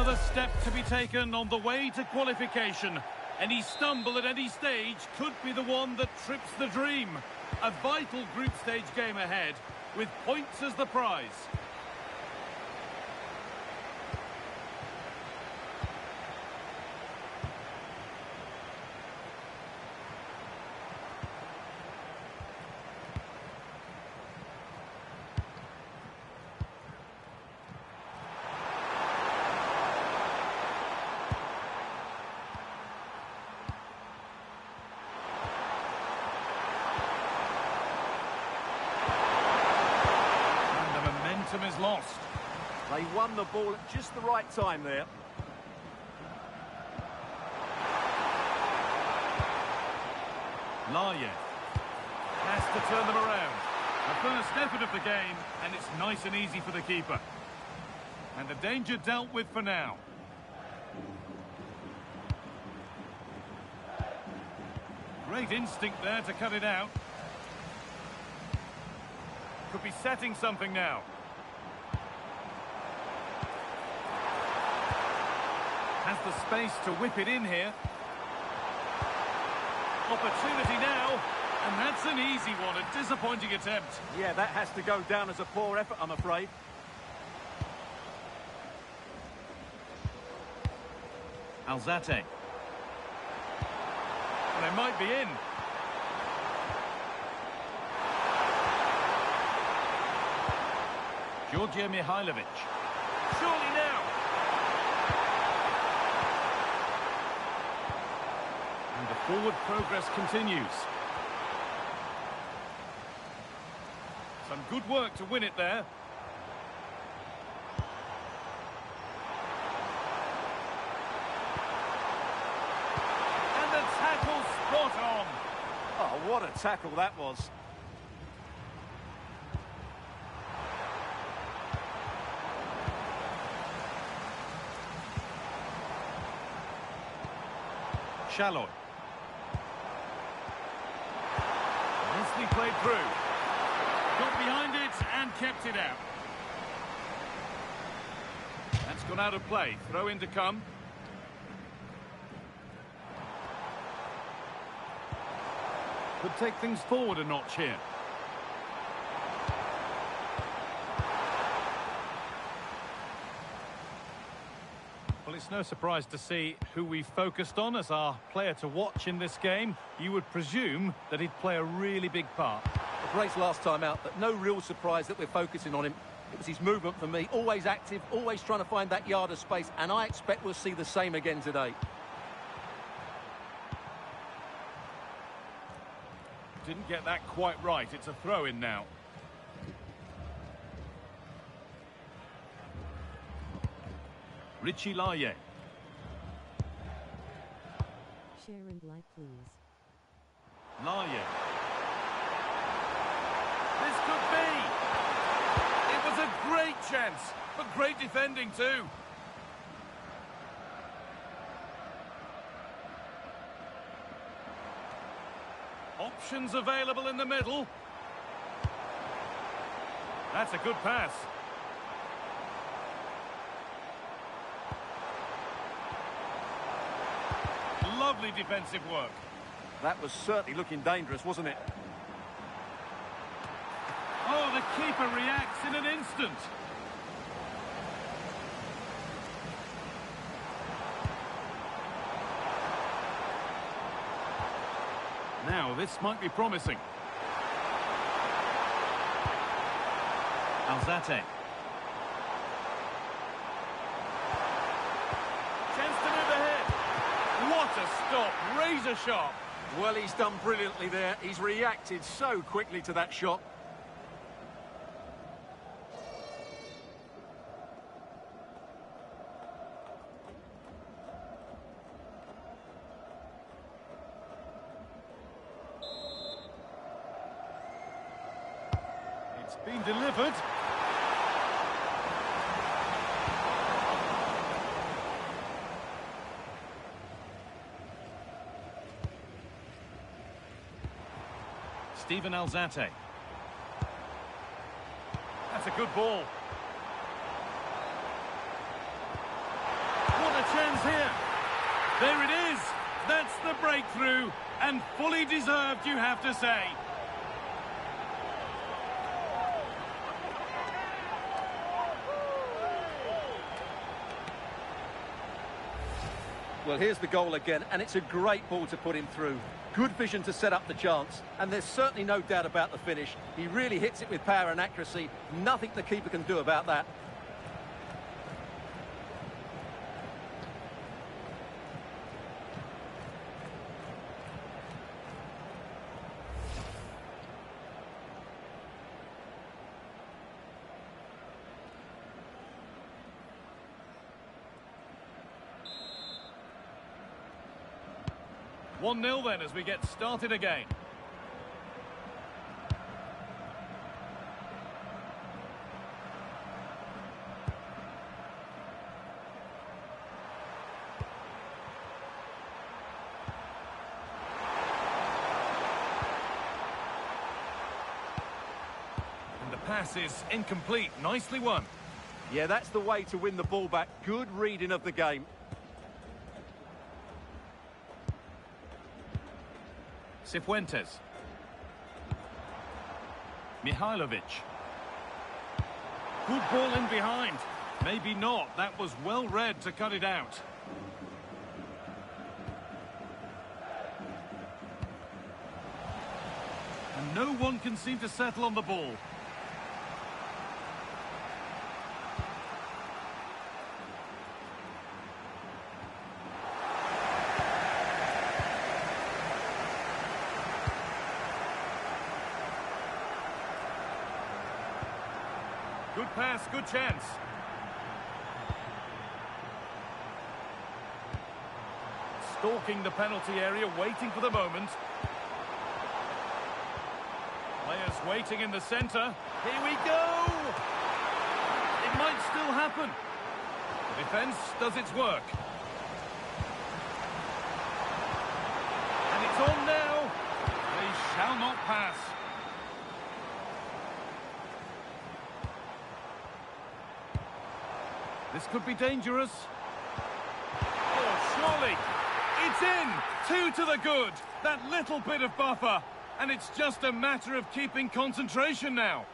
Another step to be taken on the way to qualification. Any stumble at any stage could be the one that trips the dream. A vital group stage game ahead, with points as the prize. Is lost. They won the ball at just the right time there. Laye has to turn them around. The first effort of the game, and it's nice and easy for the keeper. And the danger dealt with for now. Great instinct there to cut it out. Could be setting something now. Has the space to whip it in here. Opportunity now, and that's an easy one, a disappointing attempt. Yeah, that has to go down as a poor effort, I'm afraid. Alzate. They might be in. Georgia Mihailovic. Surely now. And the forward progress continues. Some good work to win it there. And the tackle spot on. Oh, what a tackle that was. Shallow. Nicely played through. Got behind it and kept it out. That's gone out of play. Throw in to come. Could take things forward a notch here. Well, it's no surprise to see who we focused on as our player to watch in this game. You would presume that he'd play a really big part. A brace last time out, but no real surprise that we're focusing on him. It was his movement for me. Always active, always trying to find that yard of space, and I expect we'll see the same again today. Didn't get that quite right. It's a throw-in now. Richie Laye. Share and like, please. Laye. This could be. It was a great chance, but great defending too. Options available in the middle. That's a good pass. Lovely defensive work. That was certainly looking dangerous, wasn't it? Oh, the keeper reacts in an instant. Now, this might be promising. Alzate. Chance to move ahead. What a stop, razor sharp. Well, he's done brilliantly there. He's reacted so quickly to that shot. It's been delivered. Steven Alzate. That's a good ball. There it is. That's the breakthrough, and fully deserved, you have to say. Well, here's the goal again, and it's a great ball to put him through. Good vision to set up the chance, and there's certainly no doubt about the finish. He really hits it with power and accuracy. Nothing the keeper can do about that. One 0 then as we get started again. And the pass is incomplete. Nicely won. Yeah, that's the way to win the ball back. Good reading of the game. Cifuentes. Mihailovic. Good ball in behind. Maybe not. That was well read to cut it out. And no one can seem to settle on the ball. Good pass, good chance. Stalking the penalty area, waiting for the moment. Players waiting in the centre. Here we go! It might still happen. The defence does its work. And it's on now. They shall not pass. This could be dangerous. Oh, surely. It's in. 2 to the good. That little bit of buffer. And it's just a matter of keeping concentration now.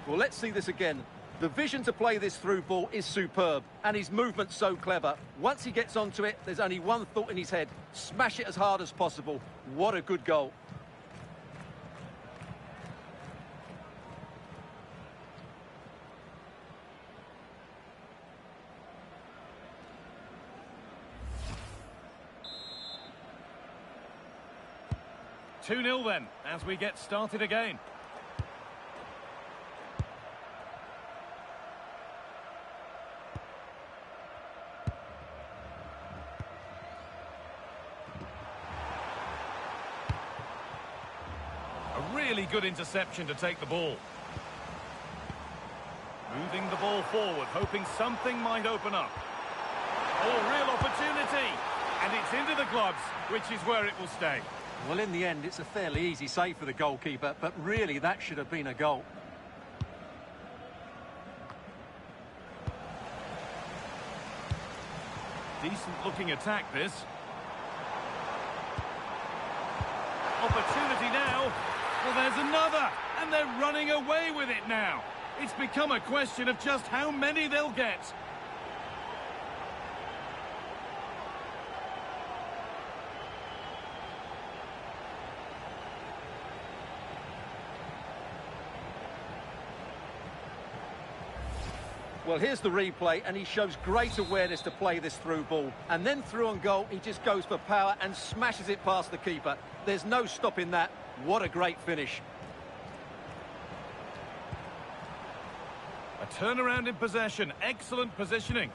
Well, let's see this again. The vision to play this through ball is superb, and his movement's so clever. Once he gets onto it, there's only one thought in his head. Smash it as hard as possible. What a good goal. Two 0 then, as we get started again. Really good interception to take the ball. Moving the ball forward, hoping something might open up. Oh, real opportunity. And it's into the gloves, which is where it will stay. Well, in the end, it's a fairly easy save for the goalkeeper, but really that should have been a goal. Decent looking attack, this. Opportunity now. Well, there's another, and they're running away with it now. It's become a question of just how many they'll get. Well, here's the replay, and he shows great awareness to play this through ball. And then through on goal, he just goes for power and smashes it past the keeper. There's no stopping that. What a great finish. A turnaround in possession. Excellent positioning.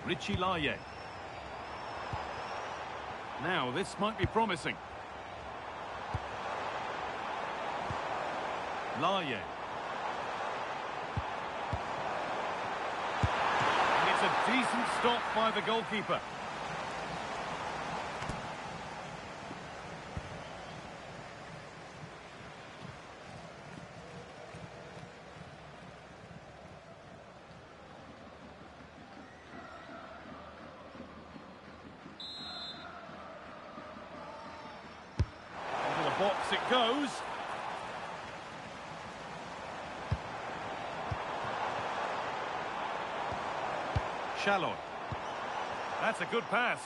Richie Laye. Now, this might be promising. Laye. And it's a Decent stop by the goalkeeper. Into the box it goes. Shallow. That's a good pass.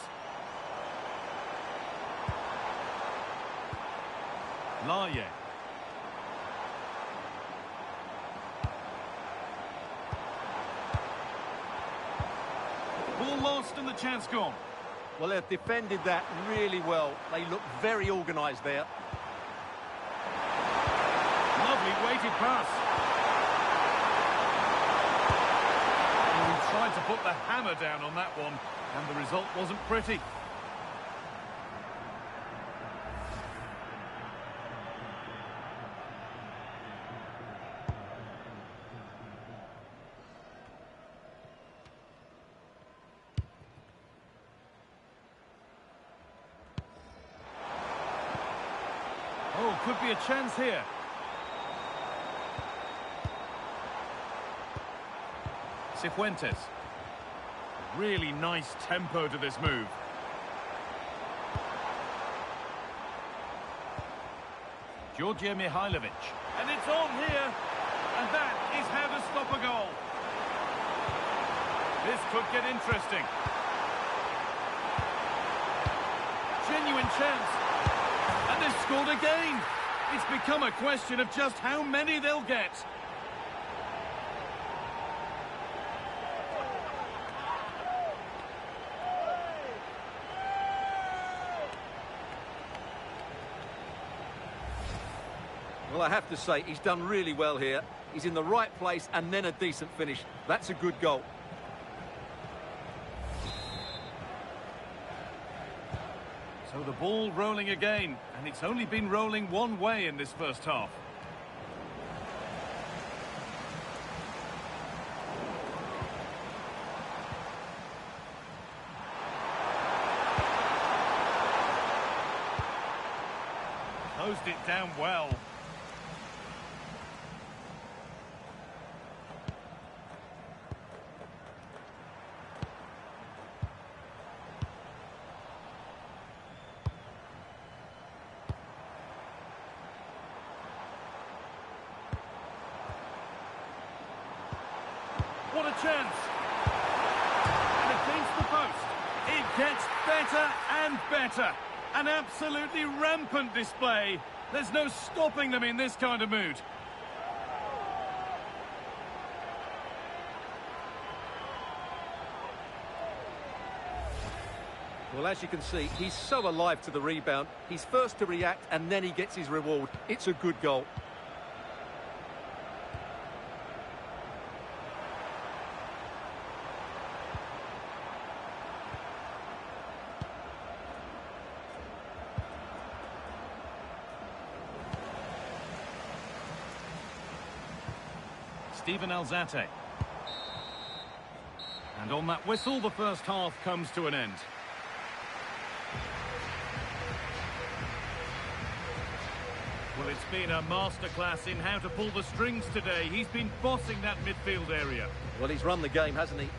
Laye. Ball lost and the chance gone. Well, they've defended that really well. They look very organised there. Lovely weighted pass. He tried to put the hammer down on that one, and the result wasn't pretty. Oh, could be a chance here. Cifuentes. Really nice tempo to this move. Georgia Mihailovic. And it's on here. And that is how to stop a goal. This could get interesting. Genuine chance. And they've scored again. It's become a question of just how many they'll get. Well, I have to say, he's done really well here. He's in the right place and then a decent finish. That's a good goal. So the ball rolling again, and it's only been rolling one way in this first half. Closed it down well. What a chance! And against the post. It gets better and better. An absolutely rampant display. There's no stopping them in this kind of mood. Well, as you can see, he's so alive to the rebound. He's first to react and then he gets his reward. It's a good goal. Steven Alzate. And on that whistle, the first half comes to an end. Well, it's been a masterclass in how to pull the strings today. He's been bossing that midfield area. Well, he's run the game, hasn't he?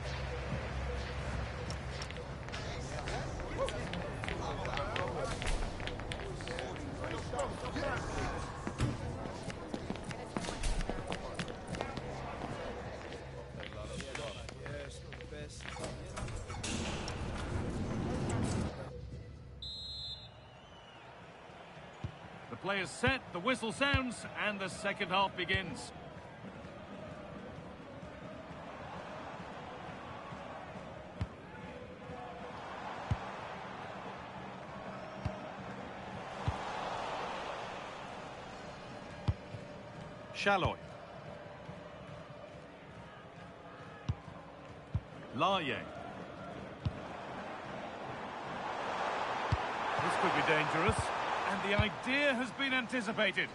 The players set, the whistle sounds, and the second half begins. Shalloy. Laye. This could be dangerous. And the idea has been anticipated.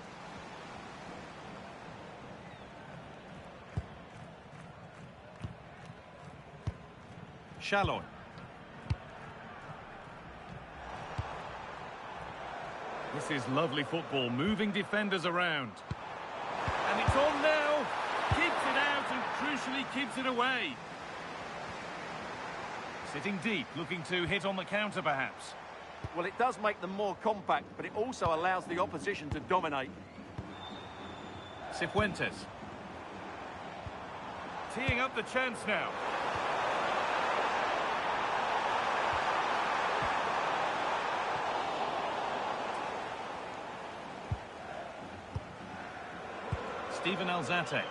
Shalloy. This is lovely football, moving defenders around. And it's on now. Keeps it out and crucially keeps it away. Sitting deep, looking to hit on the counter perhaps. Well, it does make them more compact, but it also allows the opposition to dominate. Cifuentes. Teeing up the chance now. Steven Alzate.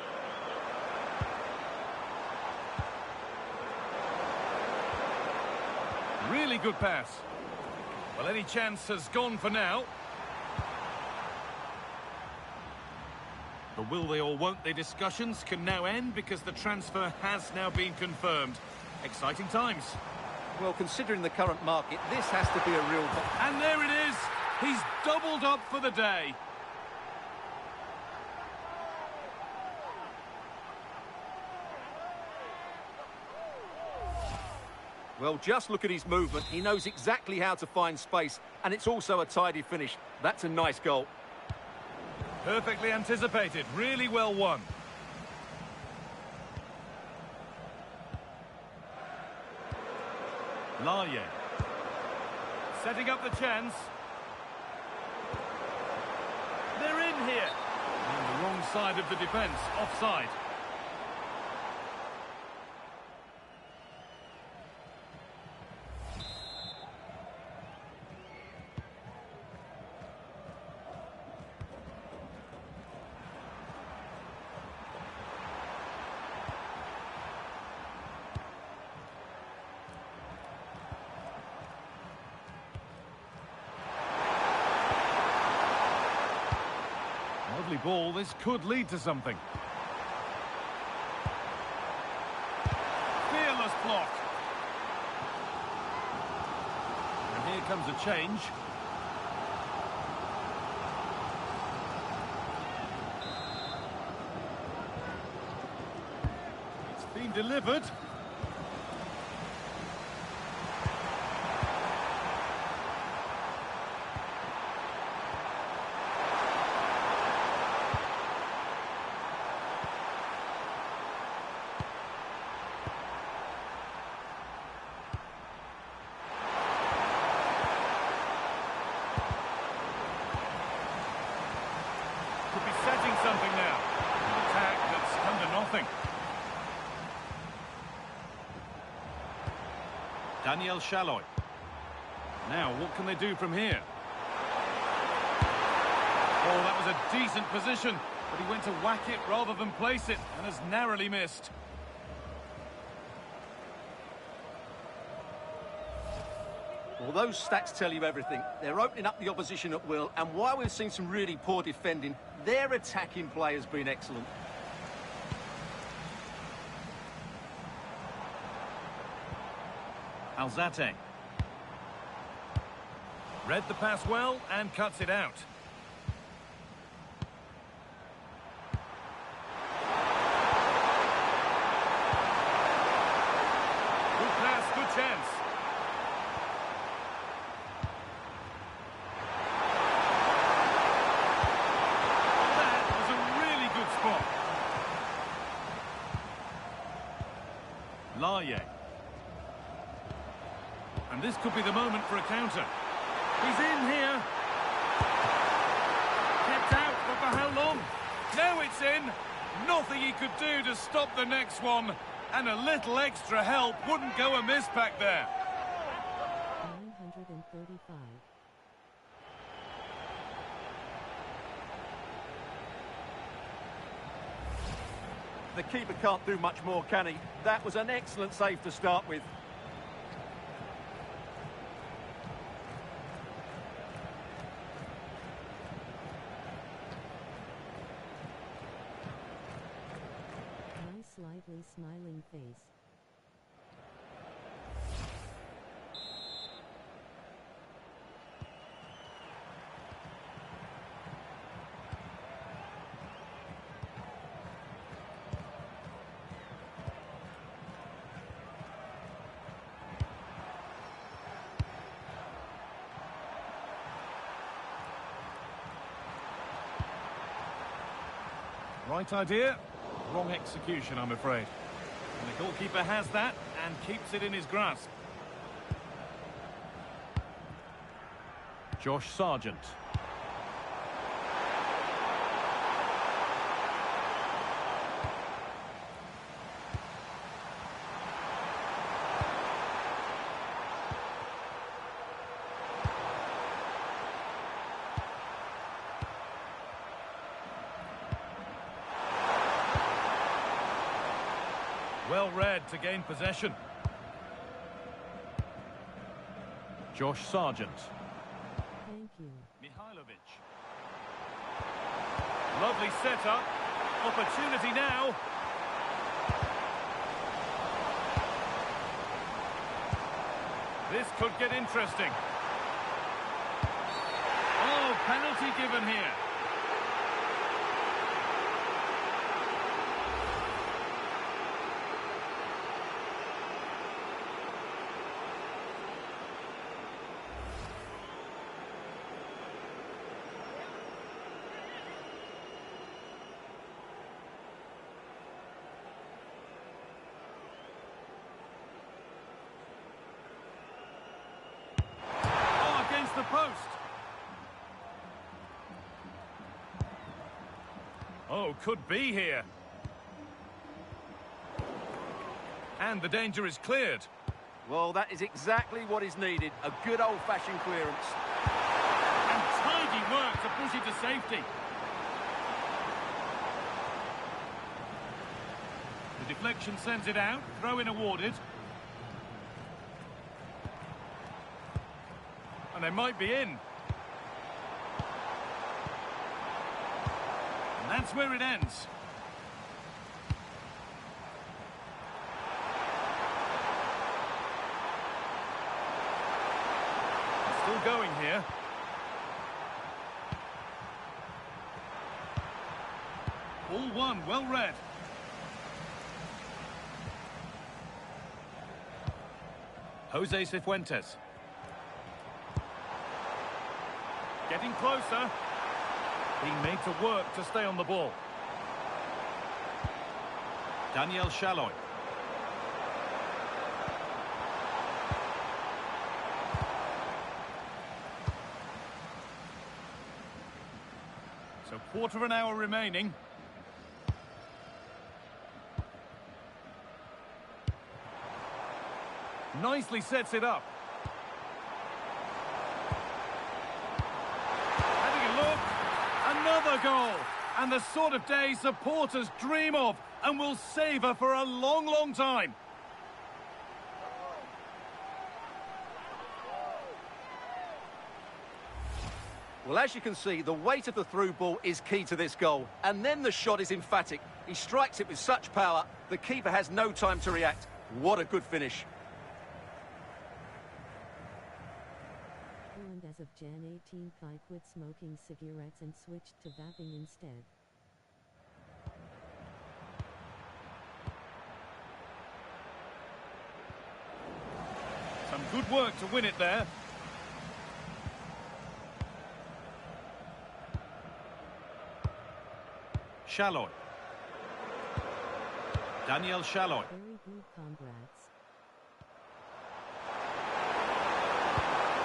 Really good pass. Well, any chance has gone for now. The will they or won't they discussions can now end because the transfer has now been confirmed. Exciting times. Well, considering the current market, this has to be a real... And there it is. He's doubled up for the day. Well, just look at his movement. He knows exactly how to find space, and it's also a tidy finish. That's a nice goal. Perfectly anticipated. Really well won. Laye. Setting up the chance. They're in here. On the wrong side of the defence. Offside. Lovely ball, this could lead to something. Fearless block. And here comes a change. It's been delivered. Could be setting something now. An attack that's come to nothing. Daniel Shalloy. Now, what can they do from here? Oh, that was a decent position, but he went to whack it rather than place it, and has narrowly missed. Well, those stats tell you everything. They're opening up the opposition at will, and while we've seen some really poor defending, their attacking play has been excellent. Alzate. Read the pass well and cuts it out. Good pass, good chance. That was a really good spot. Laye. And this could be the moment for a counter. He's in here. Kept out, but for how long? Now it's in. Nothing he could do to stop the next one. And a little extra help wouldn't go amiss back there. 935. The keeper can't do much more, can he? That was an excellent save to start with. Nice lively smiling face. Right idea, wrong execution, I'm afraid. And the goalkeeper has that and keeps it in his grasp. Josh Sargent. Well read to gain possession. Josh Sargent. Thank you. Mihailovic. Lovely setup. Opportunity now. This could get interesting. Oh, penalty given here. The post. Oh, could be here. And the danger is cleared. Well, that is exactly what is needed. A good old-fashioned clearance. And tidy work to push it to safety. The deflection sends it out. Throw-in awarded. And they might be in. And that's where it ends. Still going here. All one, well read. Jose Cifuentes. Getting closer. Being made to work to stay on the ball. Daniel Chaloy. So quarter of an hour remaining. Nicely sets it up. Another goal, and the sort of day supporters dream of and will savour for a long, long time. Well, as you can see, the weight of the through ball is key to this goal. And then the shot is emphatic. He strikes it with such power, the keeper has no time to react. What a good finish. And as of Jan 18, Kai quit smoking cigarettes and switched to vaping instead. Some good work to win it there. Chaloy. Daniel Chaloy. Very good, congrats.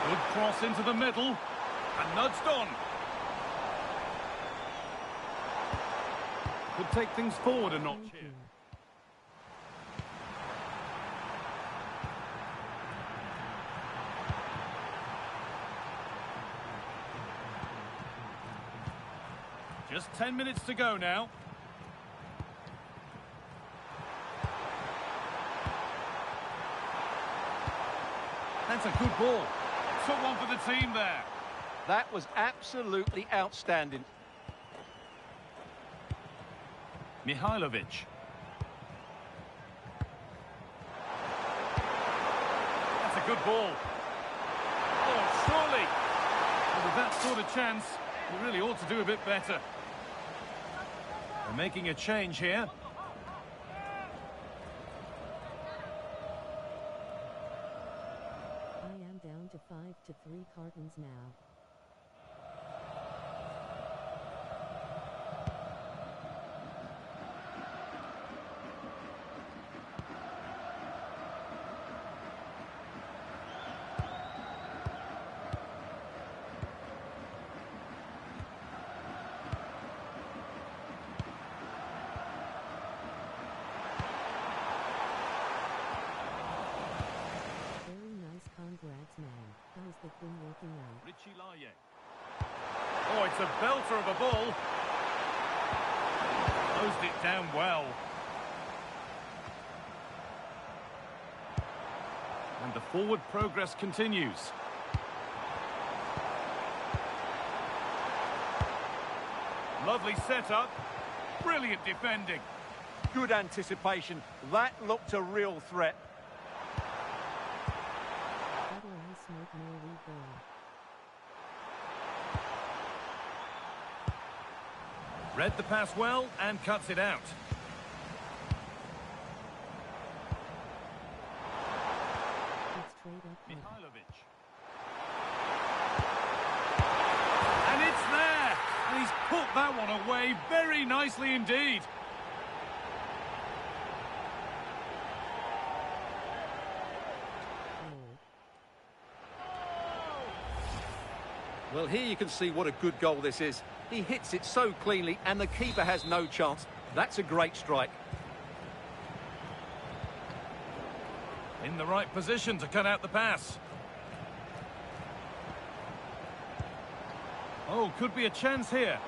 Good cross into the middle and nudged on. Could take things forward a notch Thank here. you. Just 10 minutes to go now. That's a good ball. Took one for the team there. That was absolutely outstanding. Mihailovic. That's a good ball. Oh, surely. And with that sort of chance, you really ought to do a bit better. They're making a change here. I am down to 5-3 cartons now. looking out. Richie Laye. Oh, it's a belter of a ball. Closed it down well. And the forward progress continues. Lovely setup. Brilliant defending. Good anticipation. That looked a real threat. Better I smoke more weed goal. Read the pass well and cuts it out. It's straight up. Mihailovic. And it's there! And he's put that one away very nicely indeed. Well, here you can see what a good goal this is. He hits it so cleanly and the keeper has no chance. That's a great strike. In the right position to cut out the pass. Oh, could be a chance here.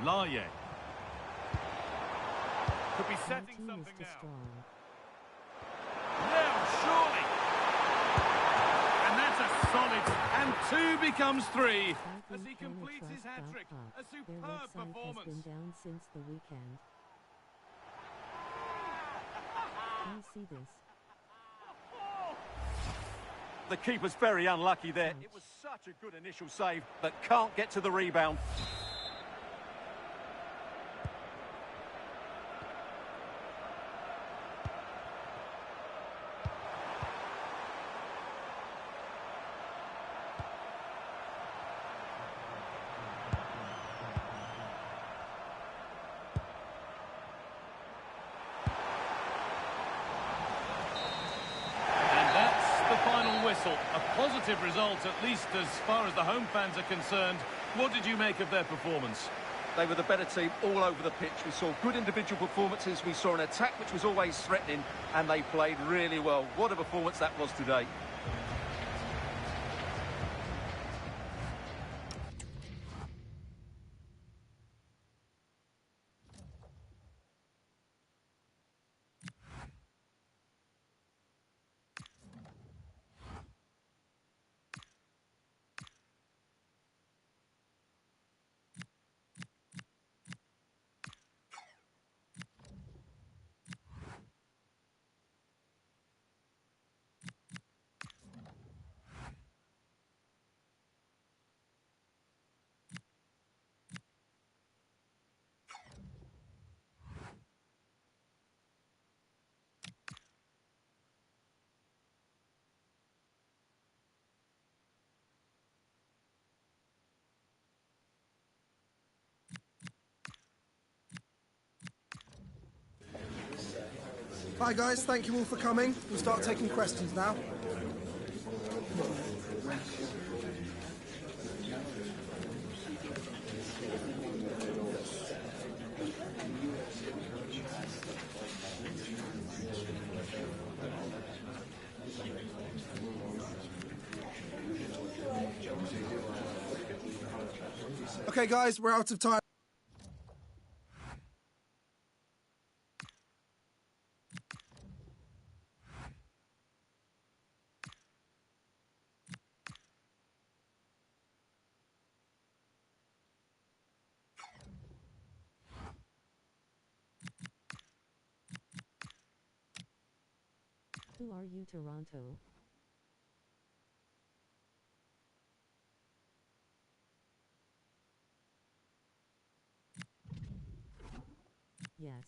Laye. Could be My setting team is something too now. strong. No, surely. And that's a solid. And two becomes three. As he completes his hat-trick. A Their superb website has performance. been down since the weekend. I see this. The keeper's very unlucky there. It was such a good initial save, but can't get to the rebound. Whistle. A positive result, at least as far as the home fans are concerned. What did you make of their performance? They were the better team all over the pitch. We saw good individual performances. We saw an attack which was always threatening, and they played really well. What a performance that was today. Hi guys, thank you all for coming. We'll start taking questions now. Okay guys, we're out of time. Who are you, Toronto? Yes.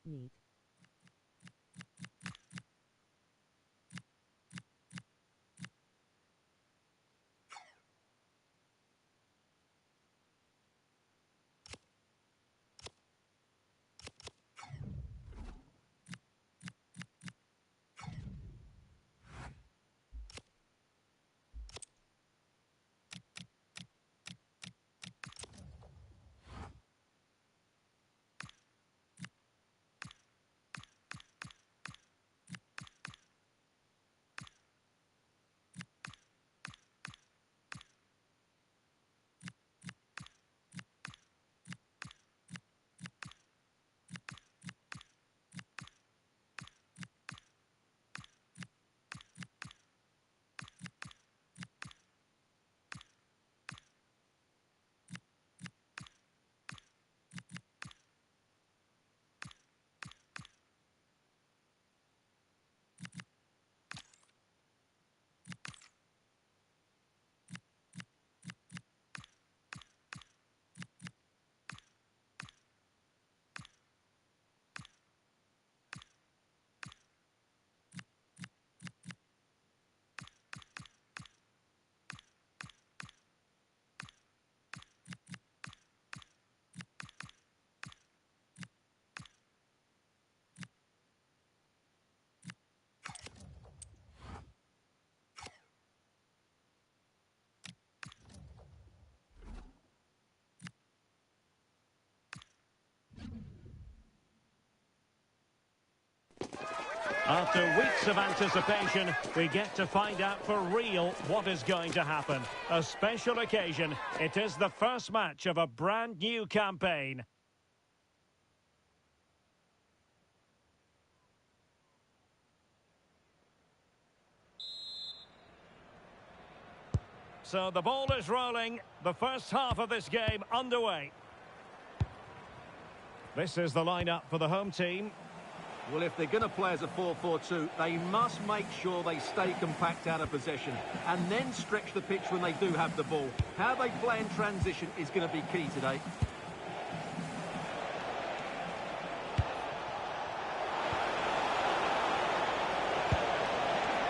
Neat. After weeks of anticipation, we get to find out for real what is going to happen. A special occasion. It is the first match of a brand new campaign. So the ball is rolling. The first half of this game underway. This is the lineup for the home team. Well, if they're going to play as a 4-4-2, they must make sure they stay compact out of possession and then stretch the pitch when they do have the ball. How they play in transition is going to be key today.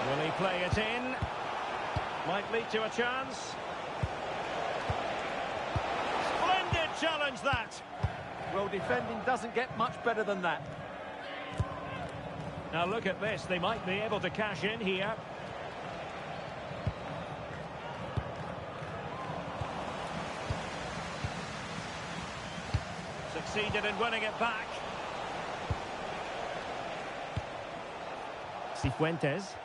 Will he play it in? Might lead to a chance. Splendid challenge, that. Well, defending doesn't get much better than that. Now look at this, they might be able to cash in here. Succeeded in winning it back. Cifuentes.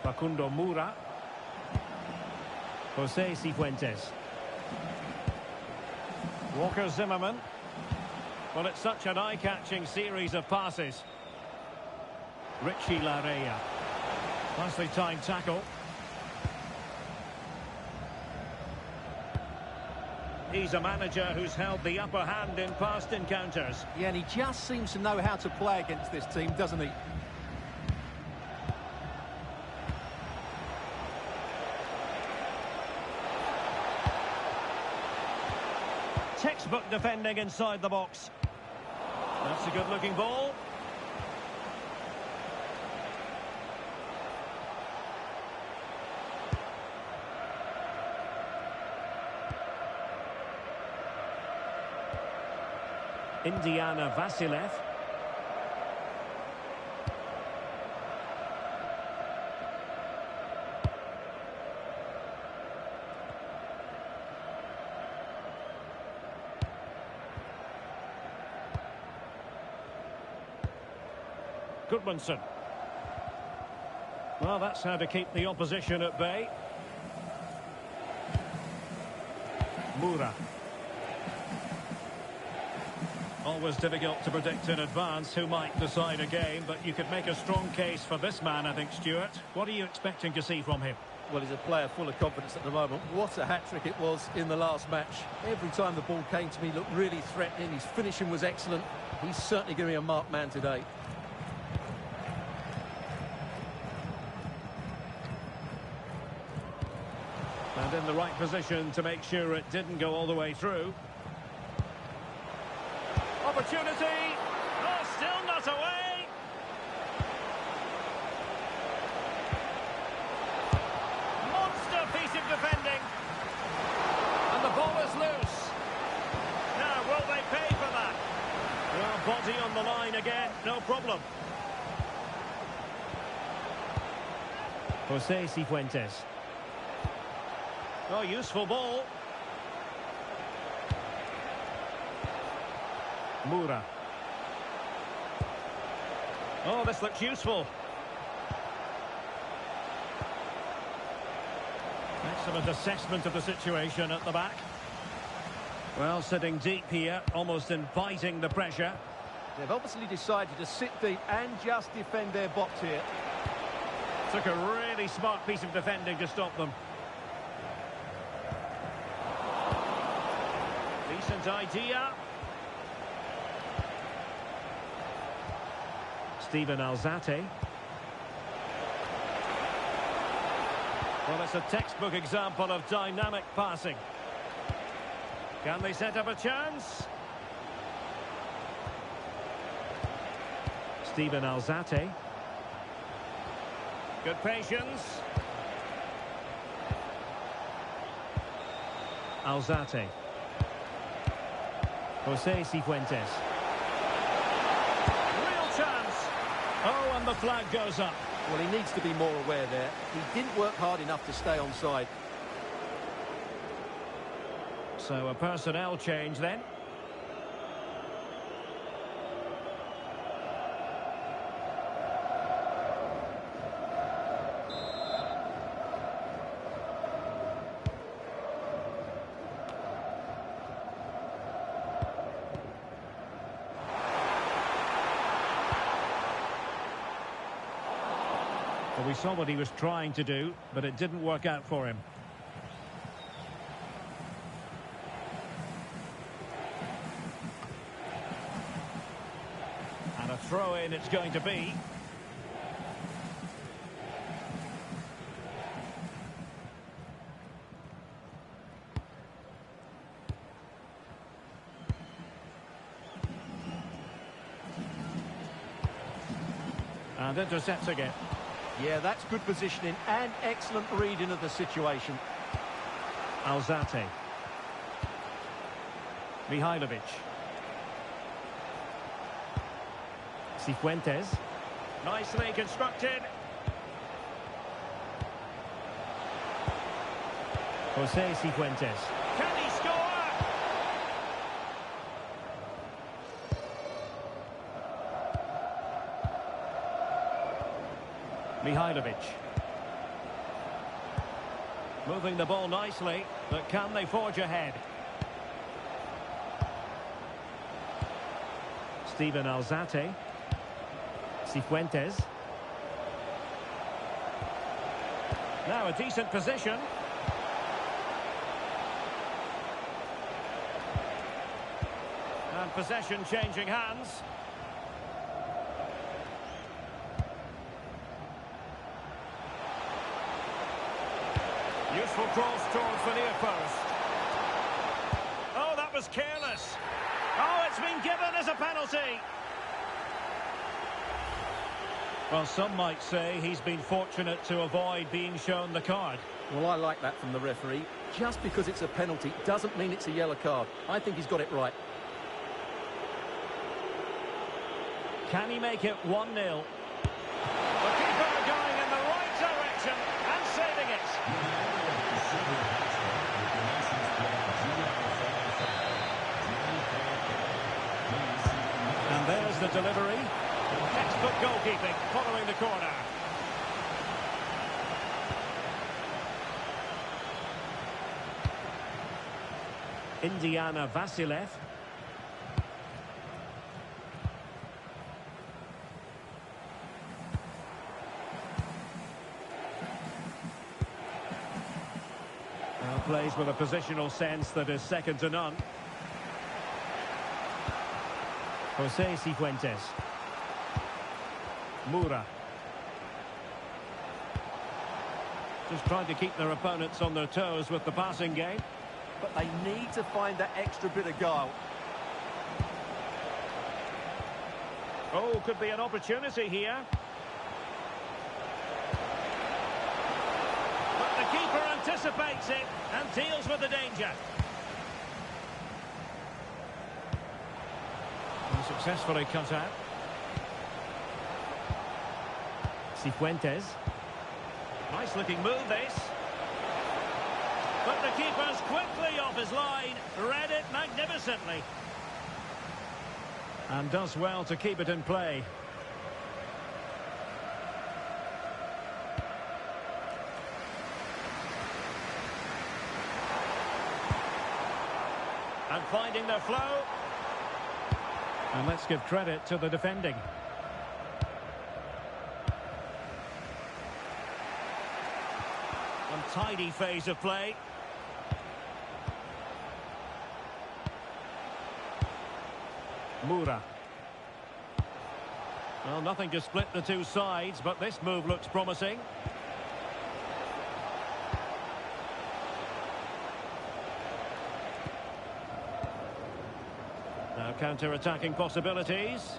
Facundo Mura. Jose Cifuentes. Walker Zimmerman. Well, it's such an eye-catching series of passes. Richie Larea. Nicely timed tackle. He's a manager who's held the upper hand in past encounters. Yeah, and he just seems to know how to play against this team, doesn't he? Textbook defending inside the box. That's a good-looking ball. Indiana Vasilev. Goodmanson. Well, that's how to keep the opposition at bay. Mura. Always difficult to predict in advance who might decide a game, but you could make a strong case for this man, I think, Stuart. What are you expecting to see from him? Well, he's a player full of confidence at the moment. What a hat-trick it was in the last match. Every time the ball came to me, he looked really threatening. His finishing was excellent. He's certainly going to be a marked man today. And in the right position to make sure it didn't go all the way through. Opportunity! Oh, still not away! Monster piece of defending! And the ball is loose. Now, will they pay for that? Well, body on the line again, no problem. Jose Cifuentes. Oh, useful ball. Mura. Oh, this looks useful. Excellent assessment of the situation at the back. Well, sitting deep here, almost inviting the pressure. They've obviously decided to sit deep and just defend their box here. Took a really smart piece of defending to stop them. Decent idea. Steven Alzate. Well, it's a textbook example of dynamic passing. Can they set up a chance? Steven Alzate. Good patience. Alzate. Jose Cifuentes. Real chance. Oh, and the flag goes up. Well, he needs to be more aware there. He didn't work hard enough to stay onside. So a personnel change then. Well, we saw what he was trying to do, but it didn't work out for him. And a throw-in it's going to be. And intercepting it. Yeah, that's good positioning and excellent reading of the situation. Alzate. Mihailovic. Cifuentes. Nicely constructed. Jose Cifuentes. Can he score? Mihailovic. Moving the ball nicely, but can they forge ahead? Steven Alzate. Cifuentes. Now a decent position. And possession changing hands. Useful cross towards the near post. Oh, that was careless. Oh, it's been given as a penalty. Well, some might say he's been fortunate to avoid being shown the card. Well, I like that from the referee. Just because it's a penalty doesn't mean it's a yellow card. I think he's got it right. Can he make it 1-0? The keeper going in the right direction and saving it. And there's the delivery. Textbook goalkeeping following the corner. Indiana Vasilev. Plays with a positional sense that is second to none. Jose Cifuentes. Moura. Just trying to keep their opponents on their toes with the passing game. But they need to find that extra bit of guile. Oh, could be an opportunity here. But the keeper anticipates it and deals with the danger. And successfully cut out. Cifuentes. Nice looking move this. But the keeper's quickly off his line. Read it magnificently. And does well to keep it in play. And finding their flow. And let's give credit to the defending. Untidy phase of play. Moura. Well, nothing to split the two sides, but this move looks promising. Now counter-attacking possibilities.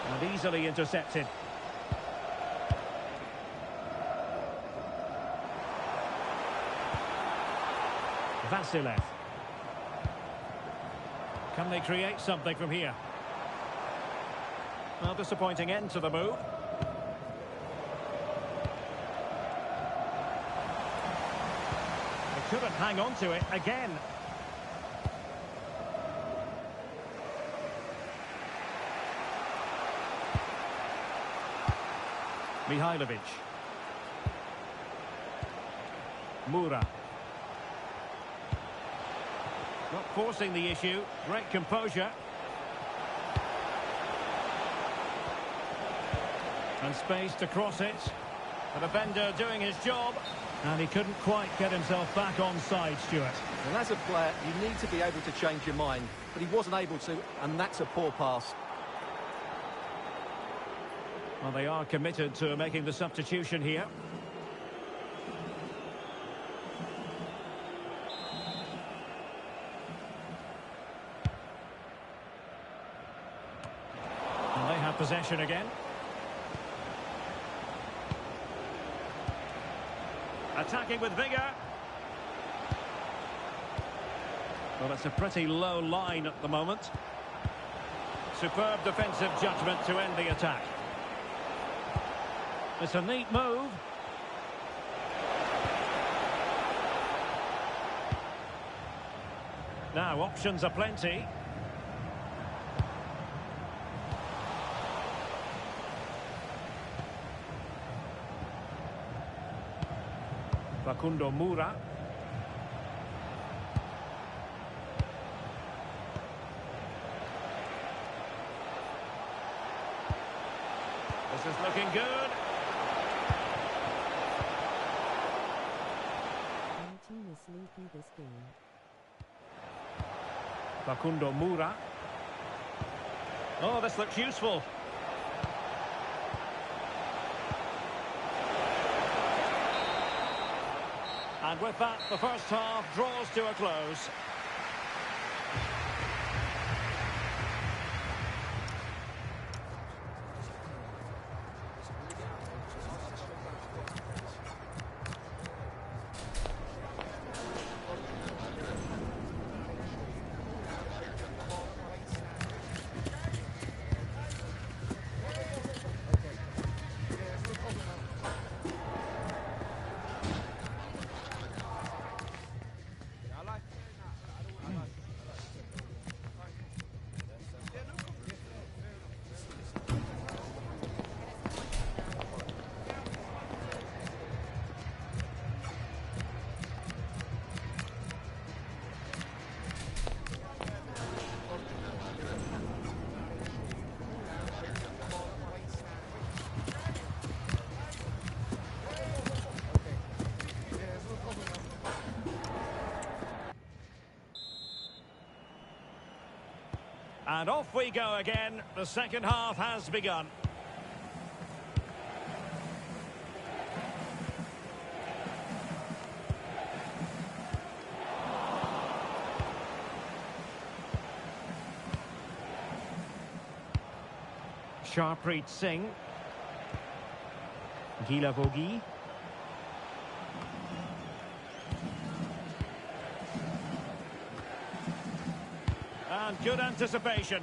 And easily intercepted. Vasilev. Can they create something from here? Well, disappointing end to the move. They couldn't hang on to it again. Mihailovic. Moura. Not forcing the issue. Great composure. And space to cross it. The defender doing his job. And he couldn't quite get himself back on side, Stuart. And as a player, you need to be able to change your mind. But he wasn't able to, and that's a poor pass. Well, they are committed to making the substitution here. And they have possession again. Attacking with vigour. Well, it's a pretty low line at the moment. Superb defensive judgment to end the attack. It's a neat move. Now, options are plenty. Facundo Moura. This is looking good. My team is sleepy this game. Facundo Moura. Oh, this looks useful. And with that, the first half draws to a close. And off we go again. The second half has begun. Sharpreet Singh. Gila Vogi. And good anticipation.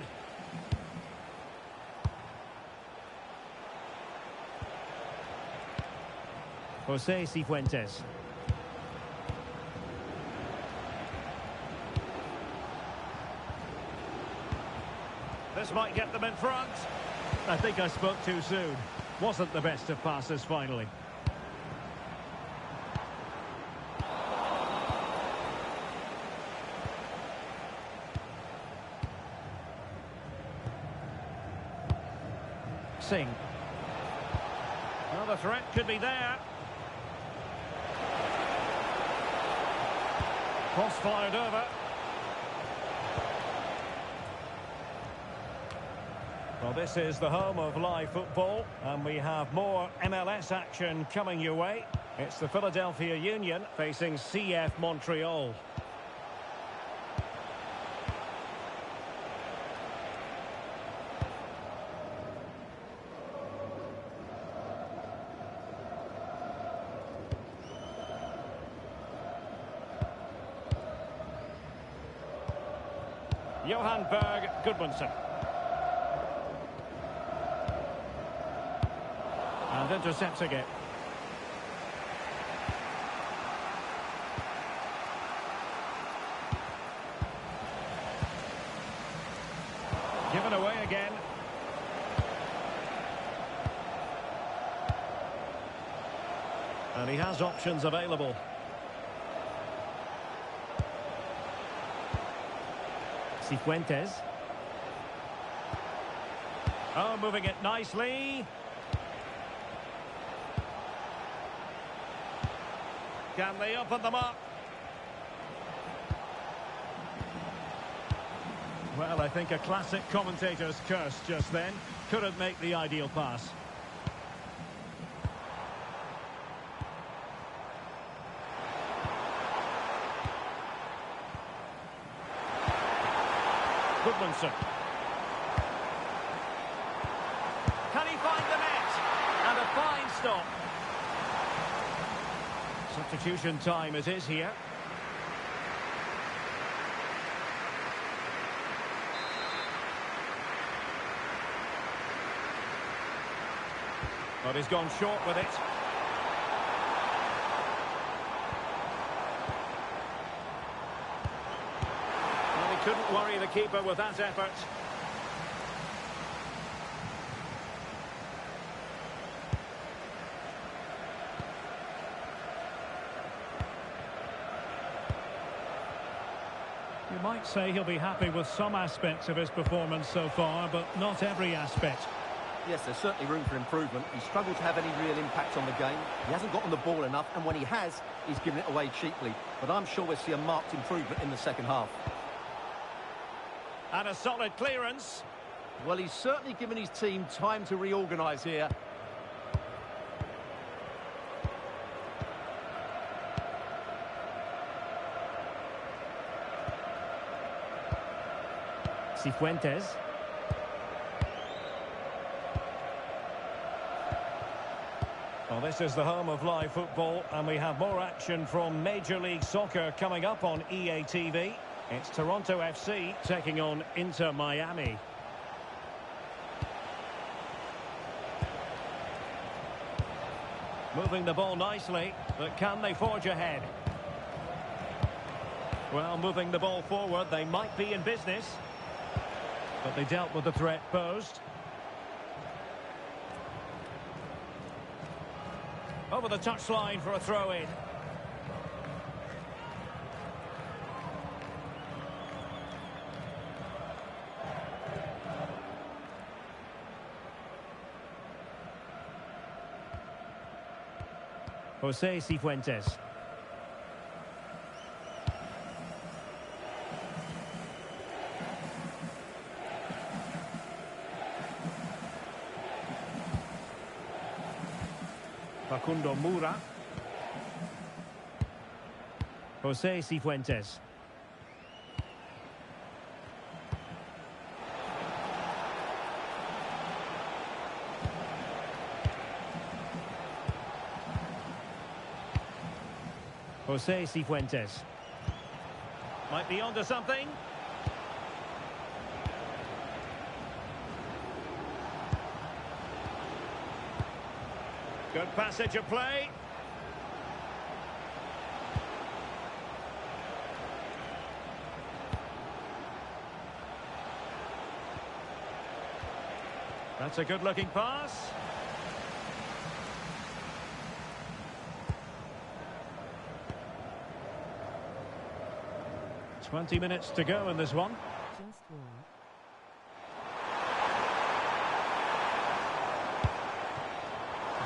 Jose Cifuentes. This might get them in front. I think I spoke too soon. Wasn't the best of passes finally. Singh. Well, the threat could be there. Cross fired over. Well, this is the home of live football, and we have more MLS action coming your way. It's the Philadelphia Union facing CF Montreal. Johan Berg Gudmundsson. And intercepts again. Given away again. And he has options available. Cifuentes. Oh, moving it nicely. Can they open them up? Well, I think a classic commentator's curse just then. Couldn't make the ideal pass. Goodmanson. Can he find the net? And a fine stop. Substitution time it is here. But he's gone short with it. Well, he couldn't worry the keeper with that effort. You might say he'll be happy with some aspects of his performance so far, but not every aspect. Yes, there's certainly room for improvement. He's struggled to have any real impact on the game. He hasn't got on the ball enough, and when he has, he's given it away cheaply. But I'm sure we'll see a marked improvement in the second half. And a solid clearance. Well, he's certainly given his team time to reorganise here. Cifuentes. Well, this is the home of live football, and we have more action from Major League Soccer coming up on EA TV. It's Toronto FC taking on Inter Miami. Moving the ball nicely, but can they forge ahead? Well, moving the ball forward, they might be in business. But they dealt with the threat posed. Over the touchline for a throw-in. José Cifuentes. Facundo Moura. José Cifuentes. José Cifuentes. Might be onto something. Good passage of play. That's a good-looking pass. "20 minutes to go in this one. Just one.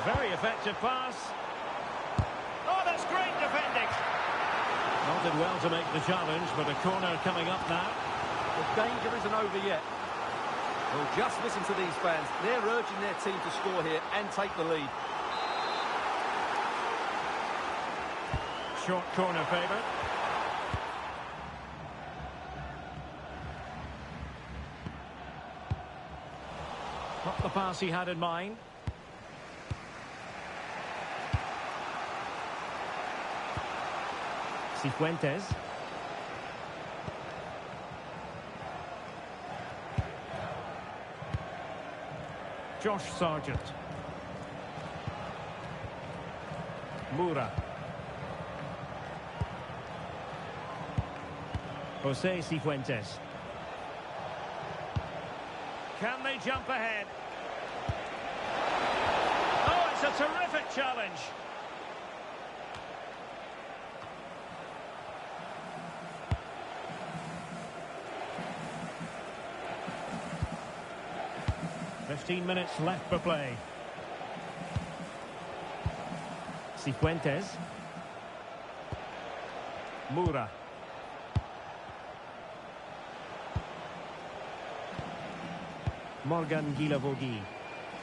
Very effective pass. Oh, that's great defending. Not did well to make the challenge, but a corner coming up now. The danger isn't over yet. Well, just listen to these fans. They're urging their team to score here and take the lead. Short corner favourite. Not the pass he had in mind. Cifuentes. Josh Sargent. Moura. José Cifuentes. Can they jump ahead? Oh, it's a terrific challenge. "15 minutes left for play. Cifuentes. Mura. Morgan Guilavogui.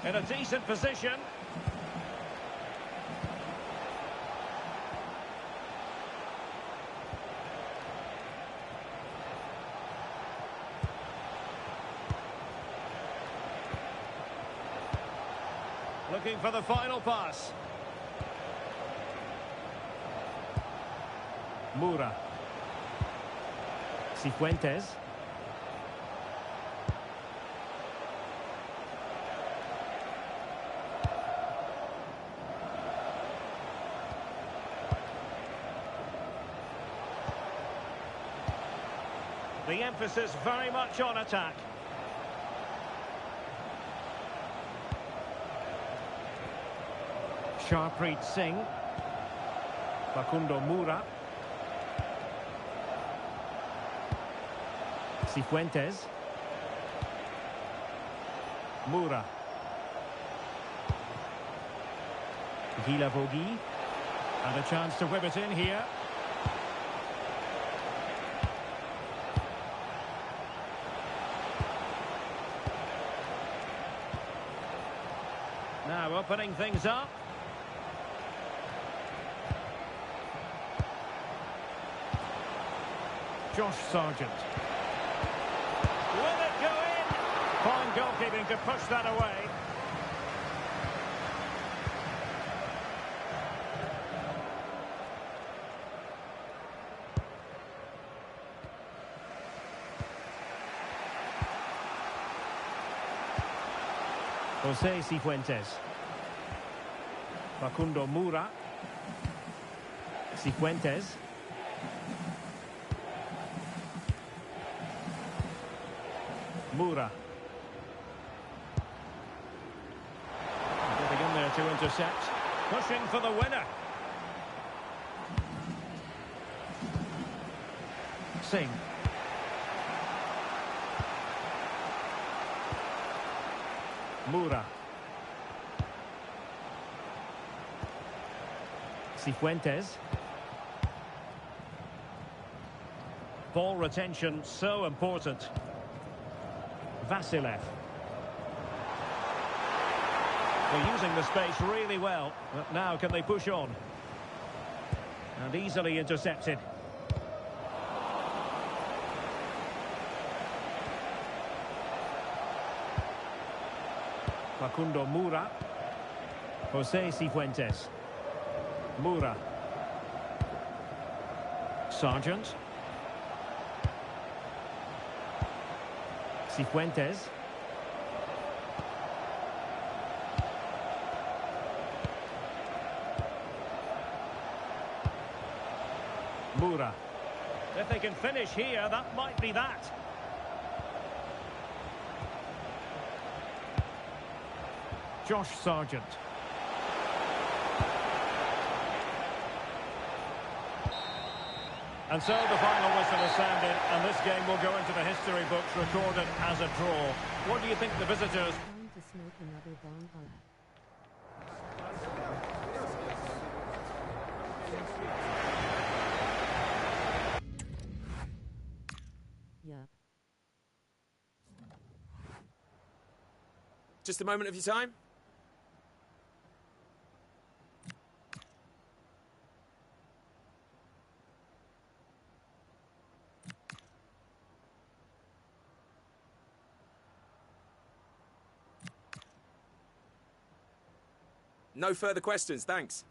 In a decent position. Looking for the final pass. Mura. Cifuentes. The emphasis very much on attack. Sharpreet Singh. Facundo Mura. Cifuentes. Mura. Guilavogui. And a chance to whip it in here. Now opening things up. Josh Sargent. Will it go in? Fine goalkeeping to push that away. José Cifuentes. Facundo Mura. Cifuentes. Mura. Getting in there to intercept. Pushing for the winner. Singh. Mura. Cifuentes. Ball retention so important. Vasilev. They're using the space really well. But now can they push on? And easily intercepted. Facundo Mura. José Cifuentes. Mura. Sargent. Cifuentes. Mura. If they can finish here, that might be that. Josh Sargent. And so the final whistle is sounded, and this game will go into the history books recorded as a draw. What do you think the visitors... Time to smoke another bonbon. Yup. Just a moment of your time. No further questions, thanks.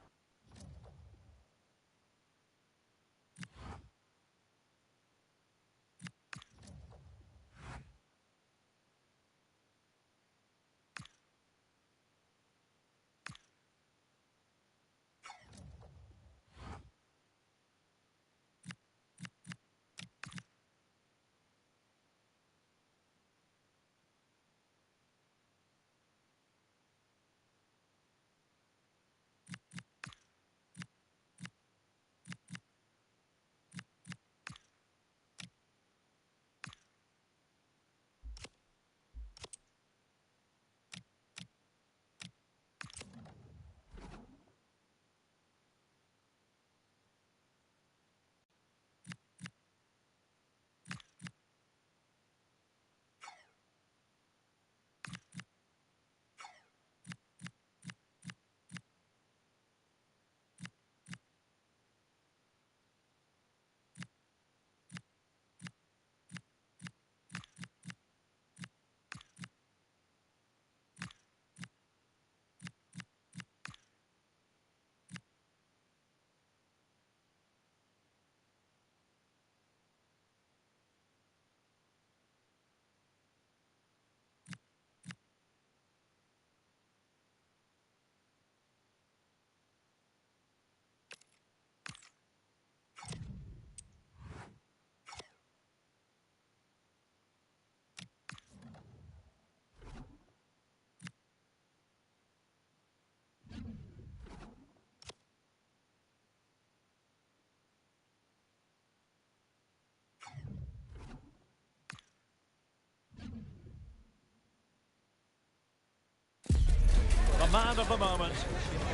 man of the moment.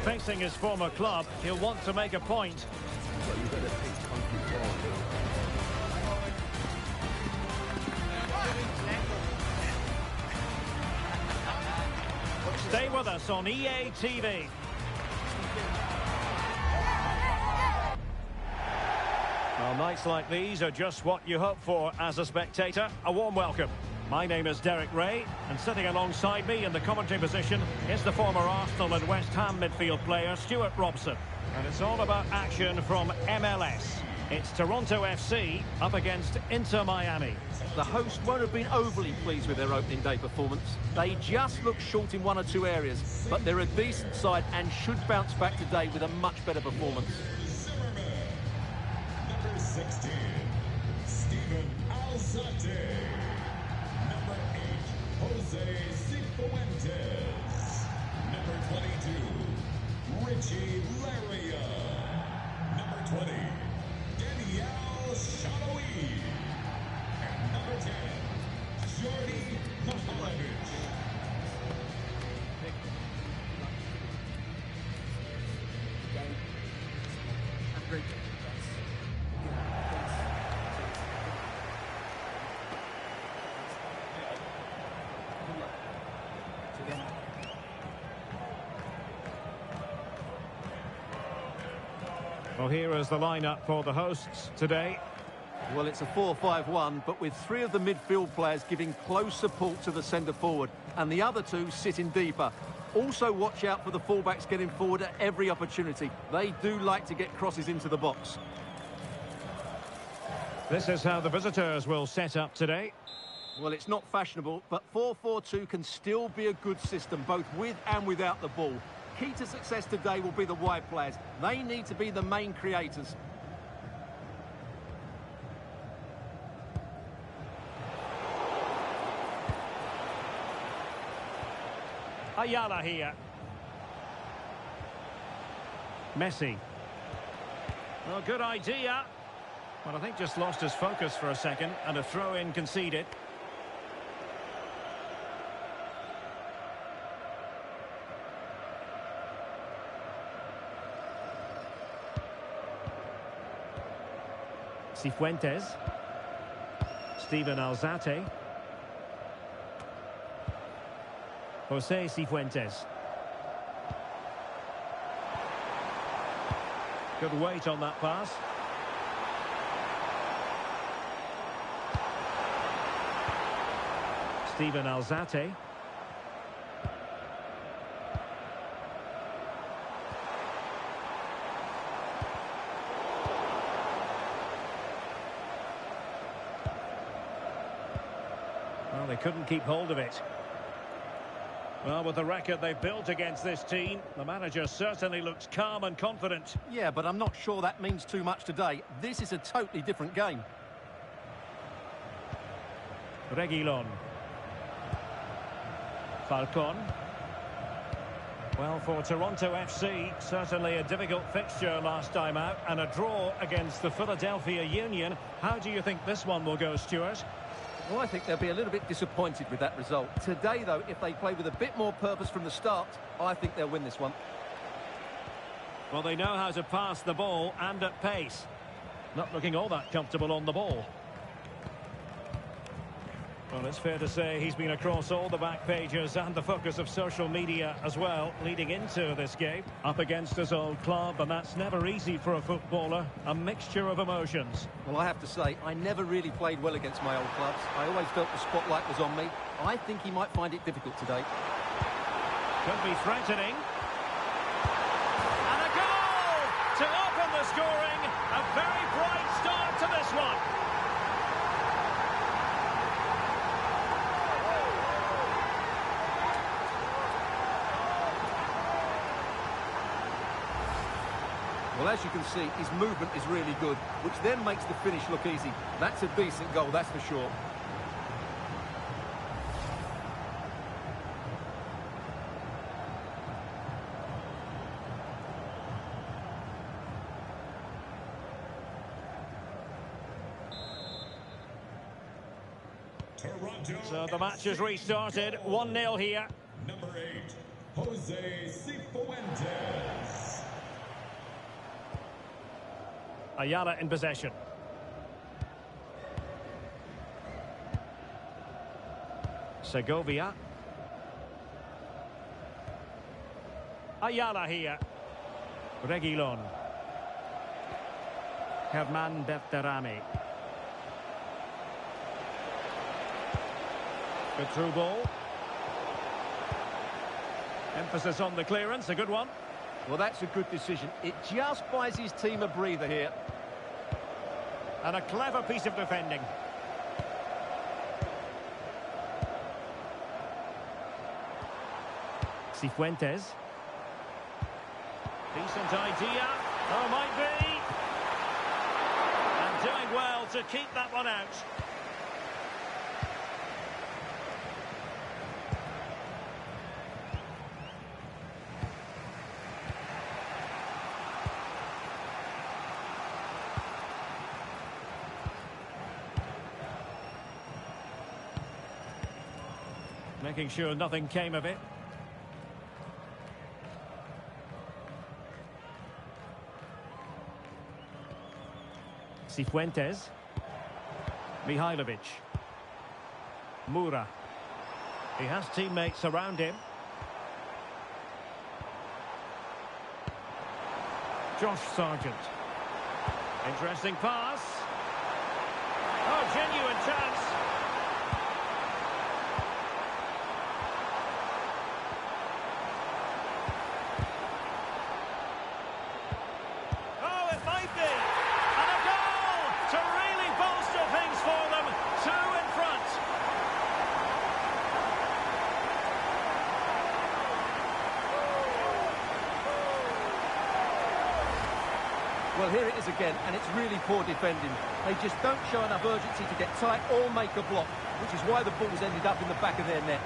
Facing his former club, he'll want to make a point. Stay with us on EA TV. Well, nights like these are just what you hope for as a spectator. A warm welcome. My name is Derek Ray, and sitting alongside me in the commentary position is the former Arsenal and West Ham midfield player, Stuart Robson. And it's all about action from MLS. It's Toronto FC up against Inter Miami. The host won't have been overly pleased with their opening day performance. They just look short in one or two areas, but they're a decent side and should bounce back today with a much better performance. Number 16, Steven Alzate. Number 8, Jose Cifuentes. Number 22, Richie Laria. Number 20, Danielle Shalawi. And number 10, Jordi Mihailovic. Well, here is the lineup for the hosts today. Well, it's a 4-5-1, but with three of the midfield players giving close support to the centre forward, and the other two sitting deeper. Also watch out for the fullbacks getting forward at every opportunity. They do like to get crosses into the box. This is how the visitors will set up today. Well, it's not fashionable, but 4-4-2 can still be a good system, both with and without the ball. Key to success today will be the wide players. They need to be the main creators. Ayala here. Messi. Well, good idea. Well, I think just lost his focus for a second, and a throw-in conceded. Cifuentes. Steven Alzate. Jose Cifuentes. Good weight on that pass. Steven Alzate. Well, they couldn't keep hold of it. Well, with the record they've built against this team, the manager certainly looks calm and confident. Yeah, but I'm not sure that means too much today. This is a totally different game. Reguilon. Falcon. Well, for Toronto FC, certainly a difficult fixture last time out, and a draw against the Philadelphia Union. How do you think this one will go, Stuart? Well, I think they'll be a little bit disappointed with that result. Today, though, if they play with a bit more purpose from the start, I think they'll win this one. Well, they know how to pass the ball and at pace. Not looking all that comfortable on the ball. Well, it's fair to say he's been across all the back pages and the focus of social media as well, leading into this game. Up against his old club, and that's never easy for a footballer. A mixture of emotions. Well, I have to say, I never really played well against my old clubs. I always felt the spotlight was on me. I think he might find it difficult today. Could be threatening. And a goal to open the scoring. A very bright start to this one. Well, as you can see, his movement is really good, which then makes the finish look easy. That's a decent goal, that's for sure. Toronto So the match has restarted. 1-0 here. Number 8, Jose Jose Cifuentes. Ayala in possession. Segovia. Ayala here. Reguilon. Herman Berterame. Good through ball. Emphasis on the clearance, a good one. Well, that's a good decision. It just buys his team a breather here. And a clever piece of defending. Cifuentes. Decent idea. Oh, might be. And doing well to keep that one out. Making sure nothing came of it. Cifuentes. Mihailovic. Mura. He has teammates around him. Josh Sargent. Interesting pass. Oh, genuine chance. Well, here it is again, and it's really poor defending. They just don't show enough urgency to get tight or make a block, which is why the ball's ended up in the back of their net.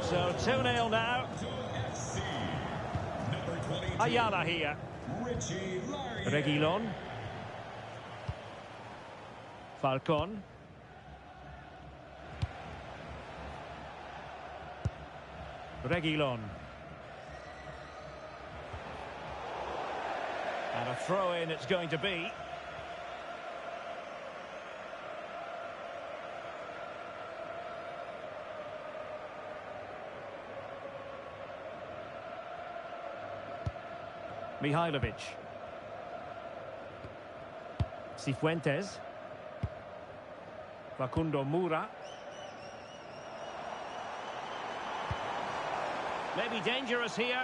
So 2-0 now. Ayala here. Reguilon. Falcon. Reguilon. And a throw-in it's going to be. Mihailovic. Cifuentes. Facundo Mura. Maybe dangerous here.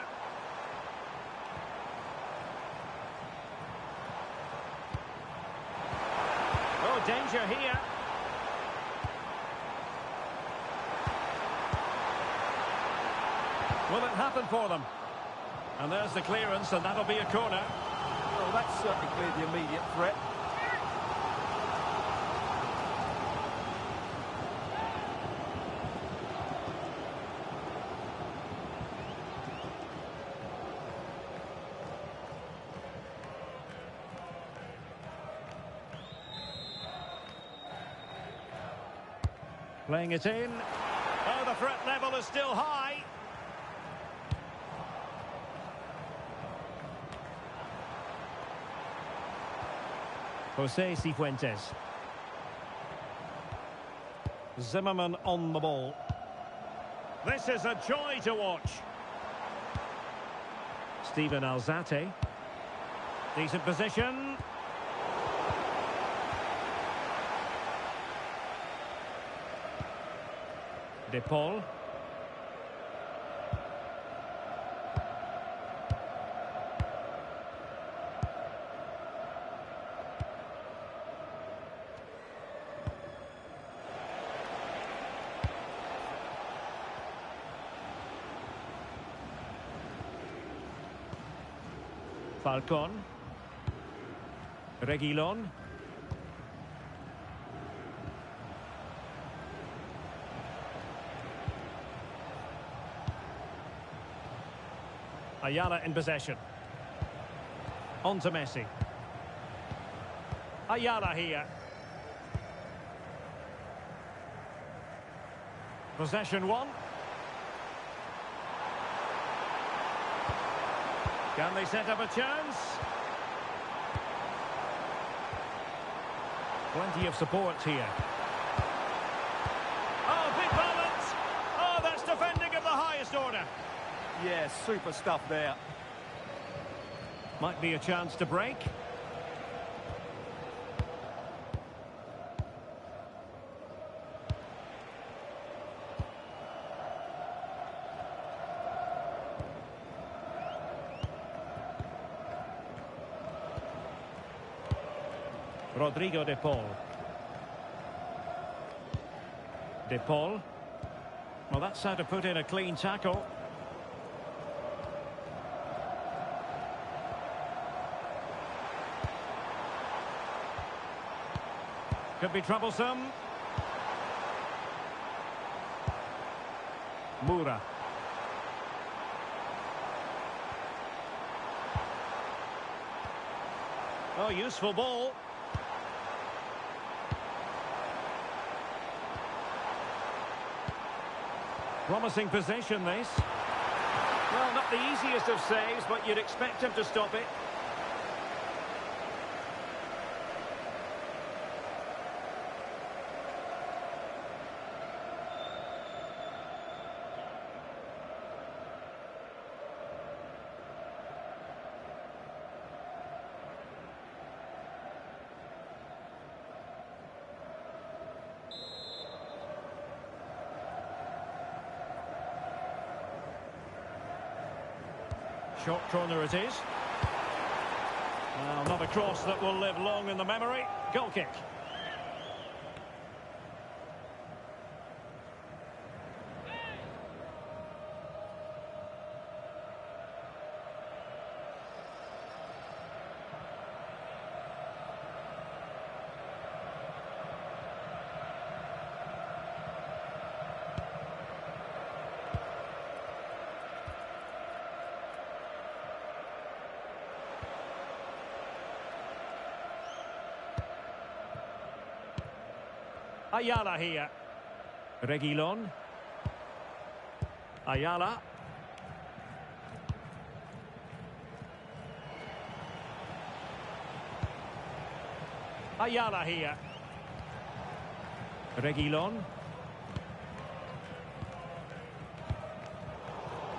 Oh, danger here. Will it happen for them? And there's the clearance, and that'll be a corner. Well, that's certainly cleared the immediate threat. Playing it in. Oh, the threat level is still high. Jose Cifuentes. Zimmerman on the ball. This is a joy to watch. Steven Alzate. Decent position. De Paul. Falcon. Reguilon. Ayala in possession. On to Messi. Ayala here. Possession one. Can they set up a chance? Plenty of support here. Oh, big balance! Oh, that's defending of the highest order. Yeah, super stuff there. Might be a chance to break. Rodrigo de Paul. De Paul. Well, that's how to put in a clean tackle. Could be troublesome. Moura. Oh, useful ball. Promising possession, this. Well, not the easiest of saves, but you'd expect him to stop it. Short corner it is. Well, not a cross that will live long in the memory. Goal kick. Ayala here. Reguilon. Ayala. Ayala here. Reguilon.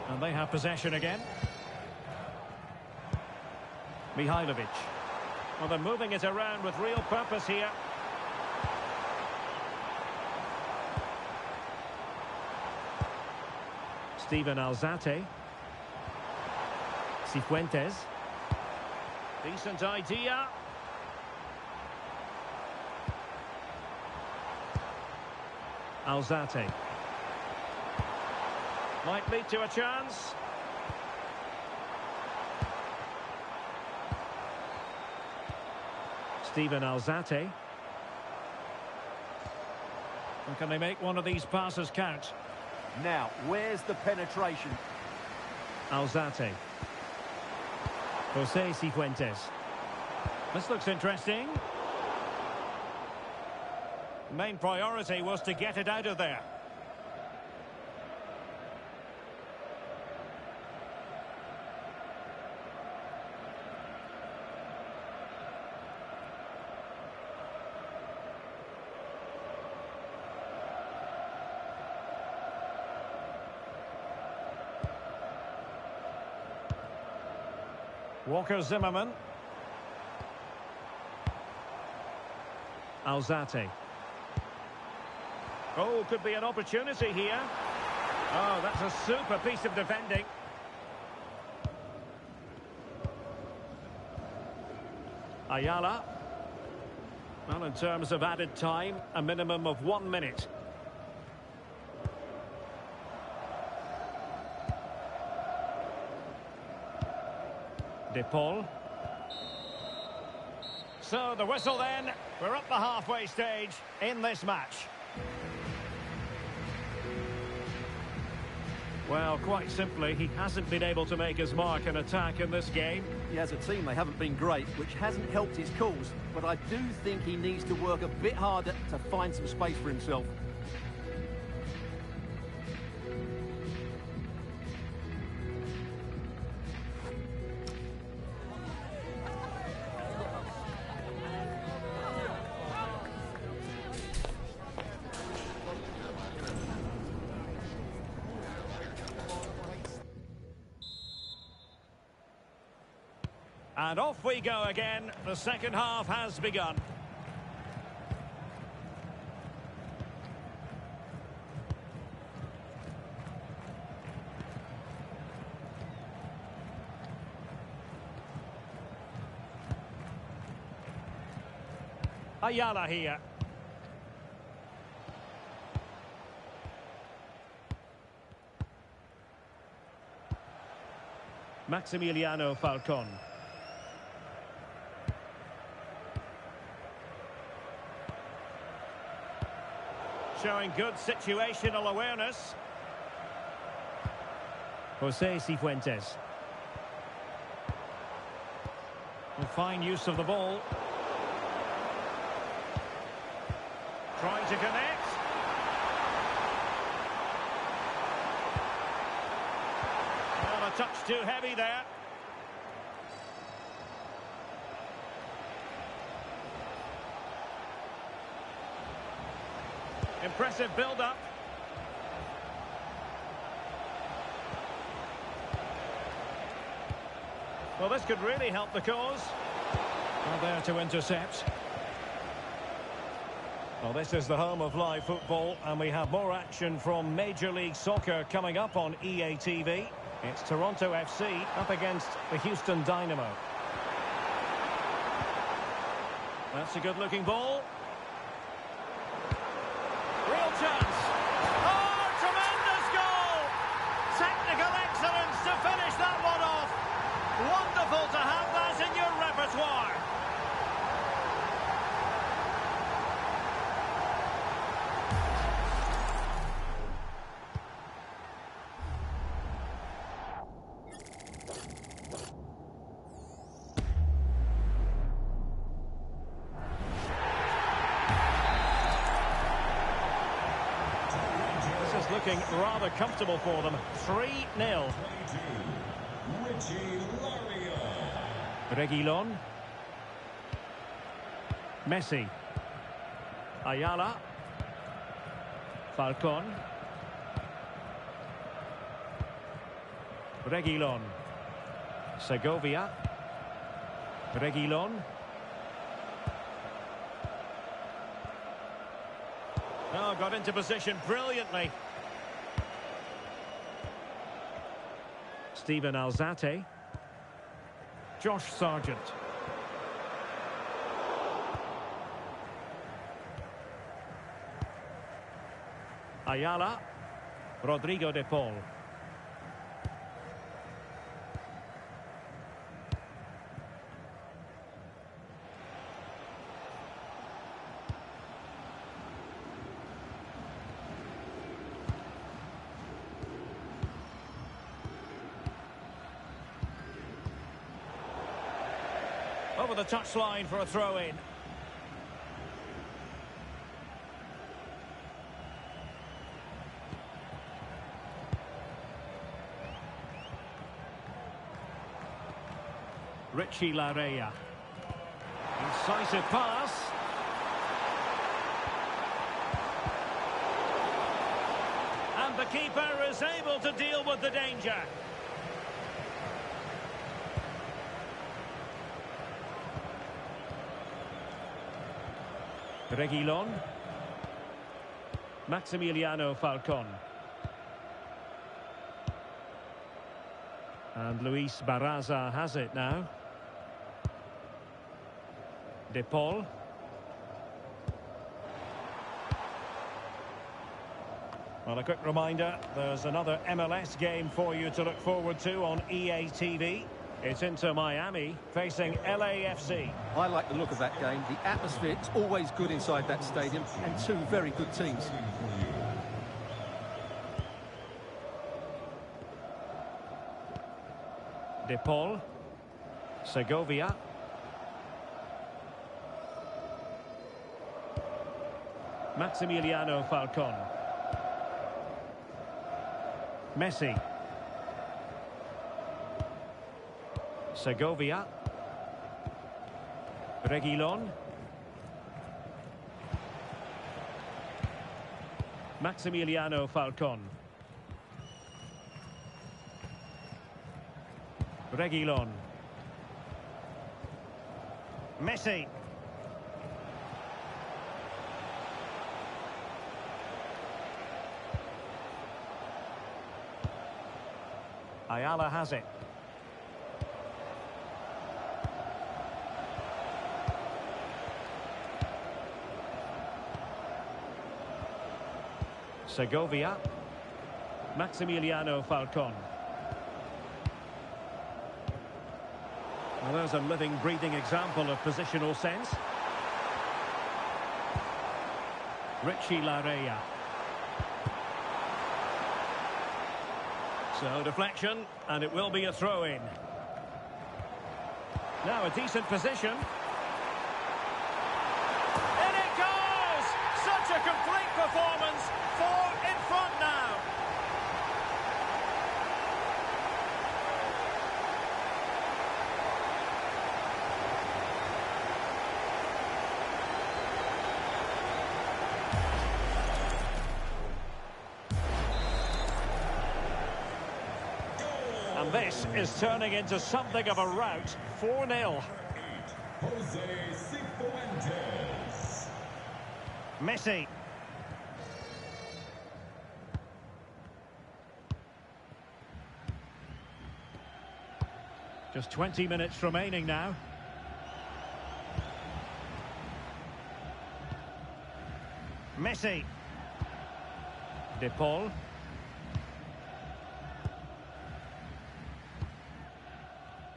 And they have possession again. Mihailovic. Well, they're moving it around with real purpose here. Steven Alzate. Cifuentes. Decent idea. Alzate. Might lead to a chance. Steven Alzate. And can they make one of these passes count? Now, where's the penetration? Alzate. Jose Cifuentes. This looks interesting. Main priority was to get it out of there. Walker Zimmerman. Alzate. Oh, could be an opportunity here. Oh, that's a super piece of defending. Ayala. Well, in terms of added time, a minimum of 1 minute. De Paul. So the whistle then. We're up the halfway stage in this match. Well, quite simply, he hasn't been able to make his mark and attack in this game. Yeah, as a team, they haven't been great, which hasn't helped his cause. But I do think he needs to work a bit harder to find some space for himself. And off we go again. The second half has begun. Ayala here. Maximiliano Falcon. Showing good situational awareness. Jose Cifuentes. And fine use of the ball. Trying to connect. Well, a touch too heavy there. Impressive build-up. Well, this could really help the cause. Not there to intercept. Well, this is the home of live football, and we have more action from Major League Soccer coming up on EA TV. It's Toronto FC up against the Houston Dynamo. That's a good-looking ball. Real chance. Oh, tremendous goal! Technical excellence to finish that one off. Wonderful to have that in your repertoire. Looking rather comfortable for them. 3-0. Reguilon. Messi. Ayala. Falcon. Reguilon. Segovia. Reguilon. Oh, got into position brilliantly. Steven Alzate. Josh Sargent. Ayala. Rodrigo de Paul. Over the touchline for a throw-in. Richie Larea. Incisive pass. And the keeper is able to deal with the danger. Reguilon. Maximiliano Falcon. And Luis Barraza has it now. De Paul. Well, a quick reminder, there's another MLS game for you to look forward to on EA TV. It's Inter Miami facing LAFC. I like the look of that game. The atmosphere is always good inside that stadium, and two very good teams. De Paul. Segovia. Maximiliano Falcon. Messi. Segovia. Reguilon. Maximiliano Falcon. Reguilon. Messi. Ayala has it. Segovia. Maximiliano Falcon. Well, there's a living, breathing example of positional sense. Richie Larea. So, deflection, and it will be a throw-in. Now a decent position. In it goes! Such a complete performance. 4 in front now. And this is turning into something of a rout. 4-0. Jose Cifuentes. Messi. Just 20 minutes remaining now. Messi. De Paul.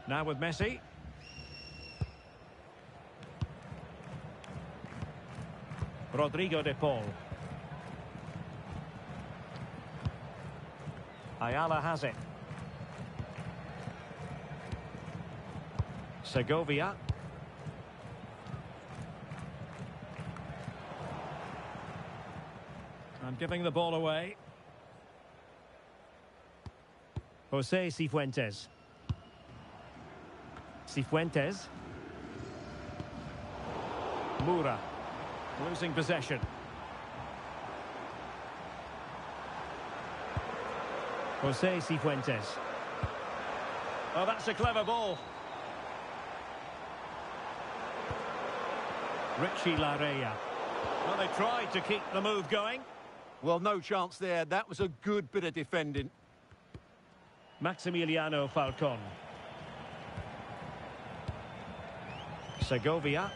Now with Messi. Rodrigo De Paul. Ayala has it. Segovia. And giving the ball away. Jose Cifuentes. Cifuentes. Moura. Losing possession. Jose Cifuentes. Oh, that's a clever ball. Richie Larea. Well, they tried to keep the move going. Well, no chance there. That was a good bit of defending. Maximiliano Falcon. Segovia.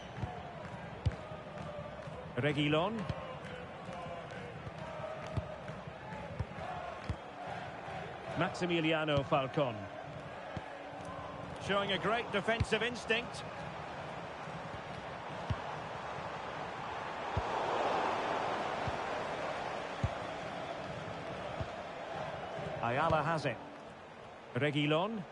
Reguilon. Maximiliano Falcon. Showing a great defensive instinct. Ayala has it. Reguilon.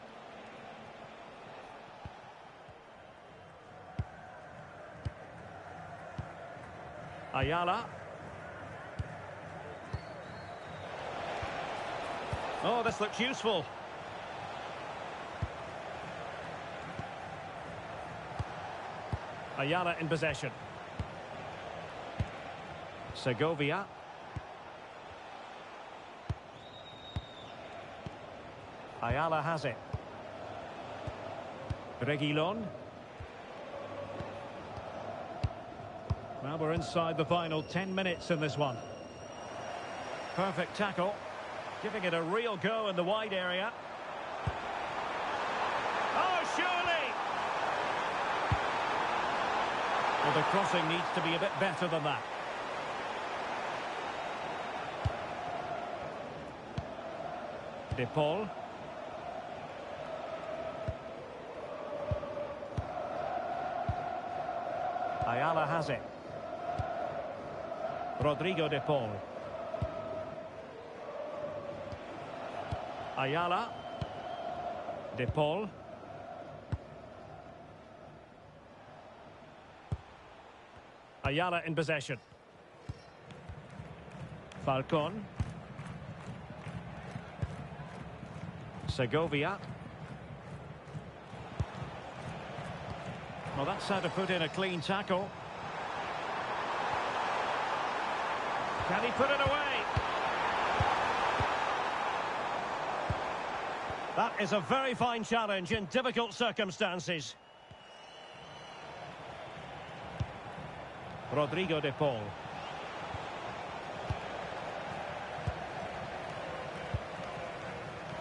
Ayala. Oh, this looks useful. Ayala in possession. Segovia. Ayala has it. Reguilon. Well, we're inside the final 10 minutes in this one. Perfect tackle. Giving it a real go in the wide area. Oh, surely! Well, the crossing needs to be a bit better than that. De Paul. Ayala has it. Rodrigo De Paul. Ayala. De Paul. Ayala in possession. Falcon. Segovia. Well, that's how to put in a clean tackle. Can he put it away? That is a very fine challenge in difficult circumstances. Rodrigo de Paul.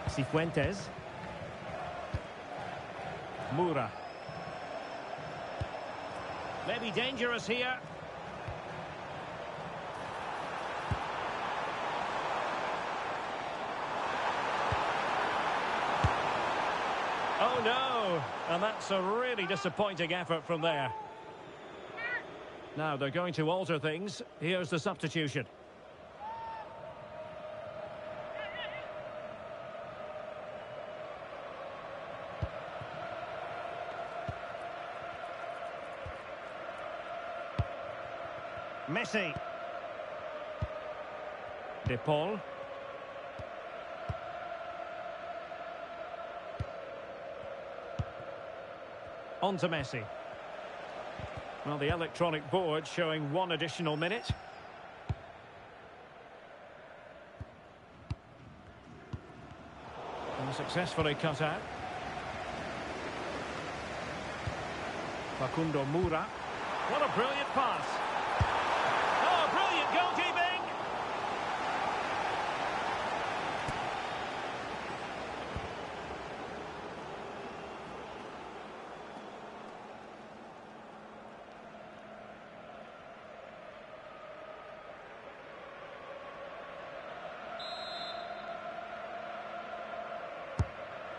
Cifuentes. Moura. Maybe dangerous here. Oh no! And that's a really disappointing effort from there. Now they're going to alter things. Here's the substitution. Messi. De Paul. On to Messi. Well, the electronic board showing 1 additional minute. And successfully cut out. Facundo Moura. What a brilliant pass. Oh, brilliant goalkeeping!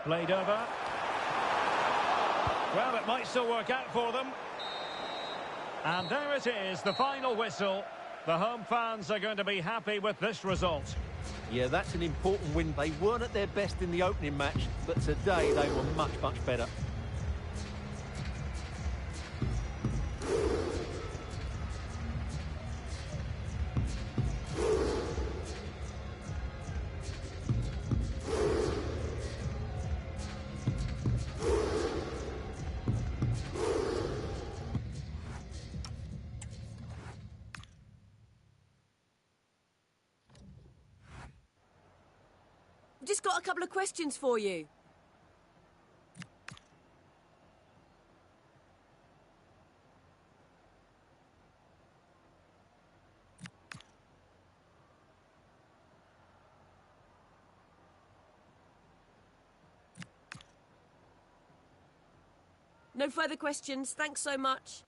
Played over. Well, it might still work out for them. And there it is, the final whistle. The home fans are going to be happy with this result. Yeah, that's an important win. They weren't at their best in the opening match, but today they were much, much better. Just got a couple of questions for you. No further questions. Thanks so much.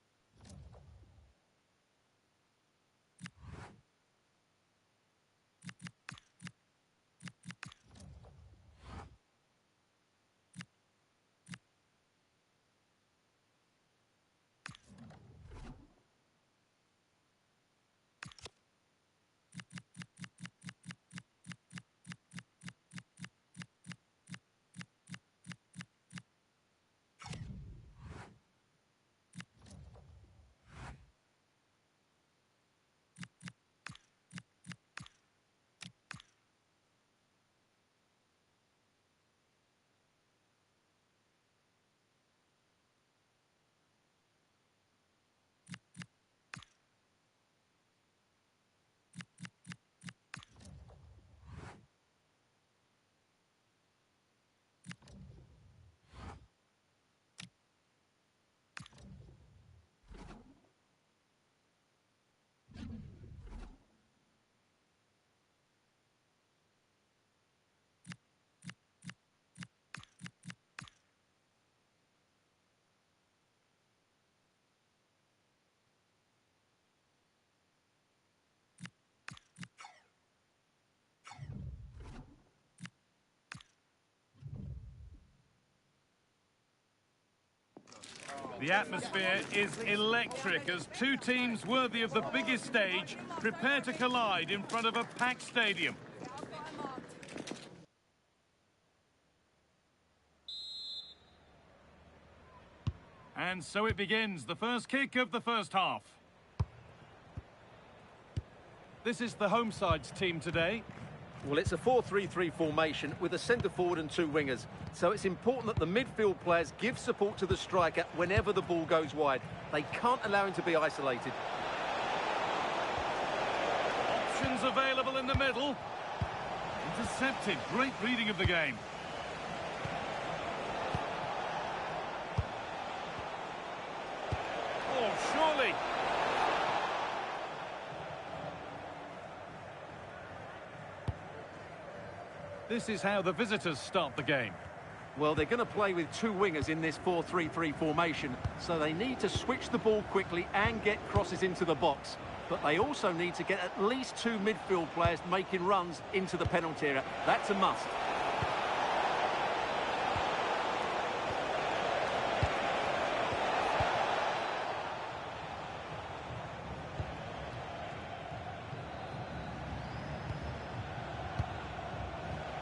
The atmosphere is electric as two teams worthy of the biggest stage prepare to collide in front of a packed stadium. And so it begins, the first kick of the first half. This is the home side's team today. Well, it's a 4-3-3 formation with a centre forward and 2 wingers. So it's important that the midfield players give support to the striker whenever the ball goes wide. They can't allow him to be isolated. Options available in the middle. Intercepted, great reading of the game. Oh, surely. This is how the visitors start the game. Well, they're going to play with two wingers in this 4-3-3 formation, so they need to switch the ball quickly and get crosses into the box. But they also need to get at least two midfield players making runs into the penalty area. That's a must.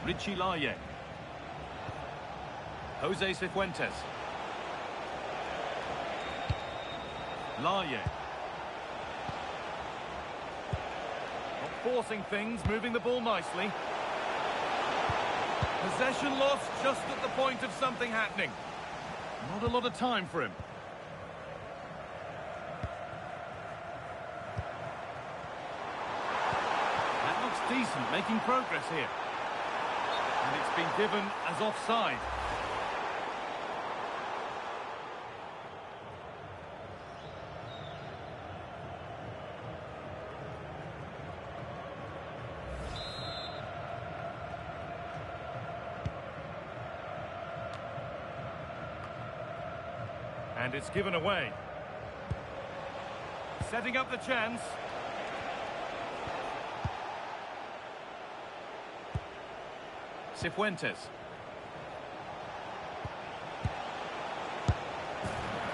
Richie Laye. Jose Cifuentes. Laye. Not forcing things, moving the ball nicely. Possession lost just at the point of something happening. Not a lot of time for him. That looks decent, making progress here. And it's been given as offside. And it's given away. Setting up the chance. Cifuentes.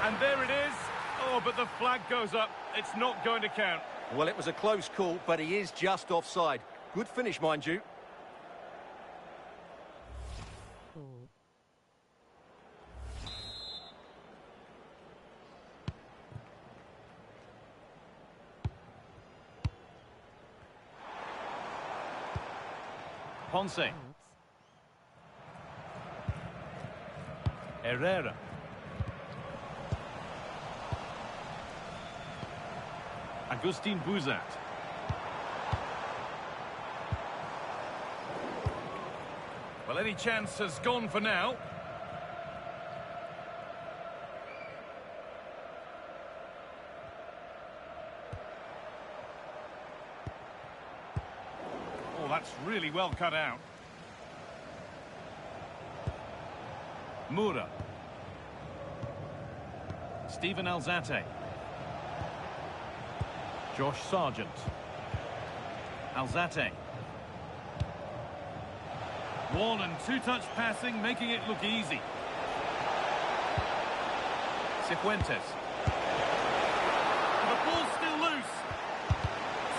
And there it is. Oh, but the flag goes up. It's not going to count. Well, it was a close call, but he is just offside. Good finish, mind you. Goal. Ponce. Outs. Herrera. Agustin Buzat. Well, any chance has gone for now. Oh, that's really well cut out. Moura. Steven Alzate. Josh Sargent. Alzate. One and two-touch passing, making it look easy. Cifuentes. The ball's still loose.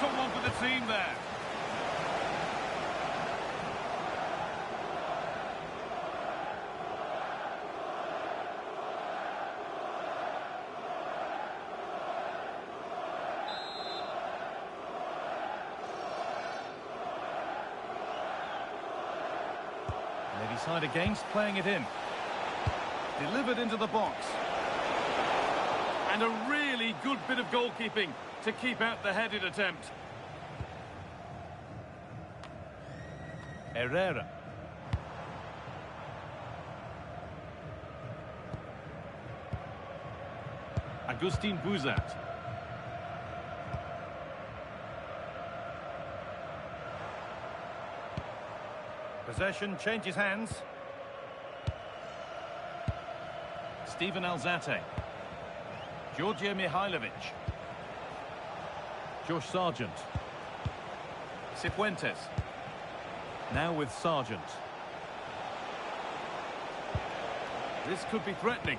Someone for the team there. They decide against playing it in. Delivered into the box. And a really good bit of goalkeeping to keep out the headed attempt. Herrera. Agustin Buzat. Possession changes hands. Steven Alzate. Georgia Mihailovic. Josh Sargent. Cifuentes. Now with Sargent. This could be threatening.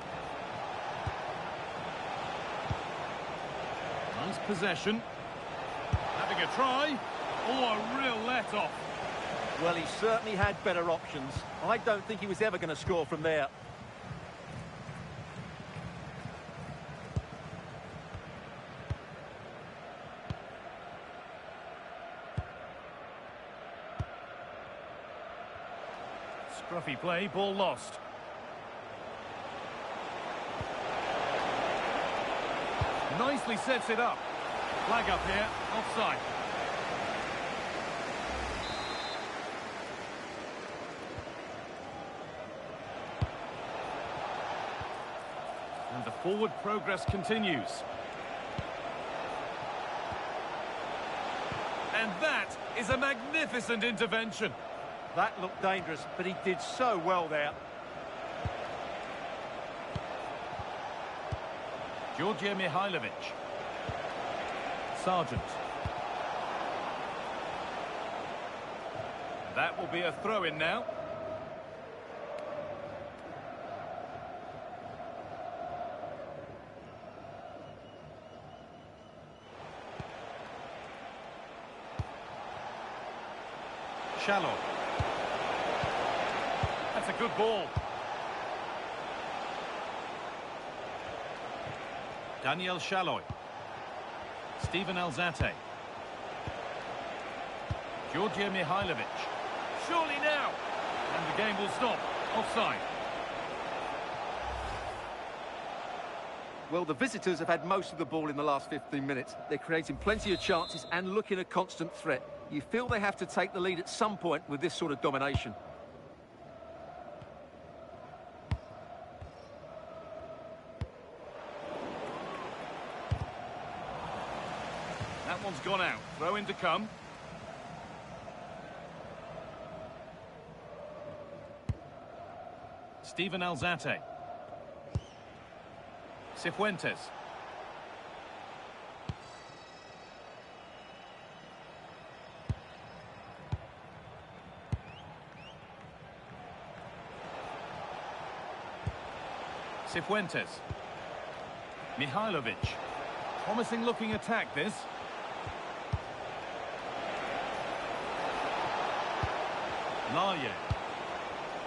Nice possession. Having a try. Oh, a real let-off. Well, he certainly had better options. I don't think he was ever going to score from there. Scruffy play, ball lost. Nicely sets it up. Flag up here, offside. And the forward progress continues. And that is a magnificent intervention. That looked dangerous, but he did so well there. Georgia Mihailovic. Sargent. That will be a throw-in now. Shallow. That's a good ball. Daniel Shalloy. Steven Alzate. Georgia Mihailovic. Surely now. And the game will stop. Offside. Well, the visitors have had most of the ball in the last 15 minutes. They're creating plenty of chances and looking a constant threat. You feel they have to take the lead at some point with this sort of domination. That one's gone out. Throw in to come. Steven Alzate. Cifuentes. Cifuentes. Mihailovic. Promising looking attack this. Laye.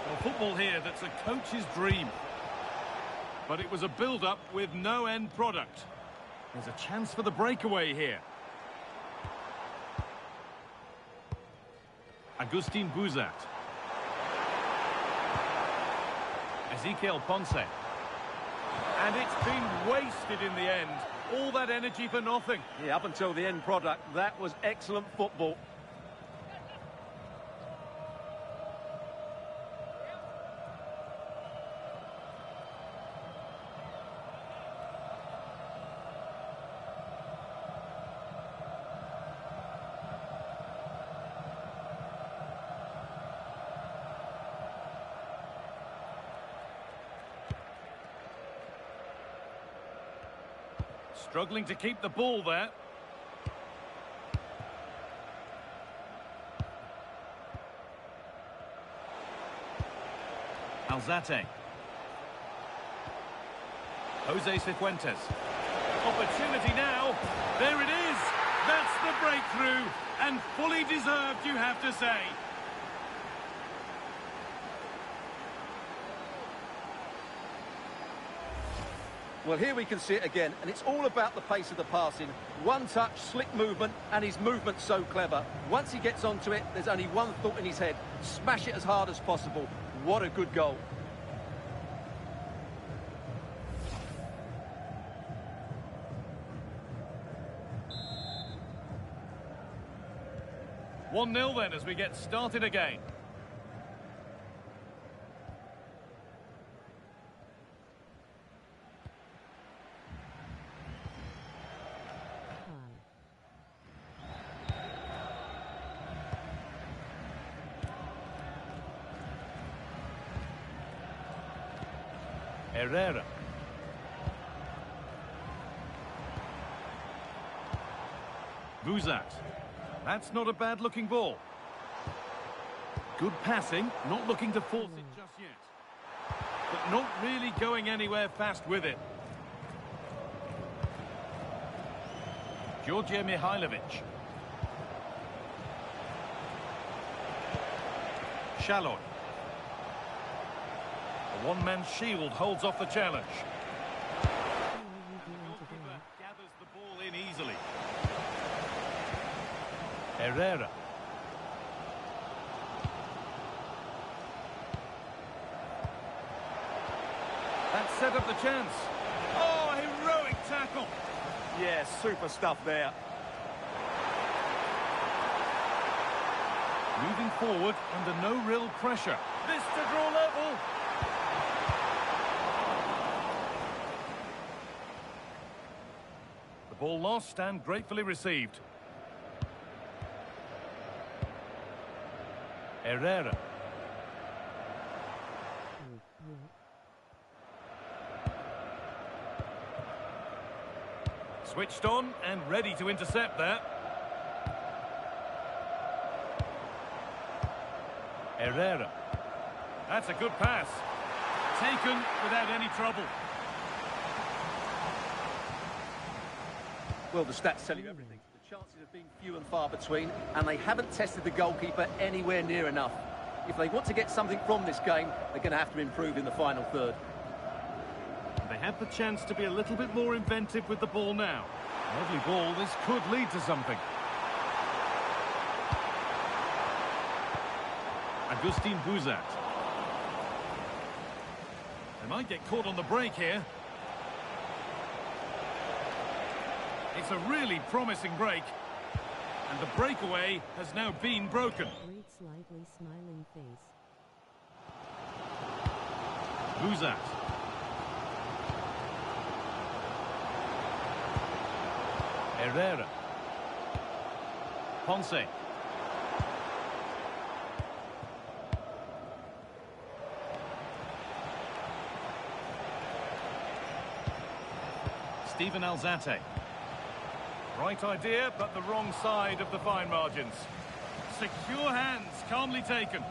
Well, football here that's a coach's dream. But it was a build-up with no end product. There's a chance for the breakaway here. Agustin Buzat. Ezequiel Ponce. And it's been wasted in the end. All that energy for nothing. Yeah, up until the end product, that was excellent football. Struggling to keep the ball there. Alzate. Jose Cifuentes. Opportunity now. There it is. That's the breakthrough. And fully deserved, you have to say. Well, here we can see it again, and it's all about the pace of the passing. One touch, slick movement, and his movement's so clever. Once he gets onto it, there's only one thought in his head. Smash it as hard as possible. What a good goal. One-nil then as we get started again. Herrera. Buzat. That's not a bad-looking ball. Good passing, not looking to force it just yet. But not really going anywhere fast with it. Georgia Mihailovic. Shalloy. A one-man shield holds off the challenge. The goalkeeper gathers the ball in easily. Herrera. That set up the chance. Oh, heroic tackle. Yeah, super stuff there. Moving forward under no real pressure. This to draw level. The ball lost and gratefully received. Herrera. Switched on and ready to intercept that. Herrera. That's a good pass. Taken without any trouble. Well, the stats tell you everything. The chances have been few and far between, and they haven't tested the goalkeeper anywhere near enough. If they want to get something from this game, they're going to have to improve in the final third. They have the chance to be a little bit more inventive with the ball now. Lovely ball, this could lead to something. Agustin Buzat. They might get caught on the break here. It's a really promising break. And the breakaway has now been broken. Great slightly smiling face. Buzat. Herrera. Ponce. Steven Alzate. Right idea, but the wrong side of the fine margins. Secure hands, calmly taken.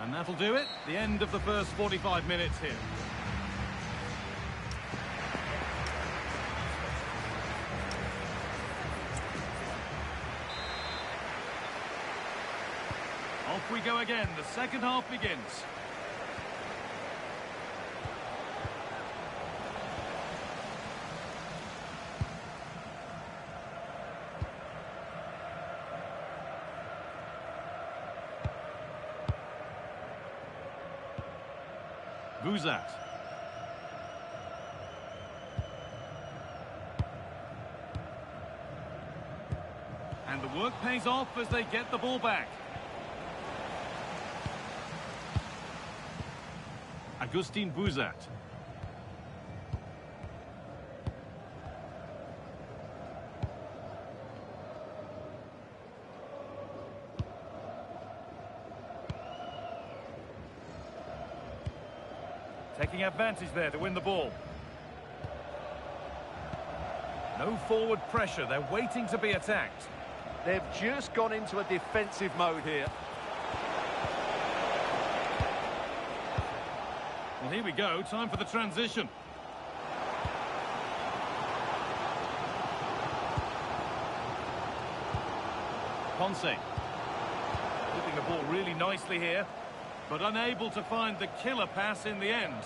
And that'll do it. The end of the first 45 minutes here. Off we go again. The second half begins. Buzat. And the work pays off as they get the ball back. Agustin Buzat. Taking advantage there to win the ball. No forward pressure. They're waiting to be attacked. They've just gone into a defensive mode here. Well, here we go. Time for the transition. Ponce. Moving the ball really nicely here, but unable to find the killer pass in the end.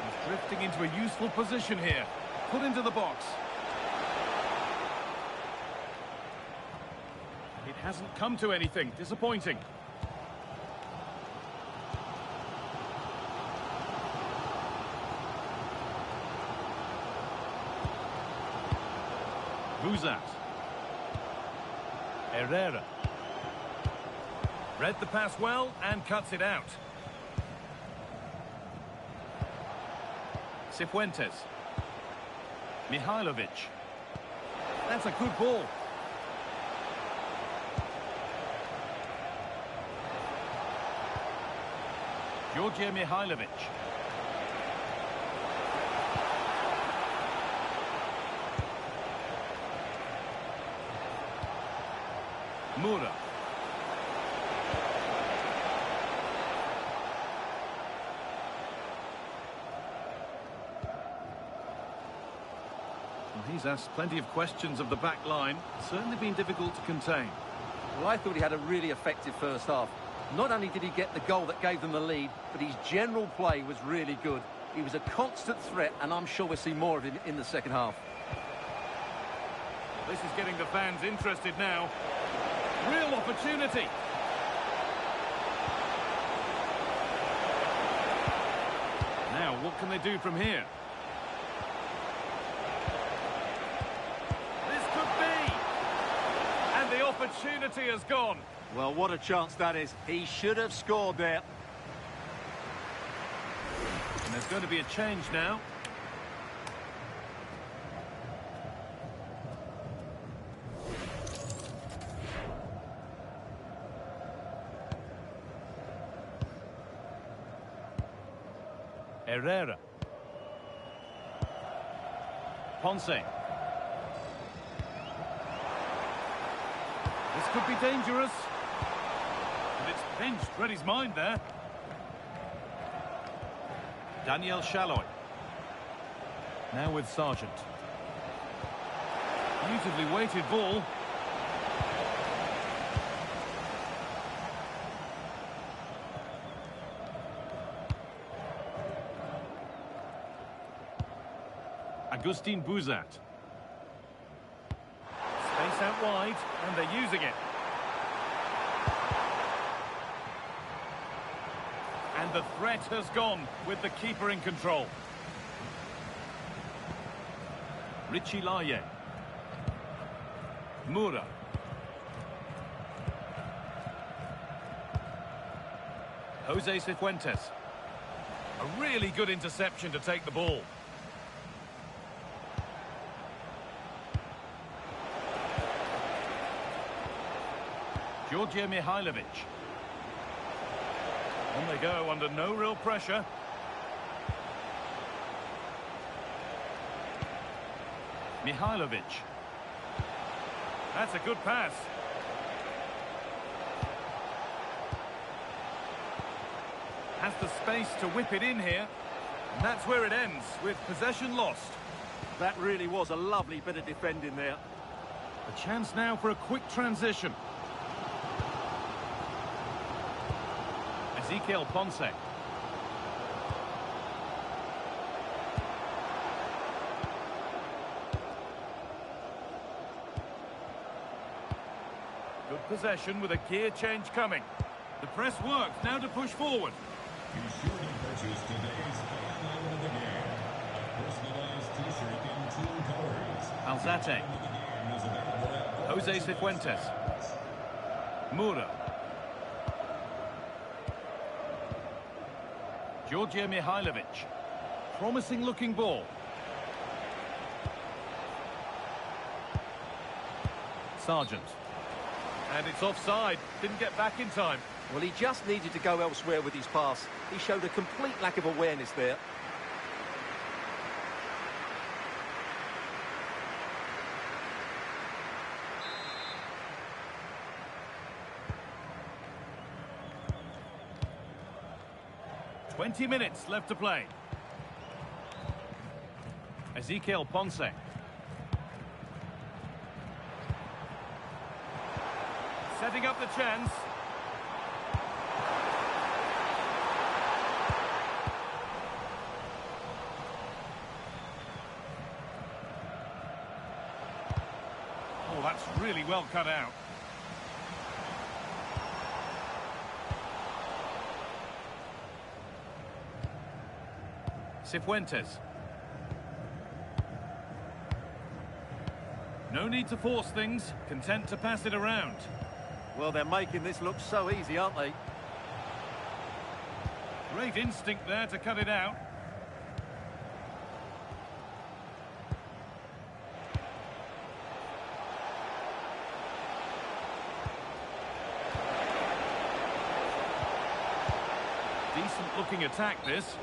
He's drifting into a useful position here. Put into the box. It hasn't come to anything. Disappointing. Buzat. Herrera. Read the pass well and cuts it out. Cifuentes. Mihailovic. That's a good ball. Georgia Mihailovic. Mura. Well, he's asked plenty of questions of the back line. Certainly been difficult to contain. Well, I thought he had a really effective first half. Not only did he get the goal that gave them the lead, but his general play was really good. He was a constant threat, and I'm sure we'll see more of him in the second half. This is getting the fans interested now. Real opportunity. Now, what can they do from here? This could be. And the opportunity has gone. Well, what a chance that is. He should have scored there. And there's going to be a change now. Herrera. Ponce. This could be dangerous. And it's pinched. Read his mind there. Daniel Shalloy. Now with Sargent. Beautifully weighted ball. Agustin Buzat. Space out wide, and they're using it. And the threat has gone with the keeper in control. Richie Laye. Moura. Jose Cifuentes. A really good interception to take the ball. Georgia Mihailovic. On they go under no real pressure. Mihailovic. That's a good pass. Has the space to whip it in here. And that's where it ends, with possession lost. That really was a lovely bit of defending there. A chance now for a quick transition. Ezequiel Ponce. Good possession with a gear change coming. The press works, now to push forward. Be sure to purchase today's highlight of the game. A personalized t-shirt in 2 colors. Alzate. The game is available at Jose Cifuentes. Moura. Georgia Mihailovic. Promising looking ball. Sargent. And it's offside. Didn't get back in time. Well, he just needed to go elsewhere with his pass. He showed a complete lack of awareness there. Minutes left to play. Ezequiel Ponce. Setting up the chance. Oh, that's really well cut out. Cifuentes. No need to force things, content to pass it around. Well, they're making this look so easy, aren't they? Great instinct there to cut it out. Decent looking attack this.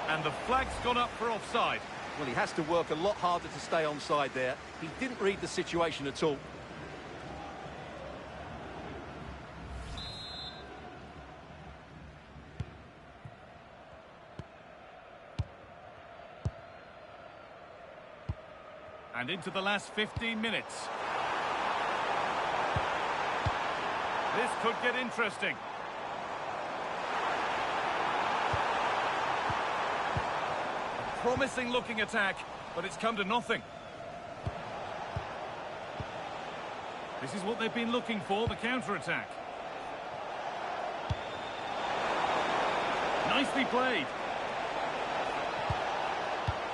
And the flag's gone up for offside. Well, he has to work a lot harder to stay onside there. He didn't read the situation at all. And into the last 15 minutes. This could get interesting. Promising looking attack, but it's come to nothing. This is what they've been looking for, the counter-attack. Nicely played.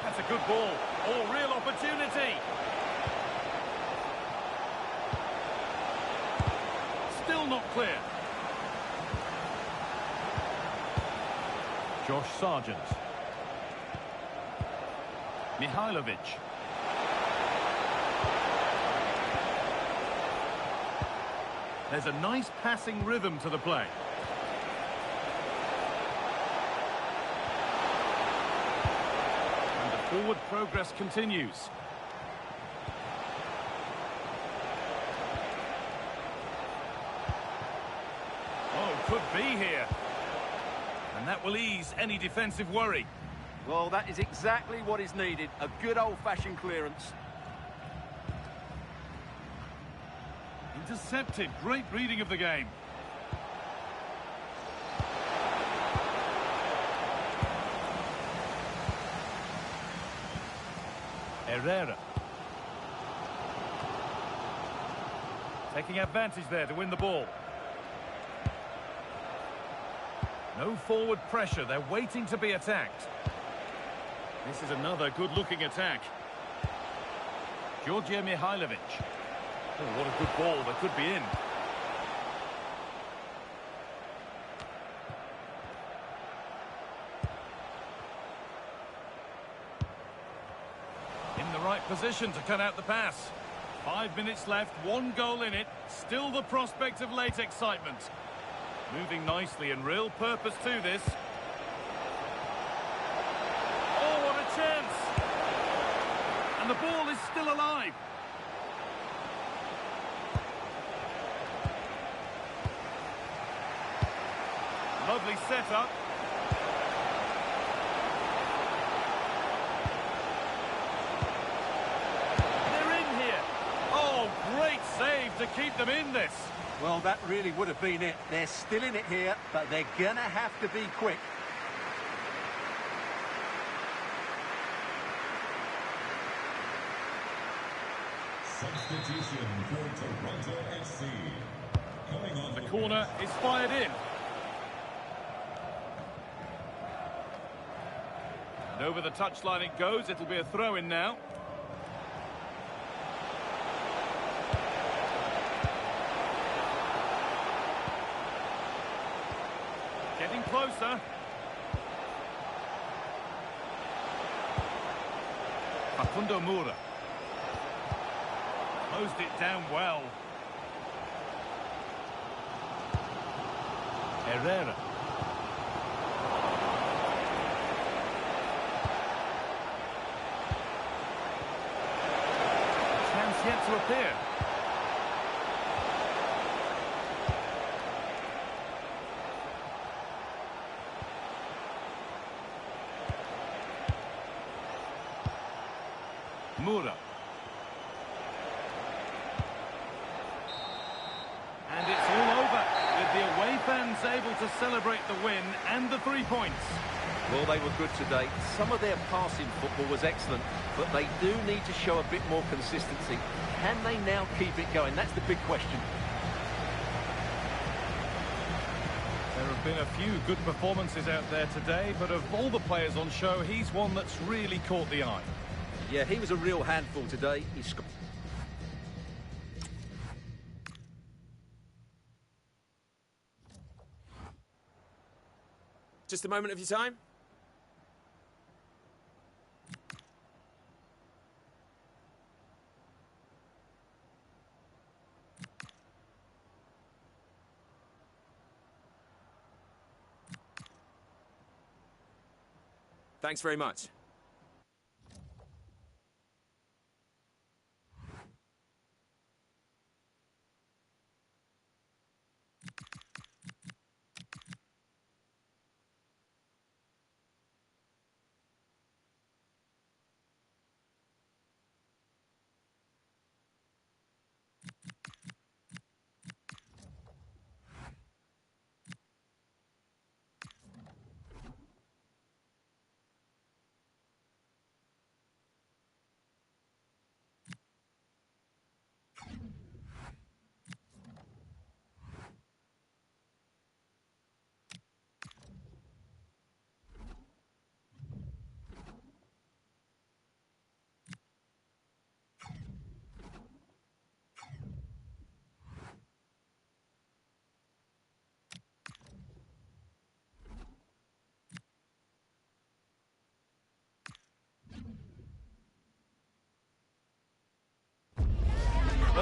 That's a good ball. Oh, real opportunity. Still not clear. Josh Sargent. Mihailovic. There's a nice passing rhythm to the play. And the forward progress continues. Oh, could be here. And that will ease any defensive worry. Well, that is exactly what is needed. A good old-fashioned clearance. Intercepted. Great reading of the game. Herrera. Taking advantage there to win the ball. No forward pressure. They're waiting to be attacked. This is another good-looking attack. Georgia Mihailovic. Oh, what a good ball. That could be in. In the right position to cut out the pass. 5 minutes left, 1 goal in it. Still the prospect of late excitement. Moving nicely and real purpose to this. Oh, what a chance! And the ball is still alive. Lovely setup. They're in here. Oh, great save to keep them in this. Well, that really would have been it. They're still in it here, but they're gonna have to be quick. Substitution for Toronto FC. Coming on The corner is fired in. And over the touchline it goes. It'll be a throw-in now. Getting closer. Facundo Moura. Closed it down well. Herrera. Chance yet to appear. Moura. And it's all over, with the away fans able to celebrate the win and the 3 points. Well, they were good today. Some of their passing football was excellent, but they do need to show a bit more consistency. Can they now keep it going? That's the big question. There have been a few good performances out there today, but of all the players on show, he's one that's really caught the eye. Yeah, he was a real handful today. He scored. Just a moment of your time. Thanks very much.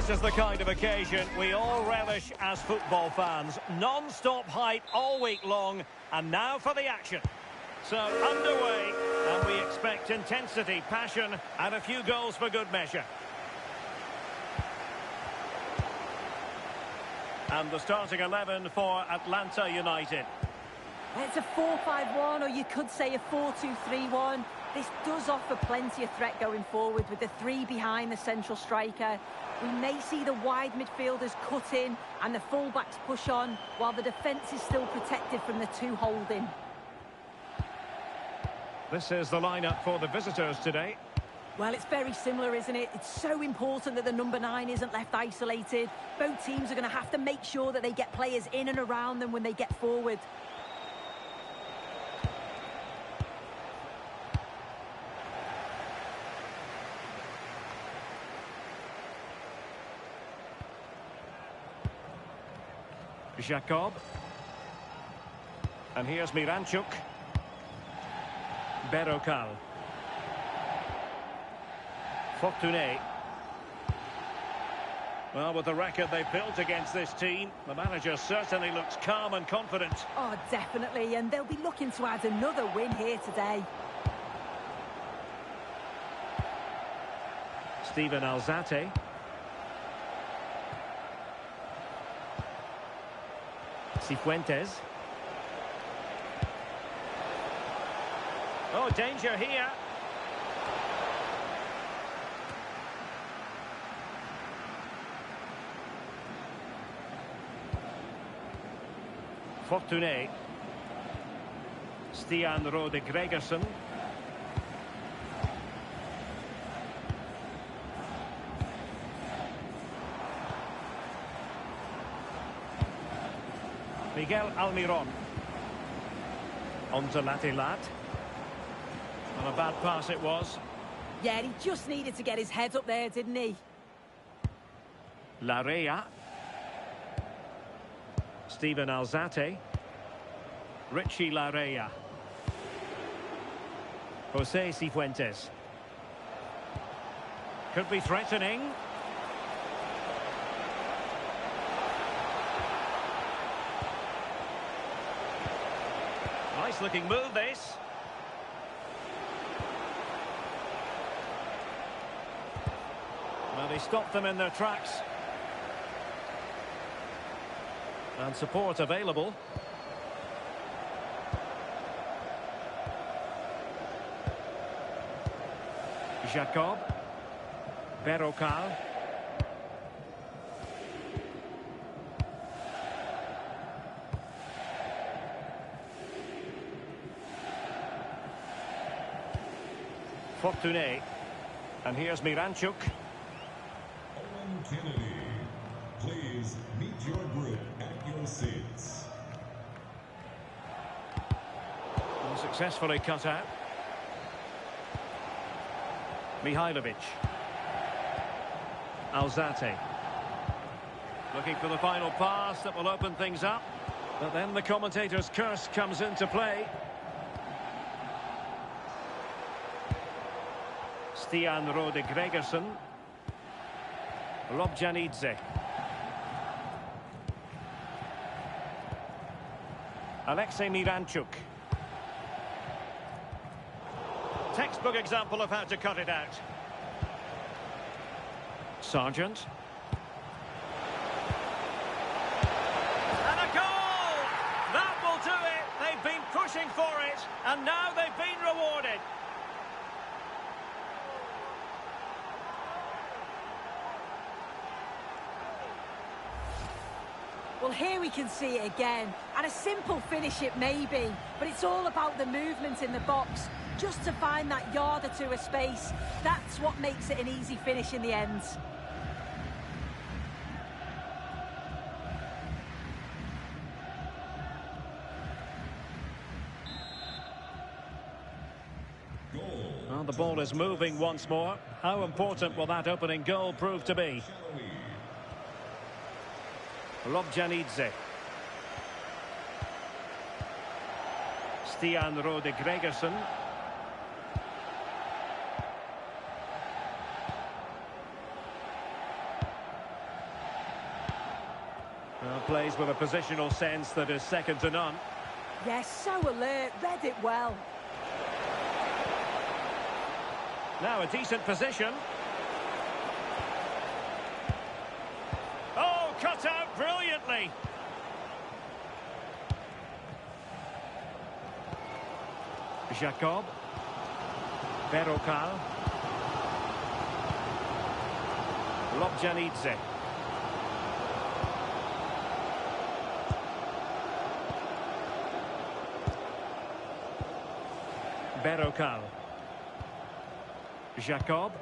this is the kind of occasion we all relish as football fans. Non-stop hype all week long, and now for the action. So, underway, and we expect intensity, passion, and a few goals for good measure. And the starting 11 for Atlanta United. It's a 4-5-1, or you could say a 4-2-3-1. This does offer plenty of threat going forward with the three behind the central striker. We may see the wide midfielders cut in and the fullbacks push on, while the defence is still protected from the two holding. This is the lineup for the visitors today. Well, it's very similar, isn't it? It's so important that the number 9 isn't left isolated. Both teams are going to have to make sure that they get players in and around them when they get forward. Jacob. And here's Miranchuk. Berokal. Fortuné. Well, with the record they've built against this team, the manager certainly looks calm and confident. Oh, definitely, and they'll be looking to add another win here today. Steven Alzate. Cifuentes. Oh, danger here. Fortuné. Stian Rode Gregersen. Miguel Almiron. On to Latilat. And a bad pass it was. Yeah, he just needed to get his head up there, didn't he? Larea. Steven Alzate. Richie Larea. Jose Cifuentes. Could be threatening. Nice looking move, this. Well, he stopped them in their tracks. And support available. Jacob. Berokal. Fortuné. And here's Miranchuk. Owen Kennedy, please meet your group at your seats. And successfully cut out. Mihailovic. Alzate. Looking for the final pass that will open things up. But then the commentator's curse comes into play. Stian Rode Gregersen. Robjanidze. Alexei Miranchuk. Textbook example of how to cut it out. Sargent. And a goal! That will do it. They've been pushing for it, and now they've been rewarded. Well, here we can see it again, and a simple finish it may be, but it's all about the movement in the box. Just to find that yard or two of space, that's what makes it an easy finish in the end. Well, the ball is moving once more. How important will that opening goal prove to be? Robjanidze. Stian Rode Gregersen. plays with a positional sense that is second to none. Yes, so alert, read it well. Now a decent position. Oh, cut out brilliantly. Jacob. Berokal. Lobjanidze. Berokal. Jacob.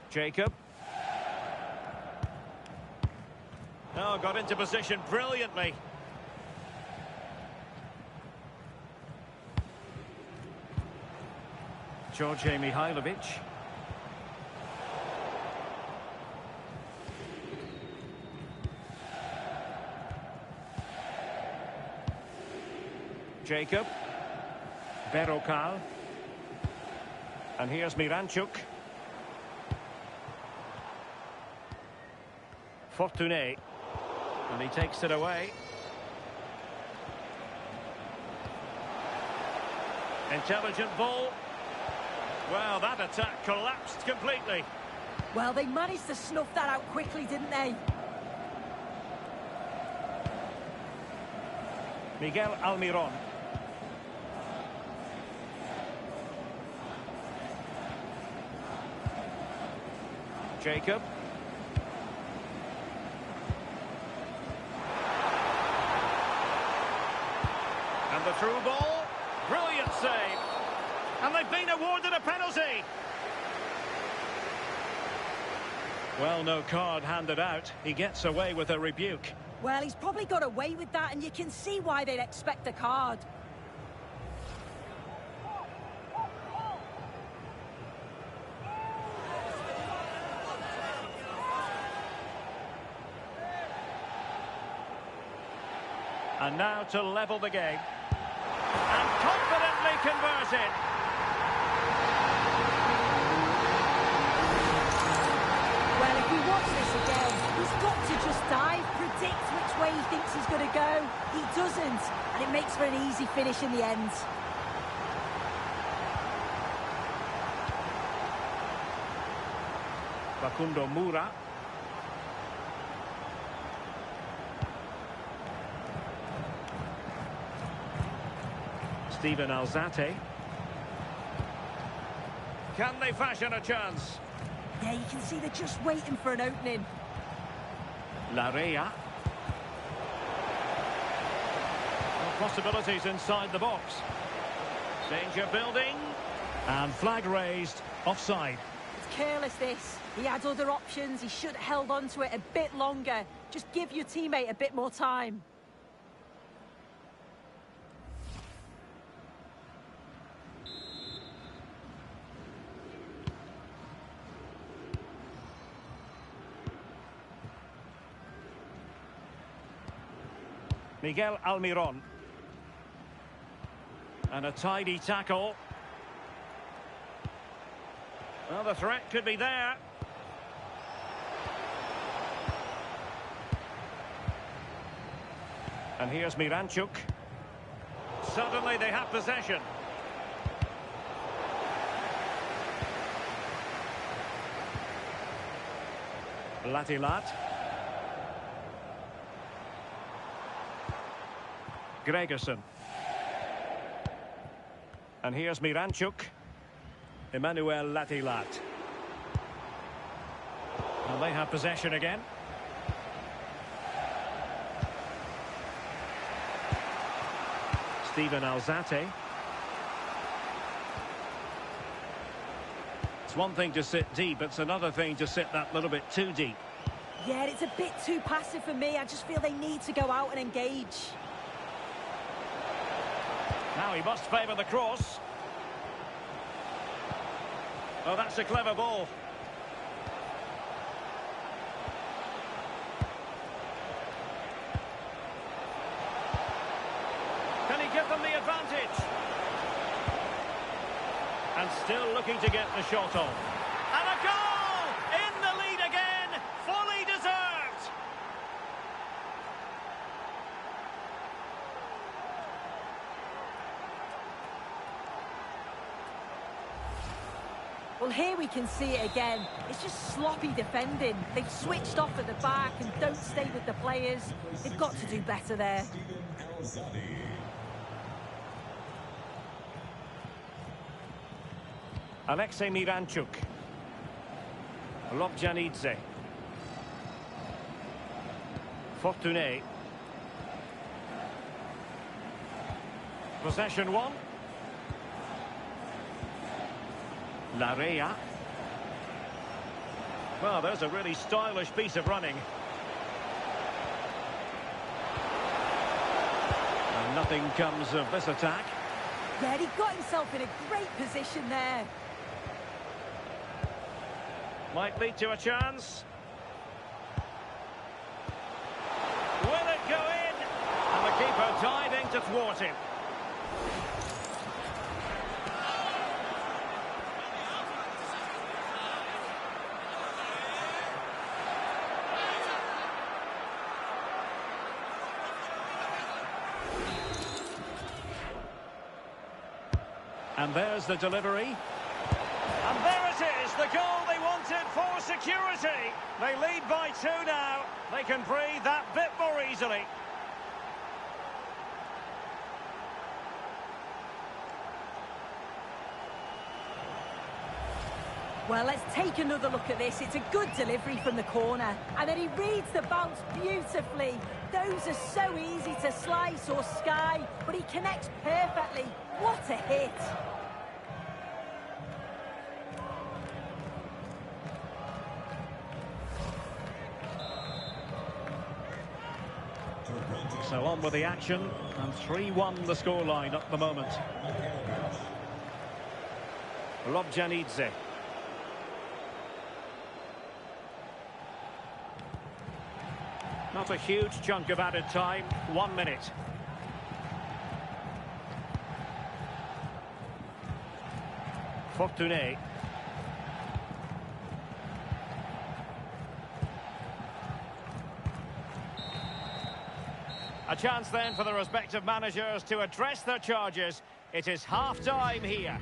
Jacob. Oh, got into position brilliantly. George Mihailovic. Jacob. Berokal. And here's Miranchuk. Fortuné. And he takes it away. Intelligent ball. Well, that attack collapsed completely. Well, they managed to snuff that out quickly, didn't they? Miguel Almiron. Jacob. And the through ball. Brilliant save. And they've been awarded a penalty. Well, no card handed out. He gets away with a rebuke. Well, he's probably got away with that, and you can see why they'd expect a card. And now to level the game. And confidently converted. Well, if we watch this again, he's got to just dive, predict which way he thinks he's going to go. He doesn't, and it makes for an easy finish in the end. Facundo Moura. Steven Alzate. Can they fashion a chance? Yeah, you can see they're just waiting for an opening. Larea. Possibilities inside the box. Danger building. And flag raised. Offside. It's careless, this. He had other options. He should have held on to it a bit longer. Just give your teammate a bit more time. Miguel Almiron. And a tidy tackle. Well, the threat could be there. And here's Miranchuk. Suddenly they have possession. Latilat. Gregerson. And here's Miranchuk. Emmanuel Latilat. And they have possession again. Steven Alzate. It's one thing to sit deep, it's another thing to sit that little bit too deep. Yeah, it's a bit too passive for me. I just feel they need to go out and engage. Now he must favour the cross. Oh, that's a clever ball. Can he give them the advantage? And still looking to get the shot on. And a goal! Well, here we can see it again. It's just sloppy defending. They've switched off at the back and don't stay with the players. They've got to do better there. Alexei Miranchuk. Lobjanidze. Fortuné. Possession one. Larea. Well, there's a really stylish piece of running. And nothing comes of this attack. Yeah, he got himself in a great position there. Might lead to a chance. Will it go in? And the keeper diving to thwart him. And there's the delivery. And there it is, the goal they wanted for security. They lead by 2 now. They can breathe that bit more easily. Well, let's take another look at this. It's a good delivery from the corner. And then he reads the bounce beautifully. Those are so easy to slice or sky, but he connects perfectly. What a hit! So on with the action, and 3-1 the scoreline at the moment. Lobjanidze. Not a huge chunk of added time, 1 minute. Fortuné. A chance then for the respective managers to address their charges. It is half-time here.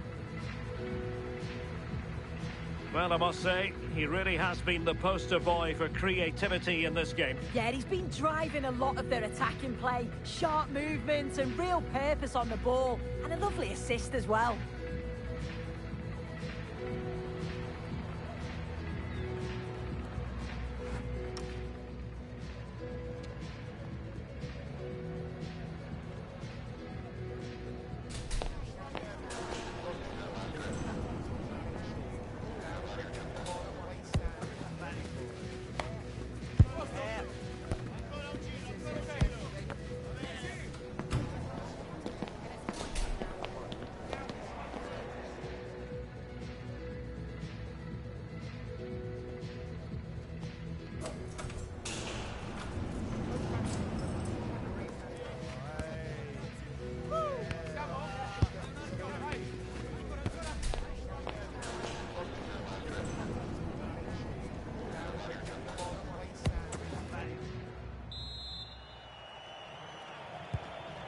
Well, I must say, he really has been the poster boy for creativity in this game. Yeah, he's been driving a lot of their attacking play. Sharp movements and real purpose on the ball. And a lovely assist as well.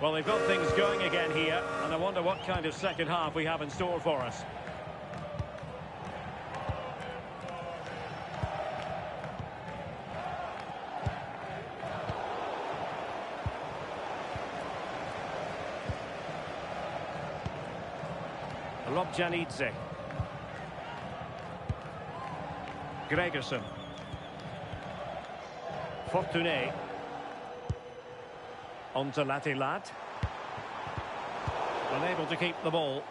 Well, they've got things going again here, and I wonder what kind of second half we have in store for us. Lobjanidze. Gregerson. Fortuné. On to Latilat. Unable to keep the ball.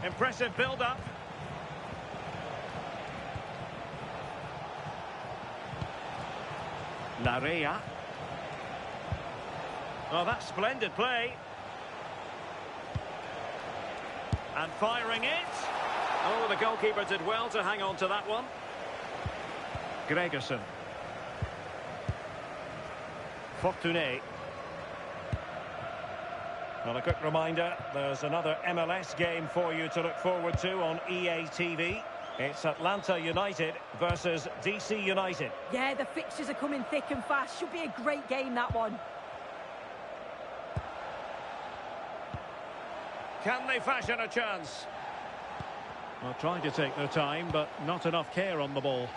Impressive build-up. Larea. Oh, that's splendid play. And firing it. Oh, the goalkeeper did well to hang on to that one. Gregerson. Fortuné. Well, a quick reminder, there's another MLS game for you to look forward to on EA TV. It's Atlanta United versus DC United. Yeah, the fixtures are coming thick and fast. Should be a great game, that one. Can they fashion a chance? Well, trying to take their time, but not enough care on the ball.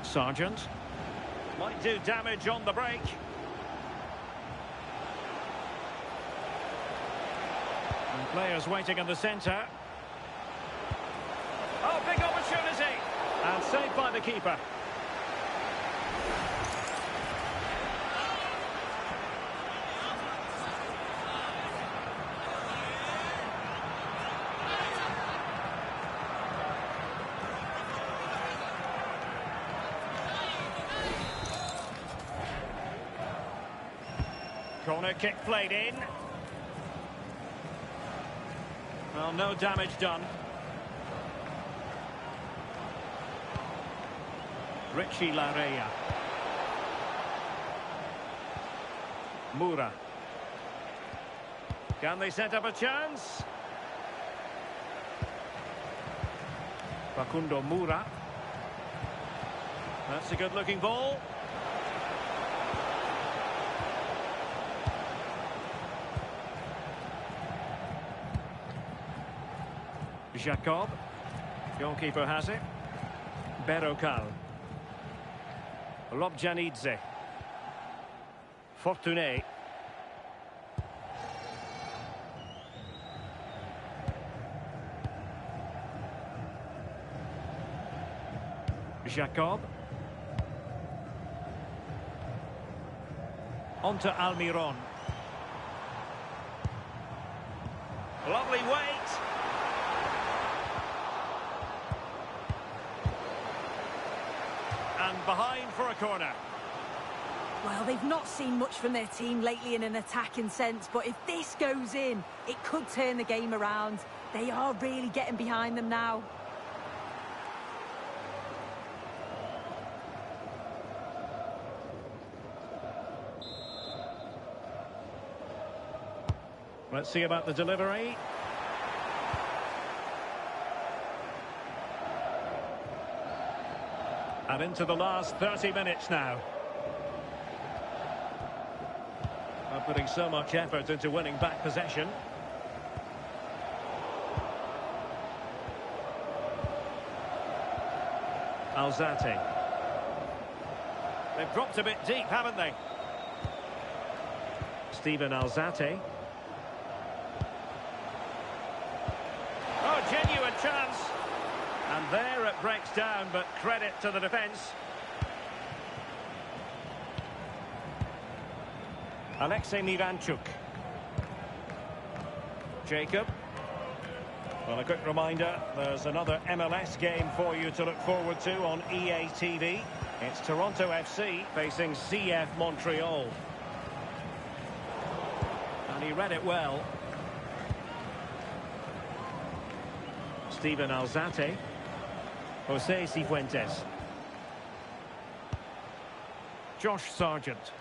Sargent. Might do damage on the break. And players waiting in the centre. Oh, big opportunity! And saved by the keeper. Corner kick played in. Well, no damage done. Richie Larea. Moura. Can they set up a chance? Facundo Moura. That's a good-looking ball. Jacob. Goalkeeper has it. Berrocal. Robjanidze. Fortuné. Jacob. On to Almiron. Lovely weight. And behind for a corner. Well, they've not seen much from their team lately in an attacking sense, but if this goes in, it could turn the game around. They are really getting behind them now. Let's see about the delivery. And into the last 30 minutes now. They're putting so much effort into winning back possession. Alzate. They've dropped a bit deep, haven't they? Steven Alzate. Oh, genuine chance. And there it breaks down, but credit to the defence. Alexei Miranchuk. Jacob. Well, a quick reminder, there's another MLS game for you to look forward to on EA TV. It's Toronto FC facing CF Montreal. And he read it well. Steven Alzate. Jose Cifuentes. Josh Sargent.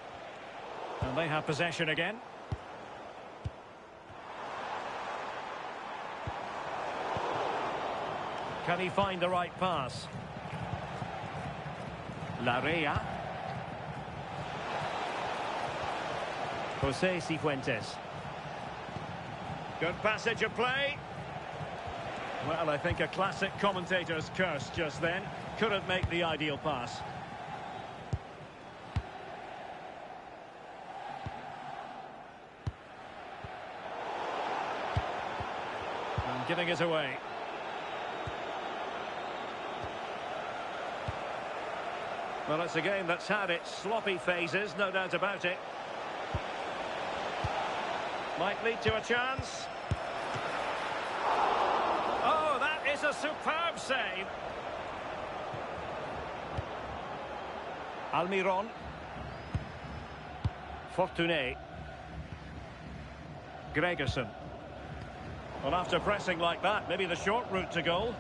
And they have possession again. Can he find the right pass? Larea. Jose Cifuentes. Good passage of play. Well, I think a classic commentator's curse just then. Couldn't make the ideal pass. And giving it away. Well, it's a game that's had its sloppy phases, no doubt about it. Might lead to a chance. Oh, that is a superb save. Almiron. Fortuné. Gregerson. Well, after pressing like that, maybe the short route to goal.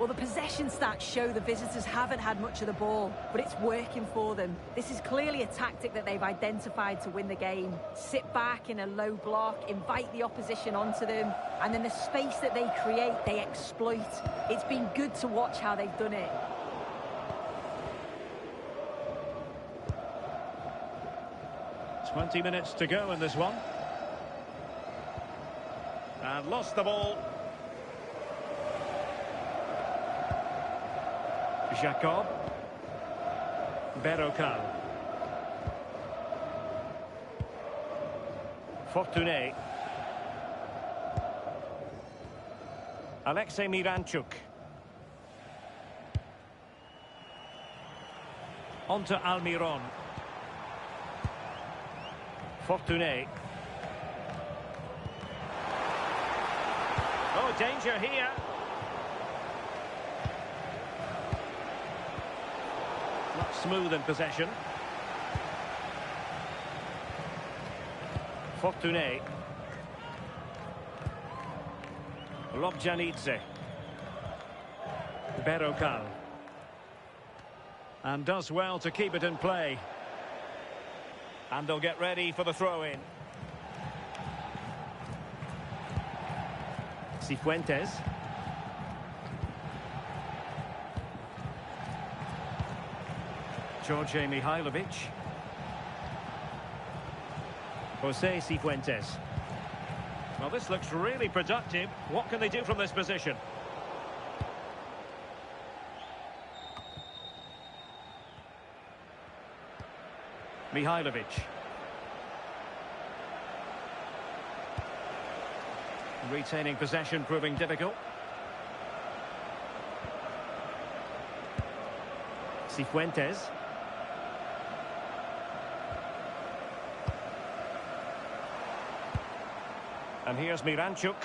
Well, the possession stats show the visitors haven't had much of the ball, but it's working for them. This is clearly a tactic that they've identified to win the game. Sit back in a low block, invite the opposition onto them, and then the space that they create, they exploit. It's been good to watch how they've done it. "20 minutes to go in this one. And lost the ball. Jacob. Berrocal. Fortuné. Alexei Miranchuk. On to Almiron. Fortuné. Oh, danger here. Not smooth in possession. Fortuné. Lobjanidze. Berrocal. And does well to keep it in play. And they'll get ready for the throw-in. Cifuentes. George Mihailovic. Jose Cifuentes. Well, this looks really productive. What can they do from this position? Mihailovic. Retaining possession proving difficult. Cifuentes. And here's Miranchuk.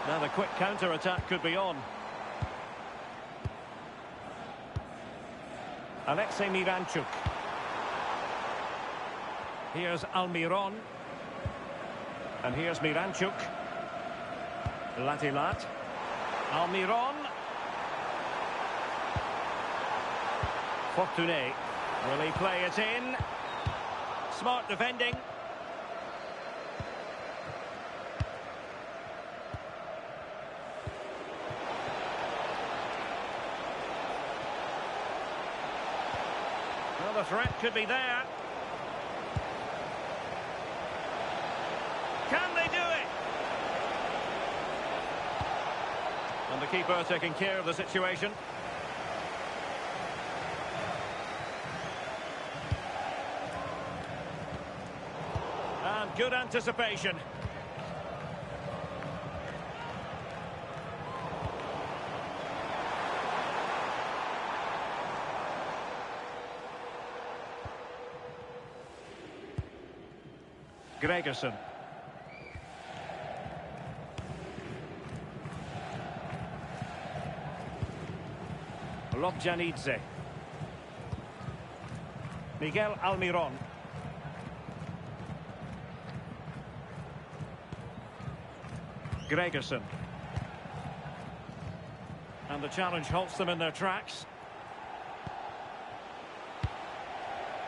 Now the quick counter-attack could be on. Alexei Miranchuk. Here's Almiron. And here's Miranchuk. Latilat. Almiron. Fortuné. Will he play it in? Smart defending. Well, the threat could be there. Can they do it? And the keeper taking care of the situation. And good anticipation. Gregerson. Lobjanidze. Miguel Almiron. Gregerson. And the challenge halts them in their tracks.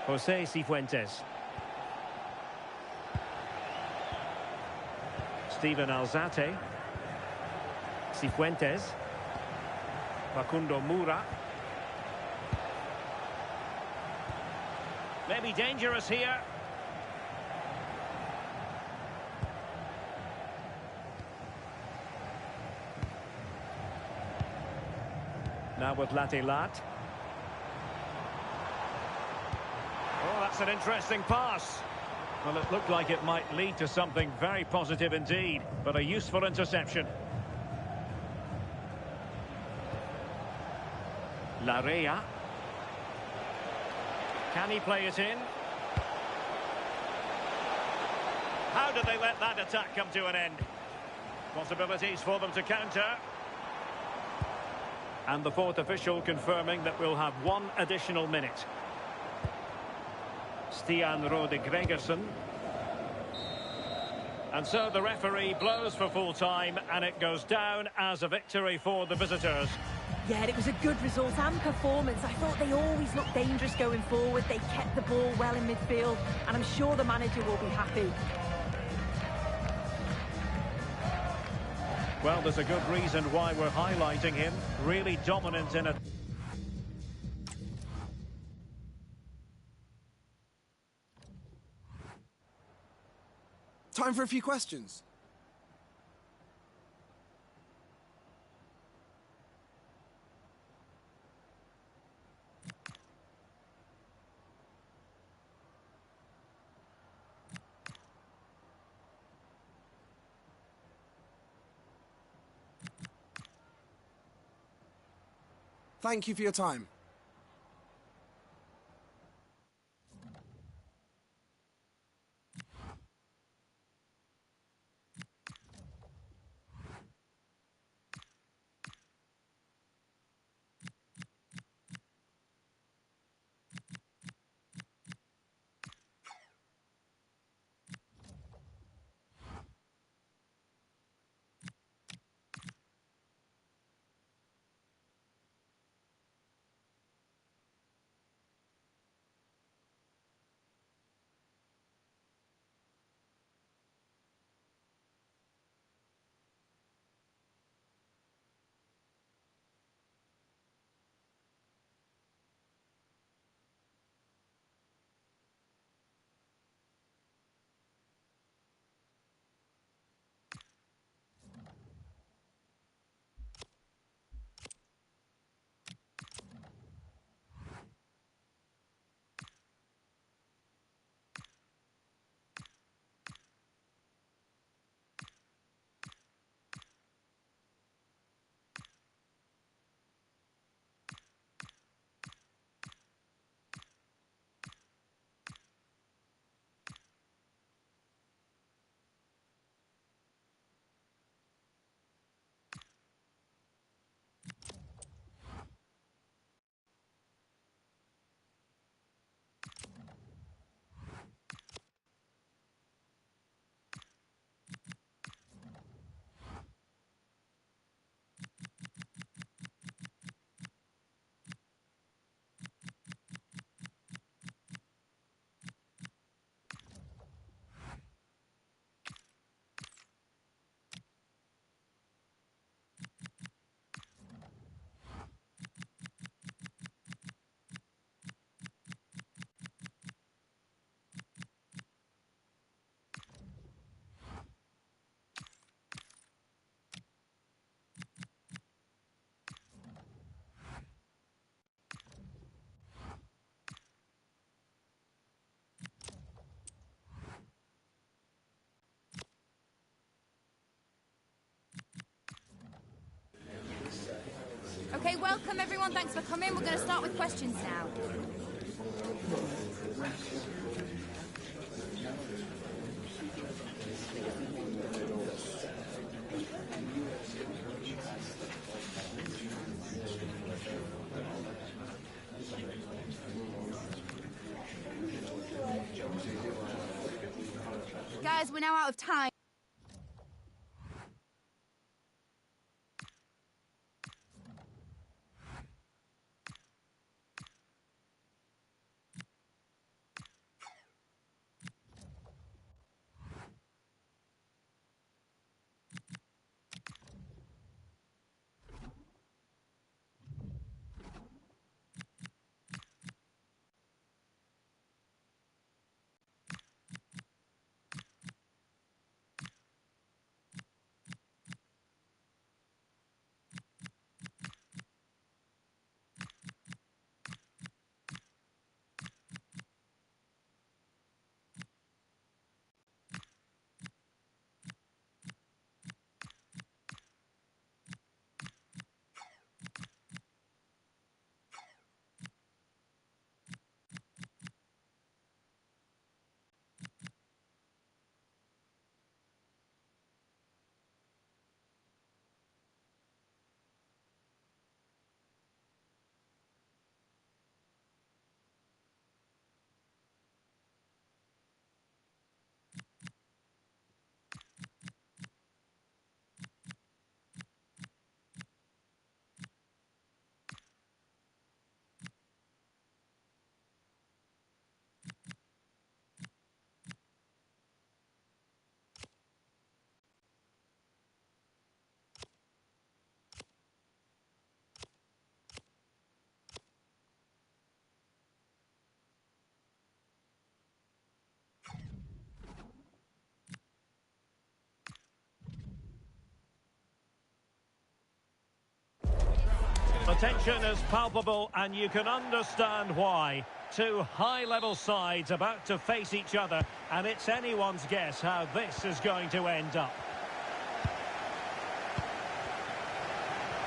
Jose Cifuentes. Steven Alzate. Cifuentes. Facundo Mura. Maybe dangerous here. Now with Latilat. Oh, that's an interesting pass. Well, it looked like it might lead to something very positive indeed, but a useful interception. Larea. Can he play it in? How did they let that attack come to an end? Possibilities for them to counter. And the fourth official confirming that we'll have one additional minute. Stian Rode Gregerson. And so the referee blows for full time, and it goes down as a victory for the visitors. Yeah, it was a good result and performance. I thought they always looked dangerous going forward. They kept the ball well in midfield, and I'm sure the manager will be happy. Well, there's a good reason why we're highlighting him. Really dominant in it. Time for a few questions. Thank you for your time. Okay, welcome everyone. Thanks for coming. We're going to start with questions now. Guys, we're now out of time. tension is palpable, and you can understand why. Two high-level sides about to face each other, and it's anyone's guess how this is going to end up.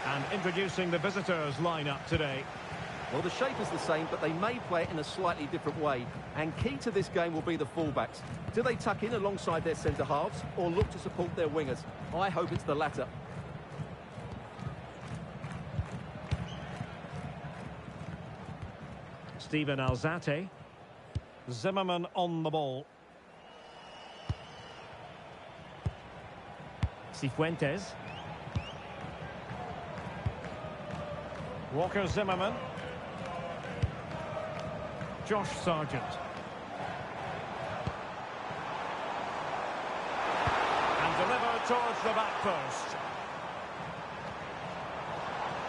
And introducing the visitors' lineup today. Well, the shape is the same, but they may play it in a slightly different way. And key to this game will be the fullbacks. Do they tuck in alongside their centre-halves or look to support their wingers? I hope it's the latter. Steven Alzate. Zimmerman on the ball. Cifuentes. Walker Zimmerman. Josh Sargent. And delivered towards the back post.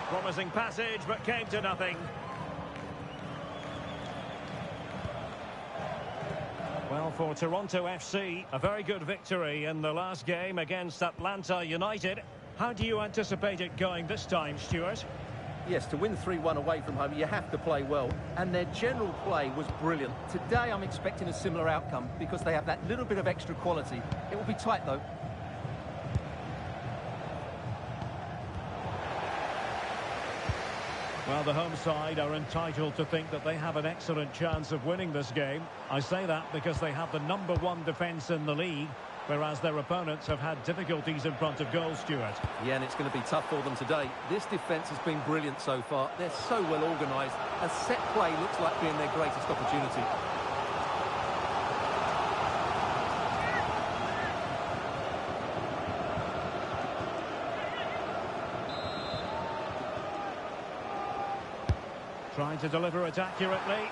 Promising passage, but came to nothing. Well, for Toronto FC, a very good victory in the last game against Atlanta United. How do you anticipate it going this time, Stuart? Yes, to win 3-1 away from home, you have to play well. And their general play was brilliant. Today, I'm expecting a similar outcome because they have that little bit of extra quality. It will be tight, though. Well, the home side are entitled to think that they have an excellent chance of winning this game. I say that because they have the #1 defence in the league, whereas their opponents have had difficulties in front of goal, Stuart. Yeah, and it's going to be tough for them today. This defence has been brilliant so far. They're so well organised. A set play looks like being their greatest opportunity. Trying to deliver it accurately.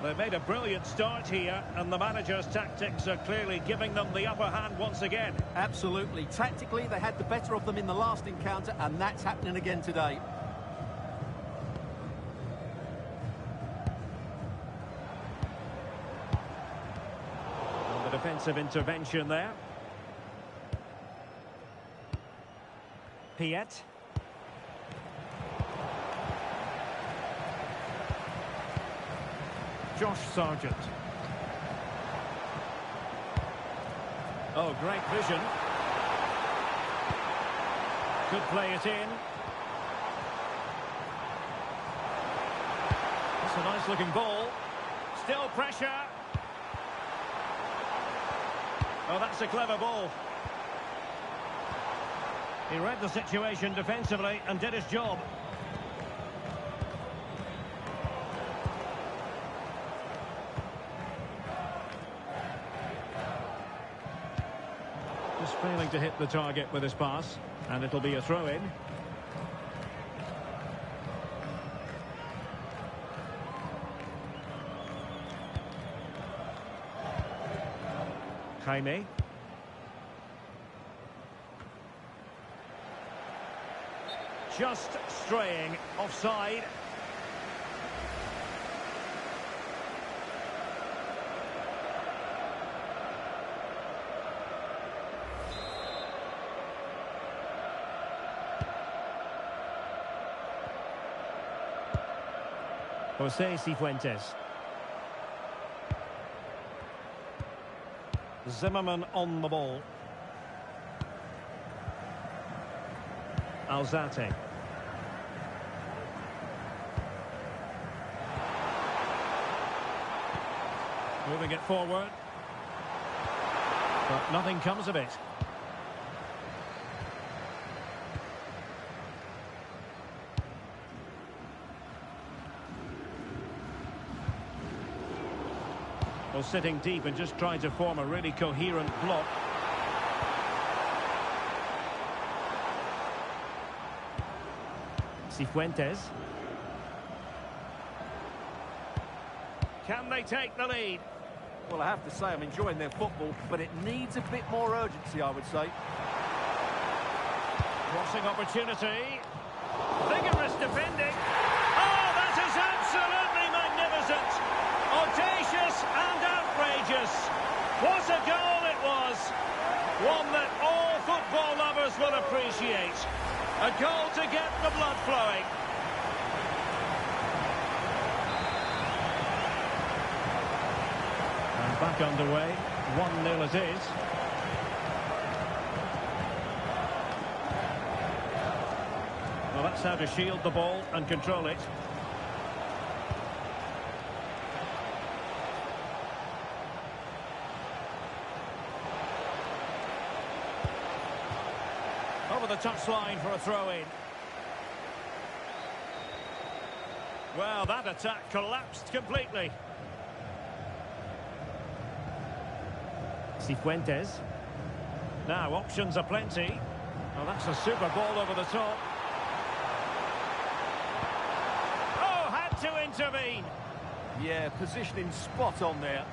They've made a brilliant start here, and the manager's tactics are clearly giving them the upper hand once again. Absolutely. Tactically, they had the better of them in the last encounter, and that's happening again today. And the defensive intervention there. Piet. Josh Sargent. Oh, great vision. Could play it in. It's a nice looking ball. Still pressure. Oh, that's a clever ball. He read the situation defensively and did his job. Failing to hit the target with his pass, and it'll be a throw-in. Jaime. Just straying offside. Jose Cifuentes. Zimmerman on the ball. Alzate. Moving it forward. But nothing comes of it. Well, sitting deep and just trying to form a really coherent block. Cifuentes. Can they take the lead? Well, I have to say I'm enjoying their football, but it needs a bit more urgency, I would say. Crossing opportunity. Vigorous defending. Oh, that is absolutely magnificent. Audacious and outrageous. What a goal it was. One that all football lovers will appreciate. A goal to get Back underway. 1-0 it is. Well, that's how to shield the ball and control it. Over the touchline for a throw-in. Well, that attack collapsed completely. Cifuentes. Now, options are plenty. Well, that's a super ball over the top. Oh, had to intervene. Yeah, positioning spot on there.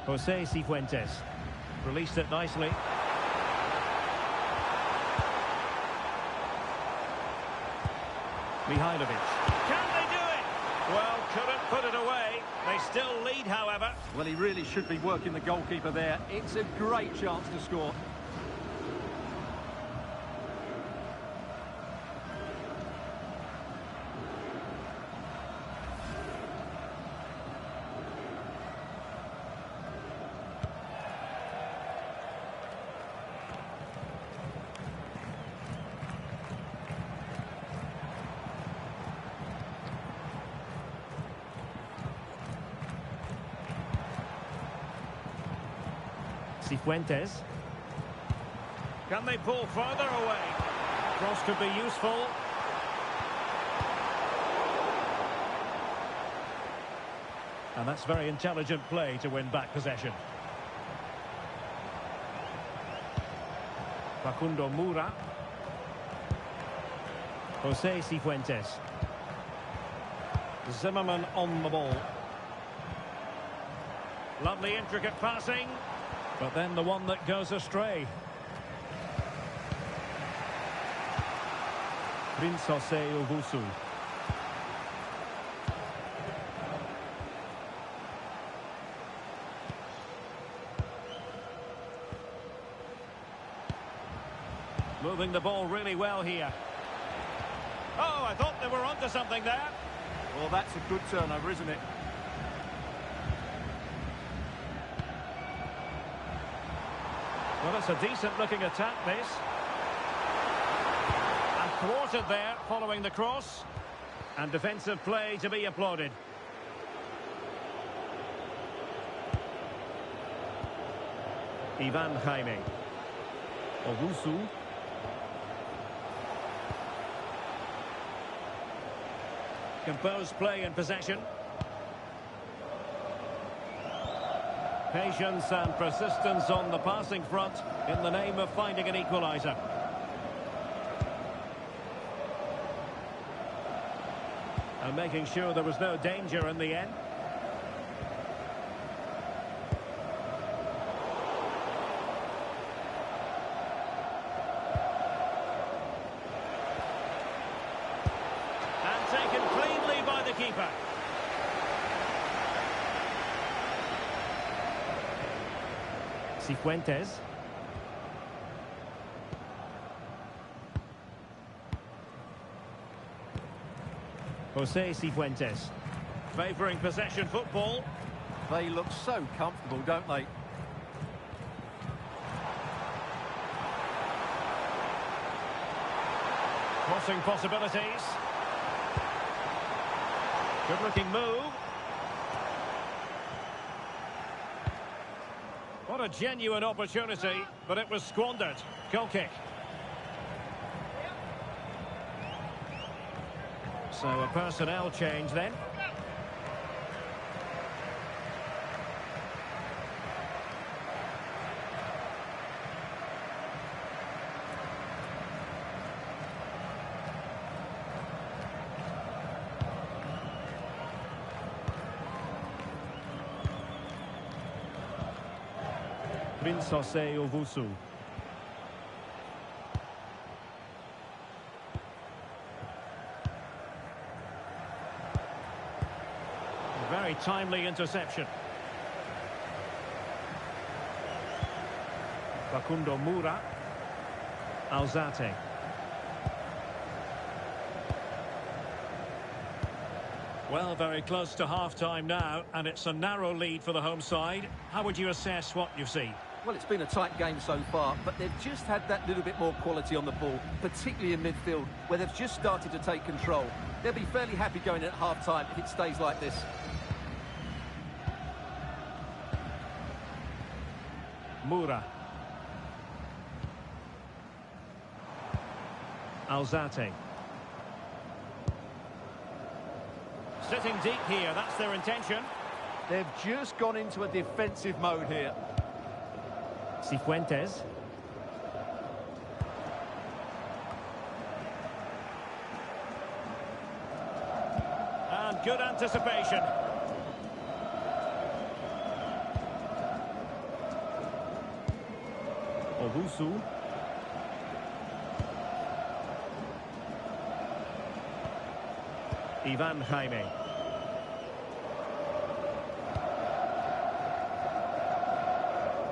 Jose Cifuentes released it nicely. Mihailovic. Can they do it? Well, couldn't put it away. They still lead, however. Well, he really should be working the goalkeeper there. It's a great chance to score. Cifuentes. Can they pull further away? Cross could be useful. And that's very intelligent play to win back possession. Facundo Moura. Jose Cifuentes. Zimmerman on the ball. Lovely intricate passing. But then the one that goes astray. Prince Jose Owusu. Moving the ball really well here. Oh, I thought they were onto something there. Well, that's a good turnover, isn't it? Well, it's a decent-looking attack, this. And thwarted there, following the cross. And defensive play to be applauded. Ivan Jaime. Owusu. Composed play in possession. Patience and persistence on the passing front in the name of finding an equaliser. And making sure there was no danger in the end. And taken cleanly by the keeper. Cifuentes. Jose Cifuentes. Favouring possession football. They look so comfortable, don't they? Crossing possibilities. Good looking move. What a genuine opportunity, but it was squandered. Goal kick. So a personnel change then. Prince Jose Owusu. Very timely interception. Facundo Moura. Alzate. Well, very close to half-time now, and it's a narrow lead for the home side. How would you assess what you've seen? Well, it's been a tight game so far, but they've just had that little bit more quality on the ball, particularly in midfield, where they've just started to take control. They'll be fairly happy going at half-time if it stays like this. Moura. Alzate. Sitting deep here, that's their intention. They've just gone into a defensive mode here. Cifuentes. And good anticipation. Owusu. Ivan Jaime.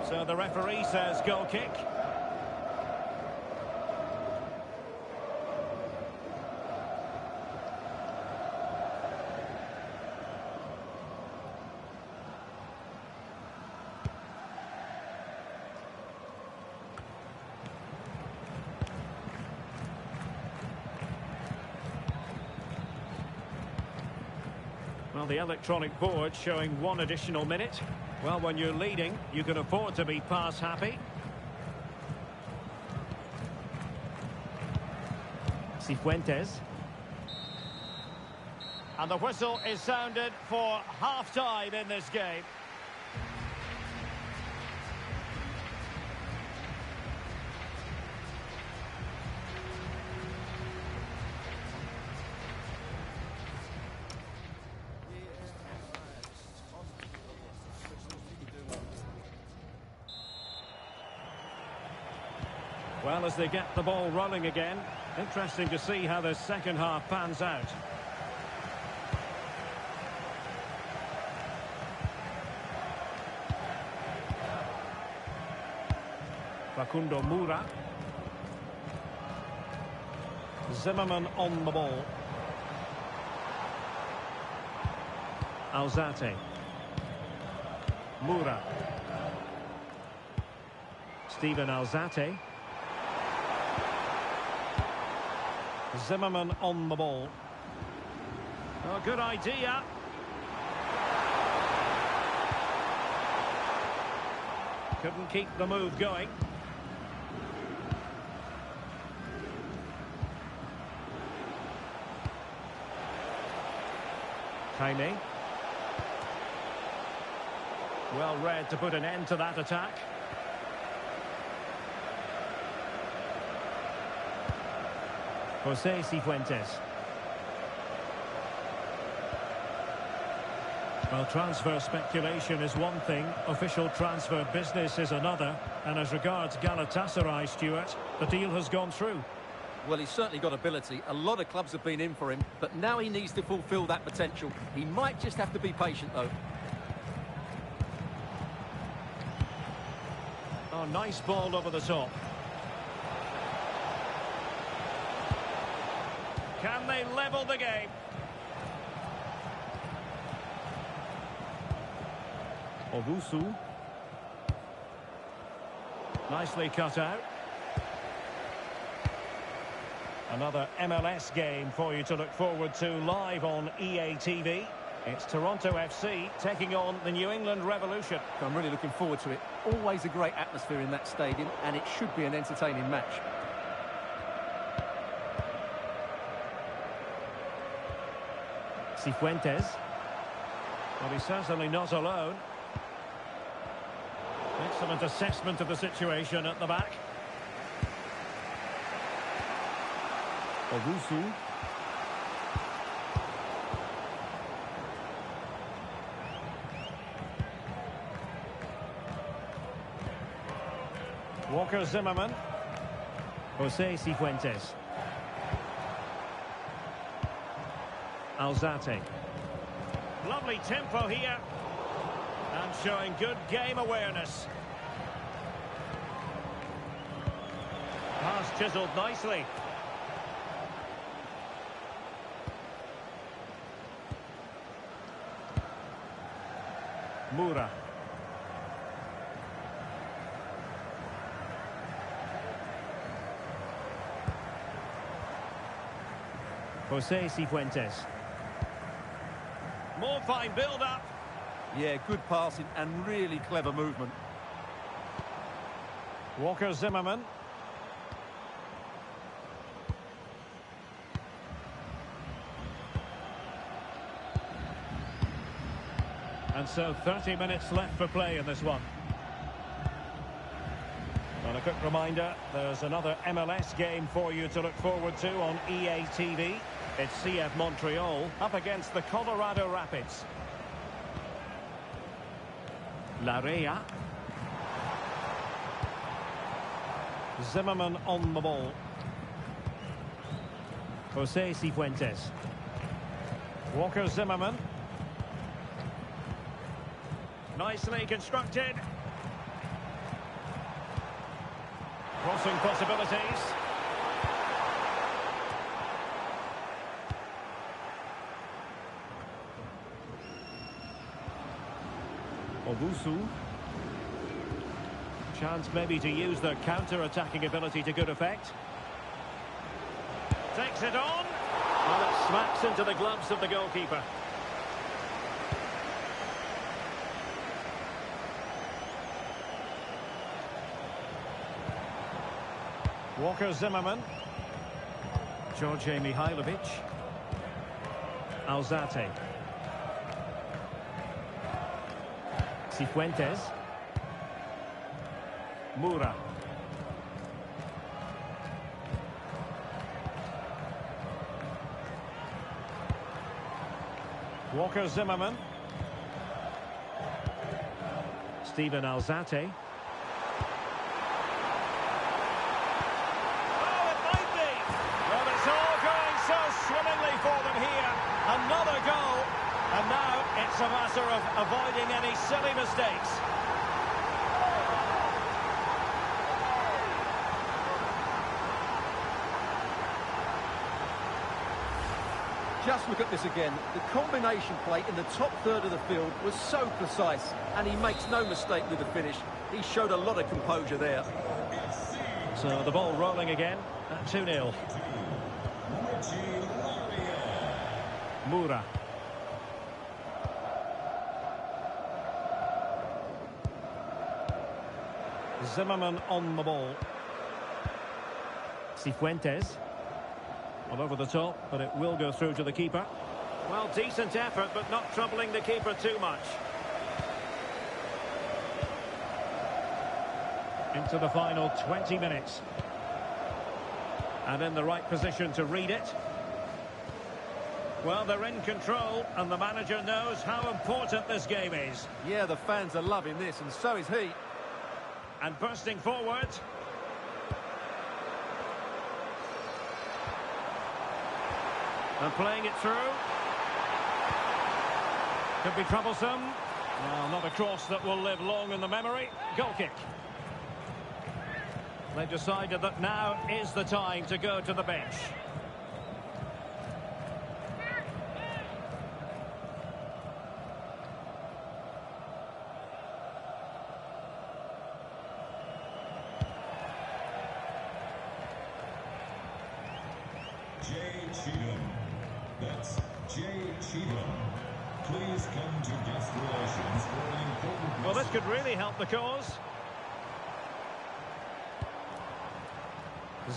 So the referee says goal kick. Well, the electronic board showing 1 additional minute. Well, when you're leading, you can afford to be pass happy. Cifuentes. And the whistle is sounded for half-time in this game. Well, as they get the ball rolling again, interesting to see how the second half pans out. Facundo Moura. Zimmerman on the ball. Alzate. Moura. Steven Alzate. Zimmerman on the ball. Oh, good idea. Couldn't keep the move going. Jaime. Well read to put an end to that attack. Jose Cifuentes. Well, transfer speculation is one thing, official transfer business is another, and as regards Galatasaray, Stuart, the deal has gone through. Well, he's certainly got ability. A lot of clubs have been in for him, but now he needs to fulfil that potential. He might just have to be patient, though. Oh, nice ball over the top. Can they level the game? Owusu. Nicely cut out. Another MLS game for you to look forward to live on EA TV. It's Toronto FC taking on the New England Revolution. I'm really looking forward to it. Always a great atmosphere in that stadium, and it should be an entertaining match. Cifuentes. Well, he's certainly not alone. Excellent assessment of the situation at the back. Owusu. Walker Zimmerman. Jose Cifuentes. Alzate. Lovely tempo here. And showing good game awareness. Pass chiselled nicely. Moura. Jose Cifuentes. More fine build-up. Yeah, good passing and really clever movement. Walker Zimmerman. And so 30 minutes left for play in this one. And a quick reminder, there's another MLS game for you to look forward to on EA TV. It's CF Montreal up against the Colorado Rapids. Larea. Zimmerman on the ball. Jose Cifuentes. Walker Zimmerman. Nicely constructed. Crossing possibilities. Obusu. Chance maybe to use their counter-attacking ability to good effect. Takes it on. Well, it smacks into the gloves of the goalkeeper. Walker Zimmerman. George Mihailovic. Alzate. Cifuentes. Moura. Walker Zimmerman. Steven Alzate. Swimmingly for them here. Another goal. And now it's a matter of avoiding any silly mistakes. Just look at this again. The combination play in the top third of the field was so precise, and he makes no mistake with the finish. He showed a lot of composure there. So the ball rolling again at 2-0. Moura. Zimmerman on the ball. Cifuentes. All over the top, but it will go through to the keeper. Well, decent effort, but not troubling the keeper too much. Into the final 20 minutes. And in the right position to read it. Well, they're in control, and the manager knows how important this game is. Yeah, the fans are loving this, and so is he. And bursting forward. And playing it through. Could be troublesome. Well, not a cross that will live long in the memory. Goal kick. They've decided that now is the time to go to the bench. That's Jay Cheatham. Please come to guest relations for an important... Well, this could really help the cause.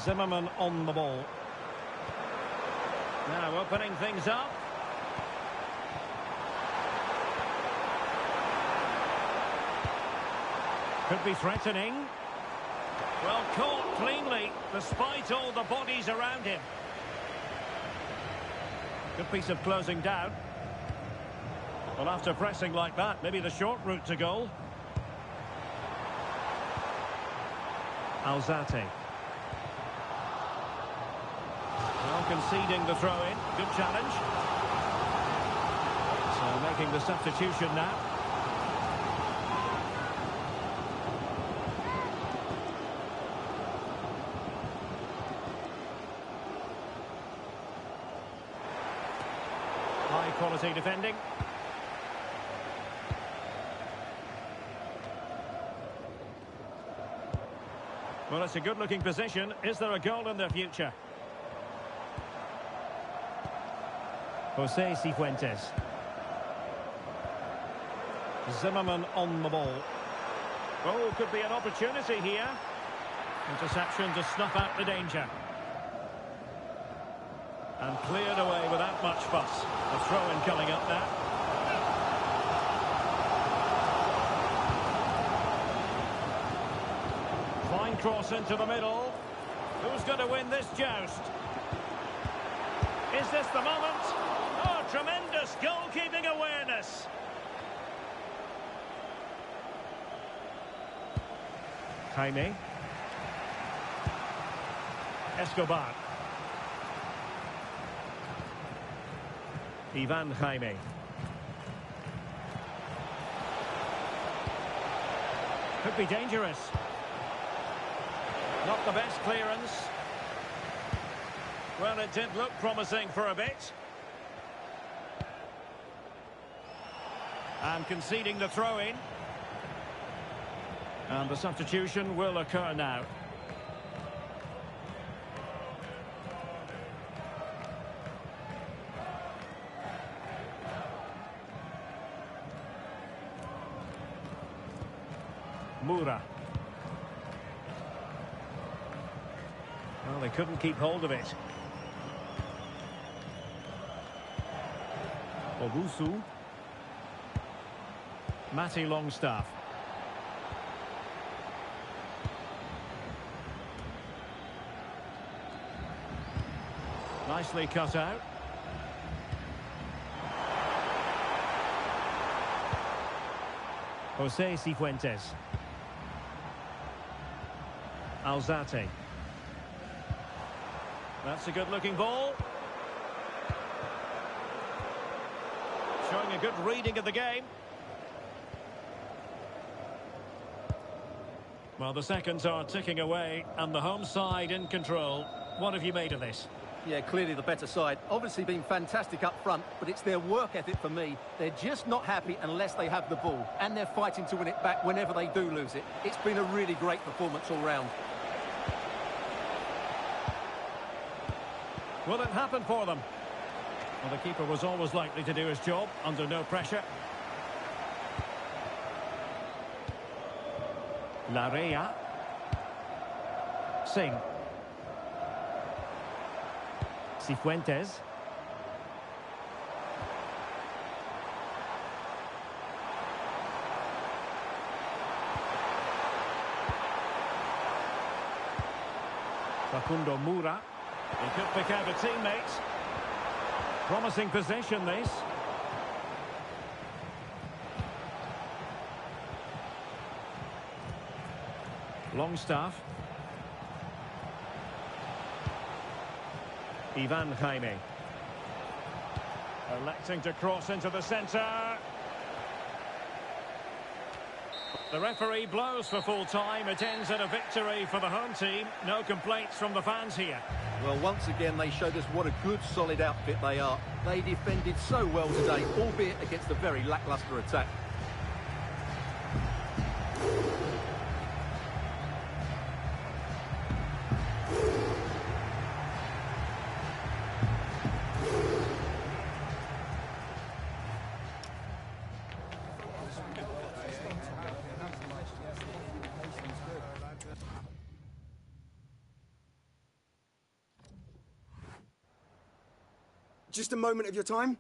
Zimmerman on the ball. Now opening things up. Could be threatening. Well, caught cleanly, despite all the bodies around him. Good piece of closing down. Well, after pressing like that, maybe the short route to goal. Alzate. Well, conceding the throw-in. Good challenge. So Making the substitution now. High quality defending. Well, it's a good-looking position. Is there a goal in the future? Jose Cifuentes. Zimmerman on the ball. Oh, could be an opportunity here. Interception to snuff out the danger. And cleared away without much fuss. A throw-in coming up now. Fine cross into the middle. Who's going to win this joust? Is this the moment? Oh, tremendous goalkeeping awareness. Jaime. Escobar. Ivan Jaime. Could be dangerous. Not the best clearance. Well, it did look promising for a bit. And conceding the throw-in. And the substitution will occur now. Moura. Well, they couldn't keep hold of it. Obusu. Matty Longstaff. Nicely cut out. Jose Cifuentes. Alzate. That's a good-looking ball. Showing a good reading of the game. Well, the seconds are ticking away, and the home side in control. What have you made of this? Yeah, clearly the better side. Obviously been fantastic up front, but it's their work ethic for me. They're just not happy unless they have the ball, and they're fighting to win it back whenever they do lose it. It's been a really great performance all round. Will it happen for them? Well, the keeper was always likely to do his job under no pressure. Larea. Singh. Cifuentes. Facundo Moura. He could pick out a teammate. Promising possession, this. Longstaff. Ivan Jaime. Electing to cross into the centre. The referee blows for full time. It ends in a victory for the home team. No complaints from the fans here. Well, once again, they showed us what a good, solid outfit they are. They defended so well today, albeit against a very lacklustre attack. Just a moment of your time.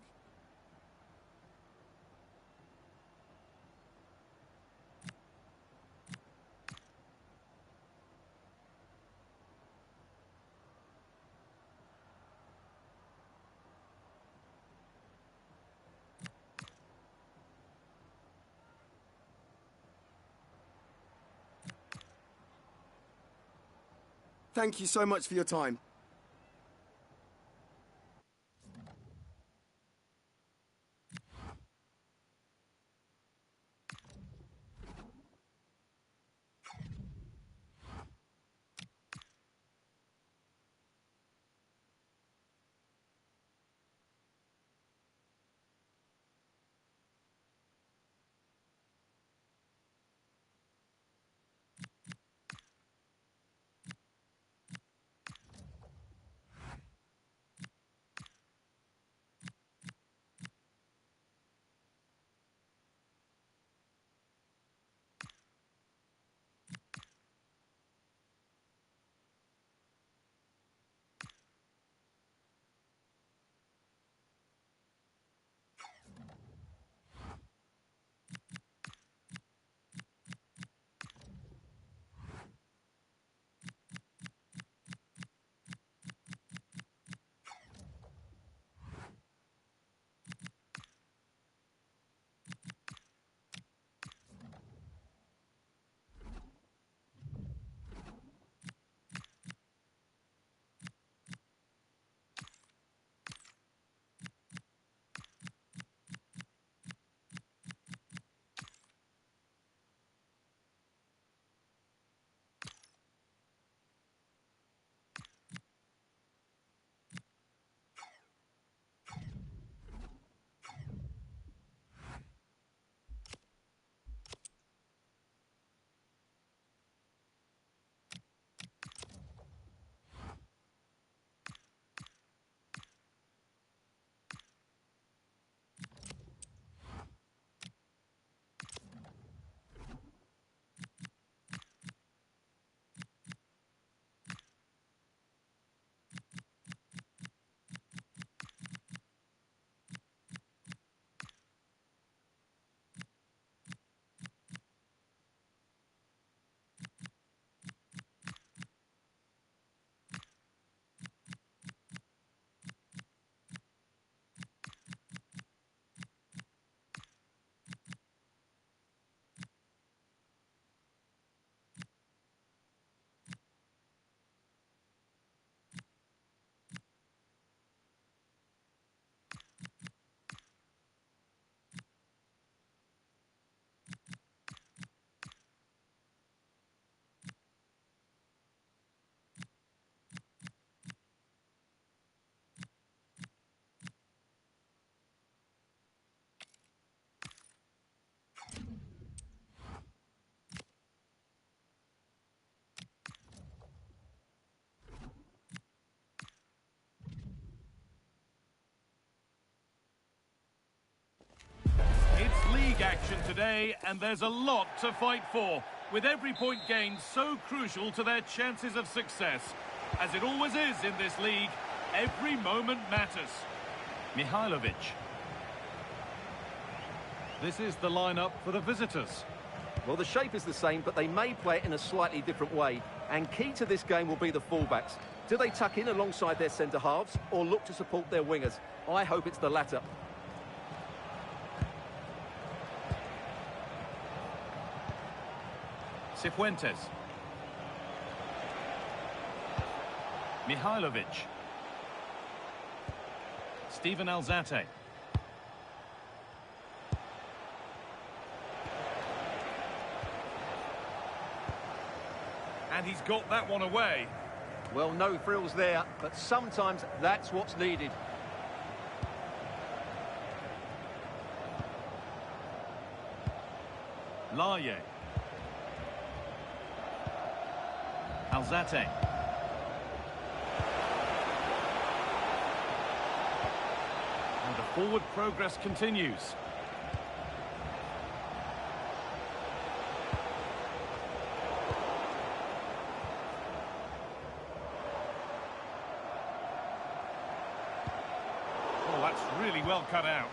Thank you so much for your time. action today, and there's a lot to fight for, with every point gained so crucial to their chances of success. As it always is in this league, every moment matters. Mihailovic. This is the lineup for the visitors. Well, the shape is the same, but they may play it in a slightly different way. And key to this game will be the fullbacks. Do they tuck in alongside their centre-halves or look to support their wingers? I hope it's the latter. Cifuentes. Mihailovic. Steven Alzate. And he's got that one away. Well, no frills there, but sometimes that's what's needed. Laye. Alzate. And the forward progress continues. Oh, that's really well cut out.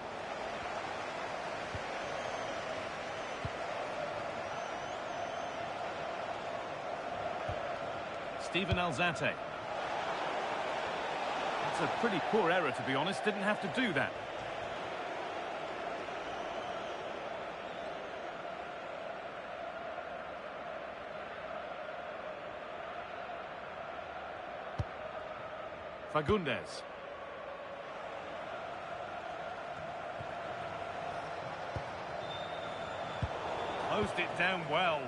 Steven Alzate. That's a pretty poor error, to be honest. Didn't have to do that. Fagundes. Closed it down well.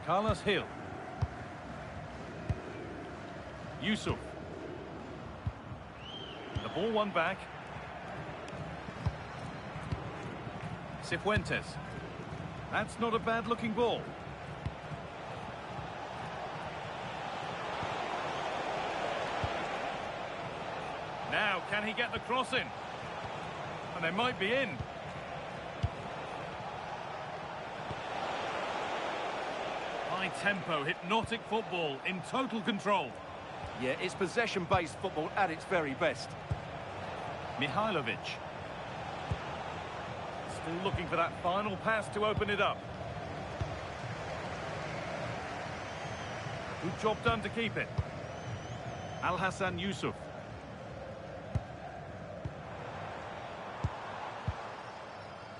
Carlos Hill. Yusuf. The ball won back. Cifuentes. That's not a bad-looking ball. Now, can he get the cross in? And they might be in. High-tempo, hypnotic football in total control. Yeah, it's possession-based football at its very best. Mihailovic. Still looking for that final pass to open it up. Good job done to keep it. Al-Hassan Yusuf.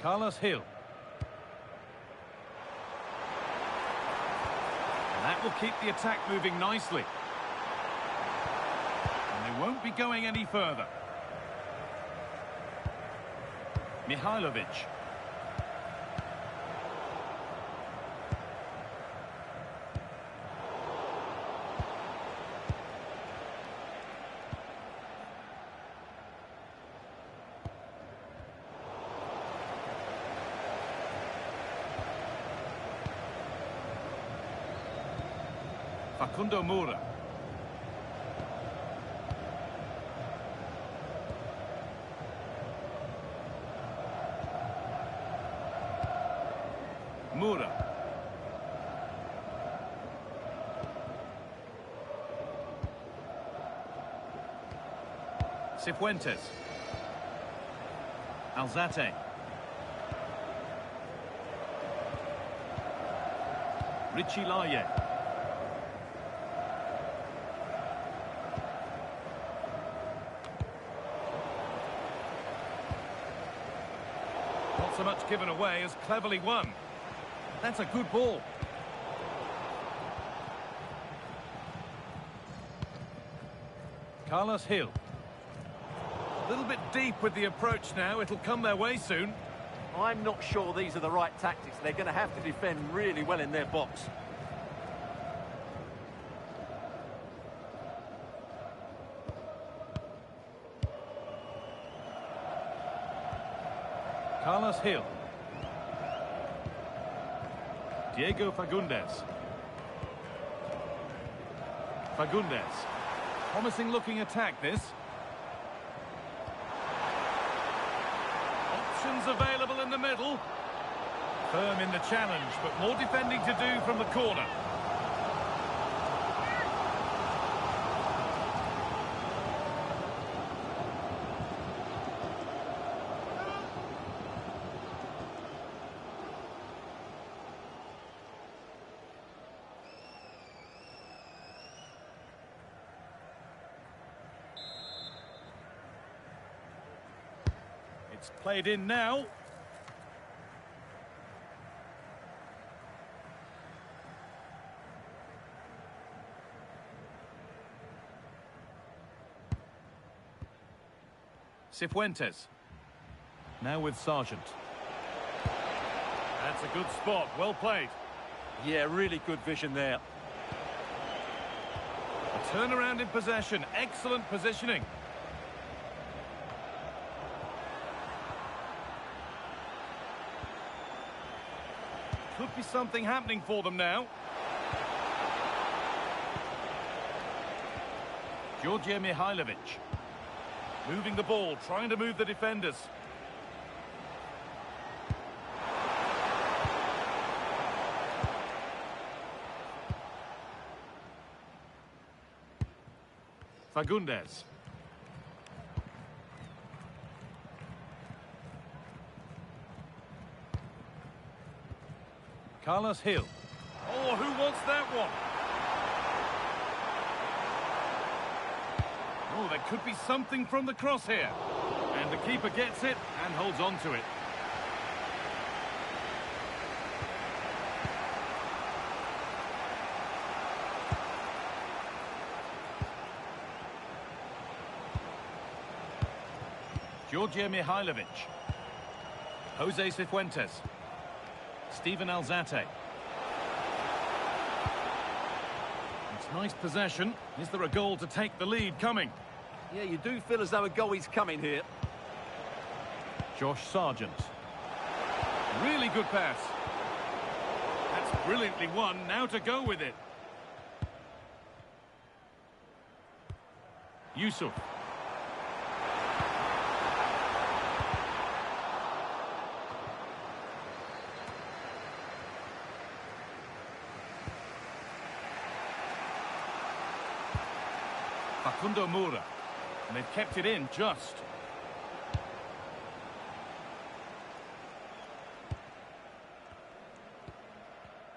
Carlos Hill. And that will keep the attack moving nicely. And they won't be going any further. Mihailovic. Facundo Moura. Moura. Cifuentes. Alzate. Richie Laye. Not so much given away as cleverly won. That's a good ball. Carlos Hill. A little bit deep with the approach now. It'll come their way soon. I'm not sure these are the right tactics. They're going to have to defend really well in their box. Carlos Hill. Diego Fagundes. Fagundes. Promising looking attack, this. Options available in the middle. Firm in the challenge, but more defending to do from the corner. It's played in now. Cifuentes. Now with Sargent. That's a good spot. Well played. Yeah, really good vision there. A turnaround in possession. Excellent positioning. Could be something happening for them now. Georgia Mihailovic. Moving the ball, trying to move the defenders. Fagundes. Carlos Hill. Oh, who wants that one? Oh, there could be something from the cross here. And the keeper gets it and holds on to it. Georgia Mihailovic. Jose Cifuentes. Steven Alzate. It's nice possession. Is there a goal to take the lead coming? Yeah, you do feel as though a goal is coming here. Josh Sargent. Really good pass. That's brilliantly won. Now to go with it. Yusuf. Facundo Moura. And they've kept it in just.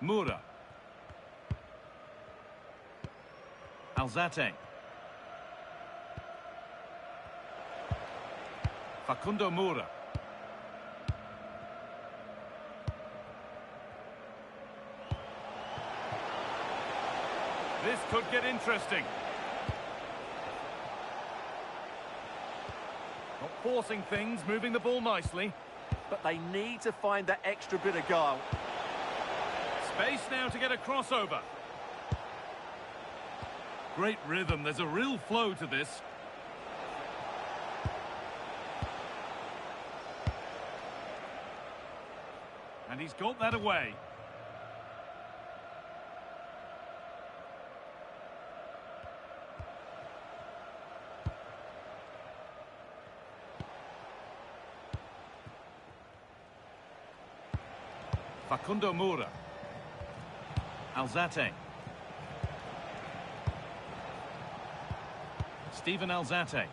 Moura. Alzate. Facundo Moura. This could get interesting. Not forcing things, moving the ball nicely. But they need to find that extra bit of guile. Space now to get a crossover. Great rhythm, there's a real flow to this. And he's got that away. Facundo Moura. Alzate. Steven Alzate.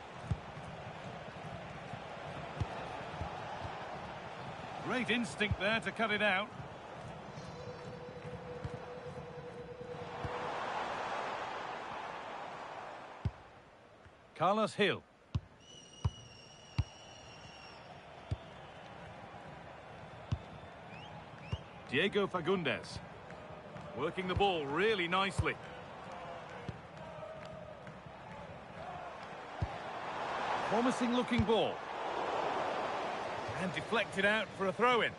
Great instinct there to cut it out. Carlos Hill. Diego Fagundes. Working the ball really nicely. Promising looking ball. And deflected out for a throw-in.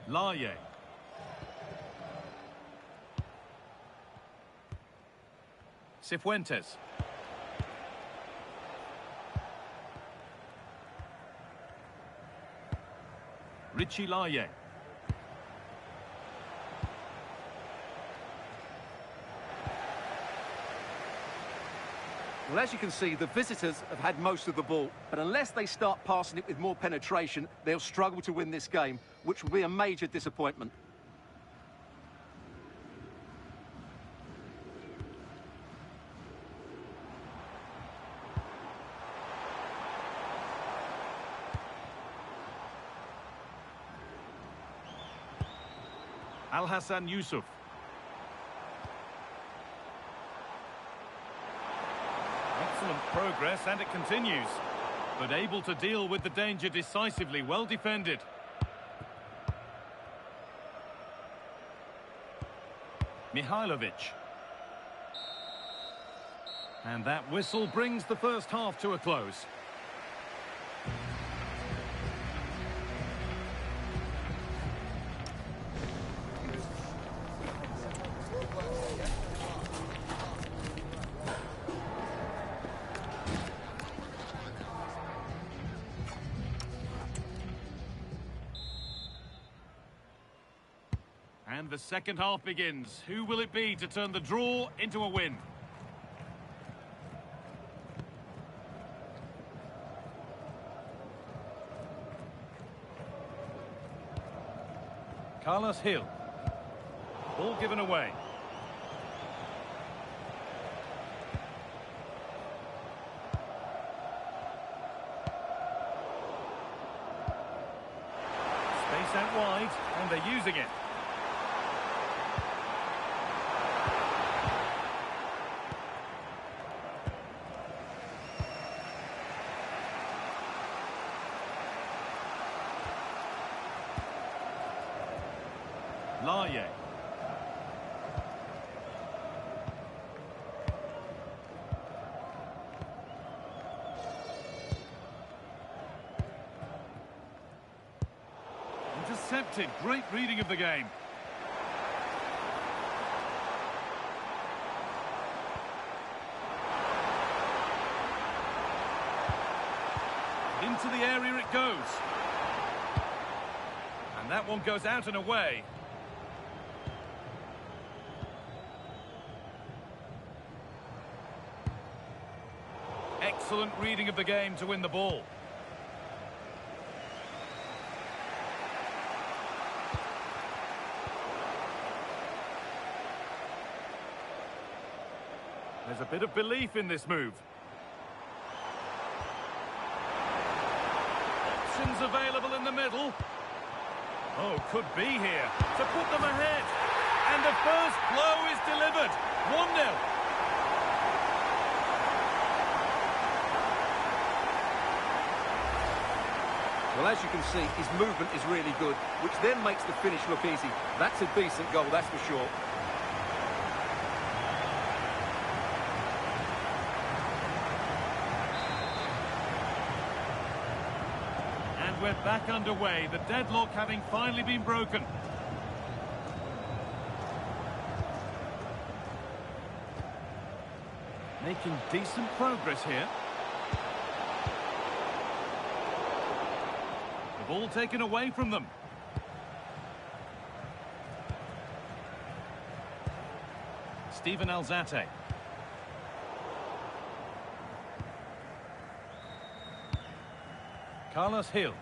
Laye. Cifuentes. Richie Laye. Well, as you can see, the visitors have had most of the ball, but unless they start passing it with more penetration, they'll struggle to win this game, which will be a major disappointment. Al-Hassan Yusuf. Excellent progress, and it continues. But able to deal with the danger decisively, well defended. Mihailovic. And that whistle brings the first half to a close. And the second half begins. Who will it be to turn the draw into a win? Carlos Hill. Ball given away. Space out wide, and they're using it. Laye. Intercepted. Great reading of the game. Into the area it goes. And that one goes out and away. Excellent reading of the game to win the ball. There's a bit of belief in this move. Options available in the middle. Oh, could be here to put them ahead. And the first blow is delivered. 1-0. Well, as you can see, his movement is really good, which then makes the finish look easy. That's a decent goal, that's for sure. And we're back underway, the deadlock having finally been broken. Making decent progress here. Ball taken away from them. Steven Alzate. Carlos Hill.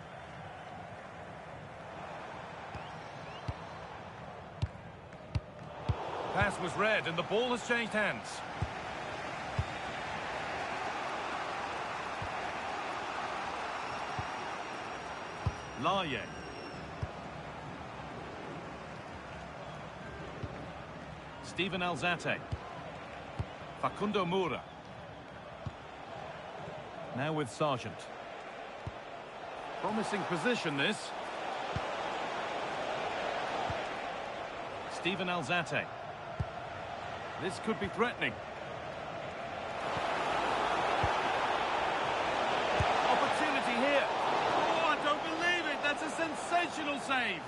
Pass was read and the ball has changed hands. Laye. Steven Alzate. Facundo Moura. Now with Sargent. Promising position this. Steven Alzate. This could be threatening. Opportunity here. Oh, I don't believe it. That's a sensational save.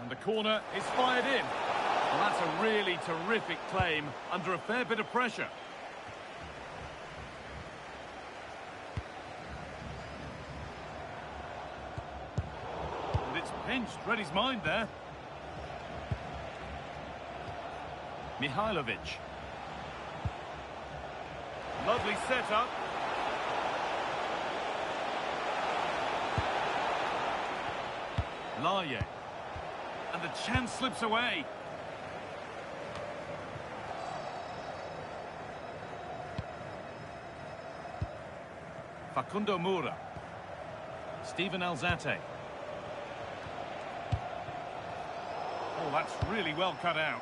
And the corner is fired in. Well, that's a really terrific claim under a fair bit of pressure. And it's pinched, read his mind there. Mihailovic. Lovely setup. Laye. And the chance slips away. Facundo Moura. Steven Alzate. Oh, that's really well cut out.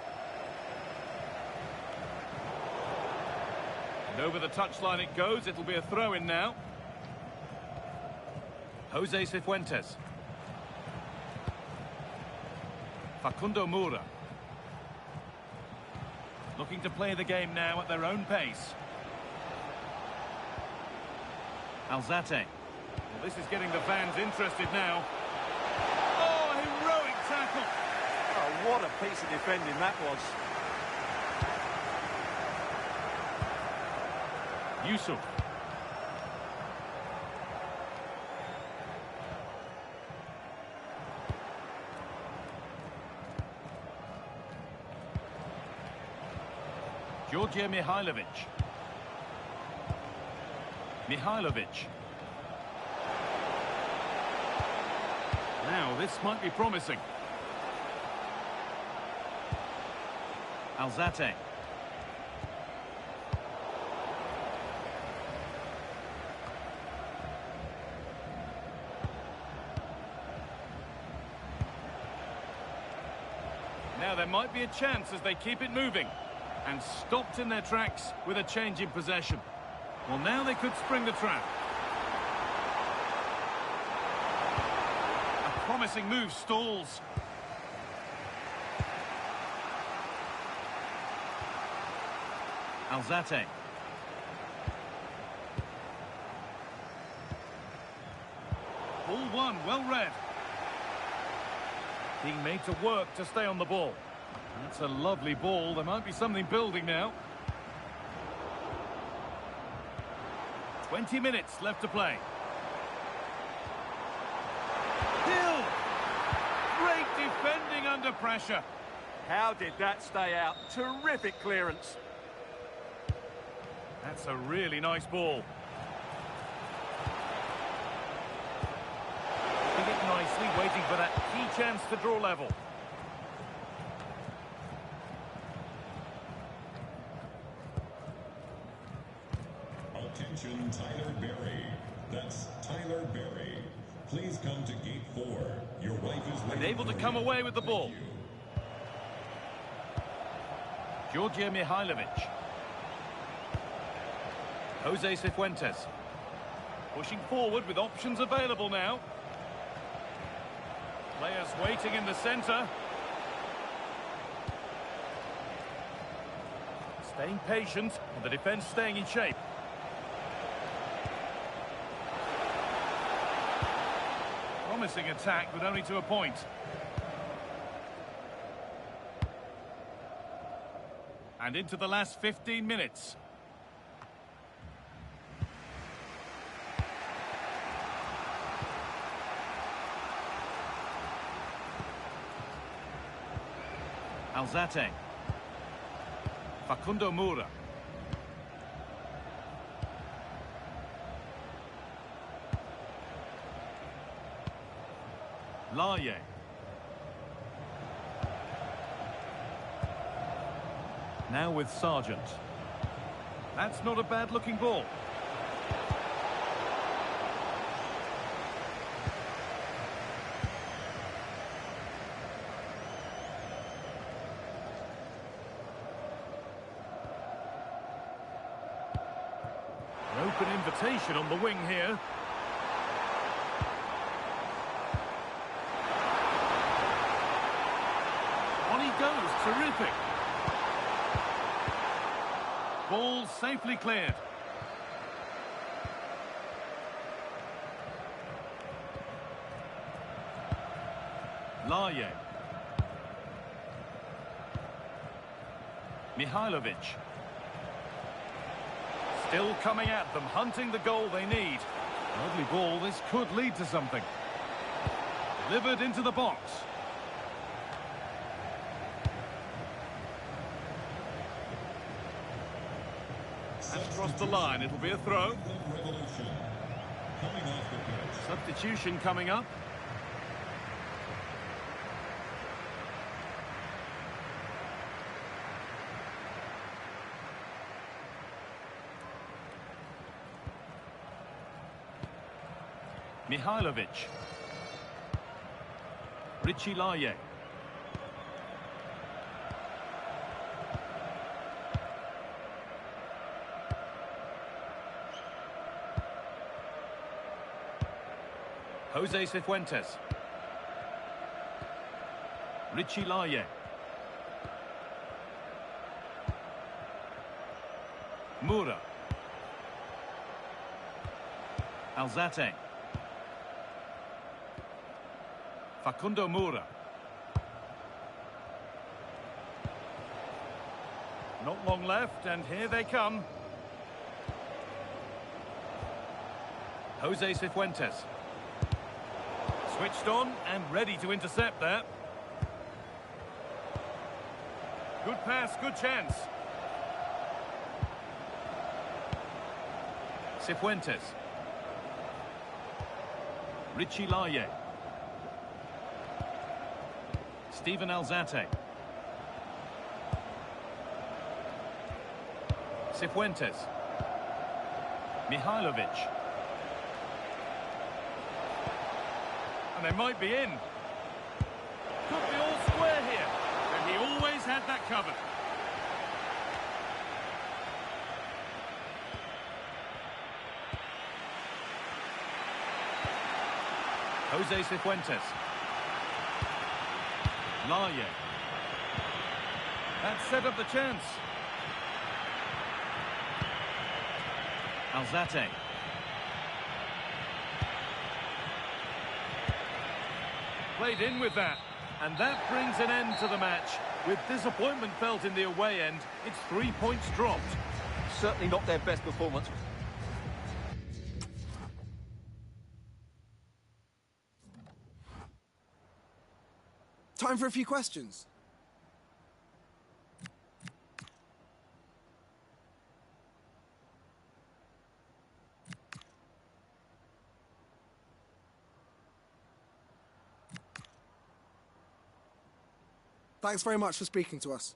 And over the touchline it goes. It'll be a throw-in now. Jose Cifuentes. Facundo Moura. Looking to play the game now at their own pace. Alzate. Well, this is getting the fans interested now. Oh, a heroic tackle. Oh, what a piece of defending that was. Yusuf. Georgia Mihailovic. Mihailovic. Now, this might be promising. Alzate. Now, there might be a chance as they keep it moving. And stopped in their tracks with a change in possession. Well, now they could spring the trap. A promising move stalls. Alzate. Ball one, well read. Being made to work to stay on the ball. That's a lovely ball. There might be something building now. 20 minutes left to play. Hill! Great defending under pressure. How did that stay out? Terrific clearance. That's a really nice ball. Doing it nicely, waiting for that key chance to draw level. Attention, Tyler Berry. That's Tyler Berry. Please come to gate 4. Your wife is waiting. And able to come away with the ball. Georgia Mihailovic. Jose Cifuentes. Pushing forward with options available now. Players waiting in the centre. Staying patient, and the defence staying in shape. Promising attack, but only to a point. And into the last 15 minutes. Alzate. Facundo Moura. Laye. Now with Sargent. That's not a bad looking ball. An open invitation on the wing here. On he goes, terrific. Ball safely cleared. Laye. Mihailovic. Still coming at them, hunting the goal they need. Lovely ball, this could lead to something. Delivered into the box. That's crossed the line. It'll be a throw. Revolution. Coming off the pitch. Substitution coming up. Mihailovic. Richie Laye. Jose Cifuentes. Richie Laye. Moura. Alzate. Facundo Moura. Not long left, and here they come. Jose Cifuentes. Switched on and ready to intercept there. Good pass, good chance. Cifuentes. Richie Laye. Steven Alzate. Cifuentes. Mihailovic. And they might be in. Could be all square here. And he always had that covered. Jose Cifuentes. Laye. That set up the chance. Alzate. Played in with that. And that brings an end to the match. With disappointment felt in the away end, it's 3 points dropped. Certainly not their best performance. Time for a few questions. Thanks very much for speaking to us.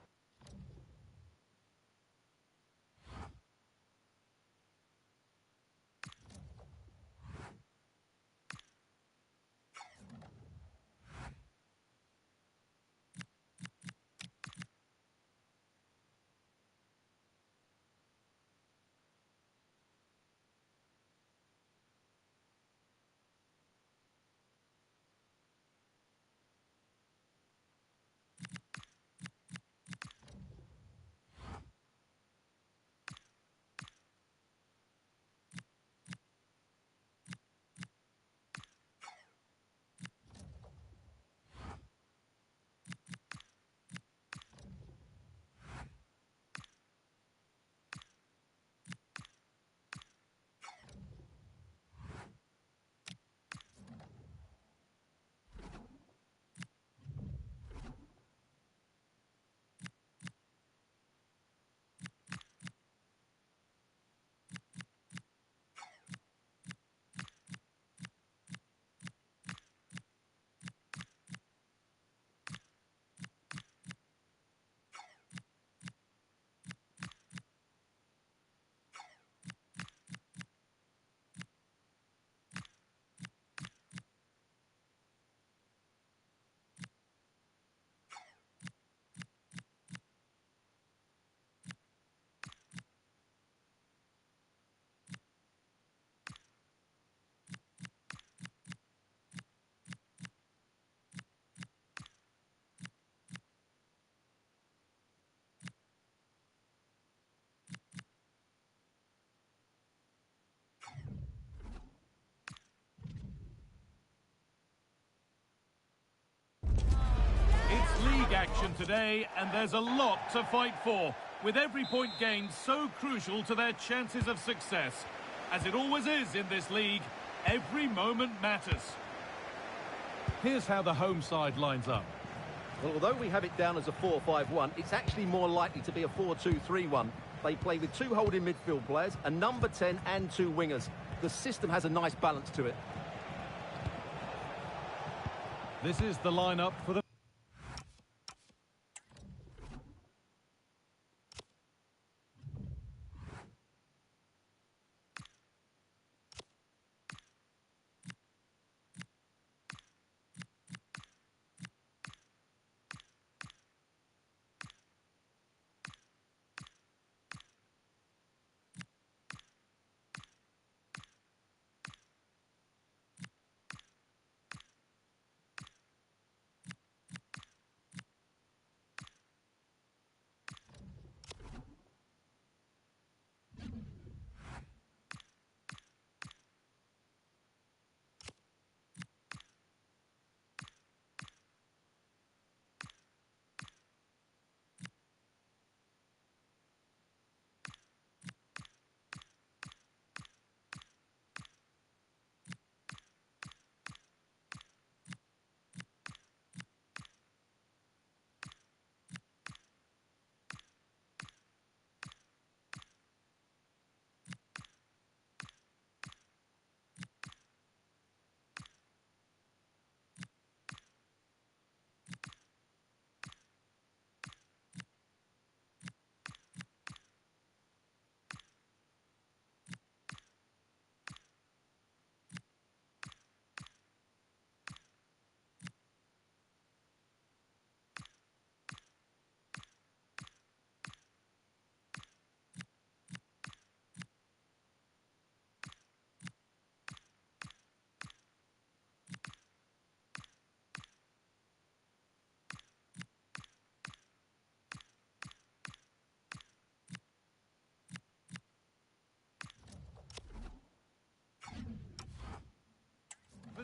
It's league action today, and there's a lot to fight for, with every point gained so crucial to their chances of success. As it always is in this league, every moment matters. Here's how the home side lines up. Well, although we have it down as a 4-5-1, it's actually more likely to be a 4-2-3-1. They play with 2 holding midfield players, a number 10 and 2 wingers. The system has a nice balance to it. This is the lineup for the...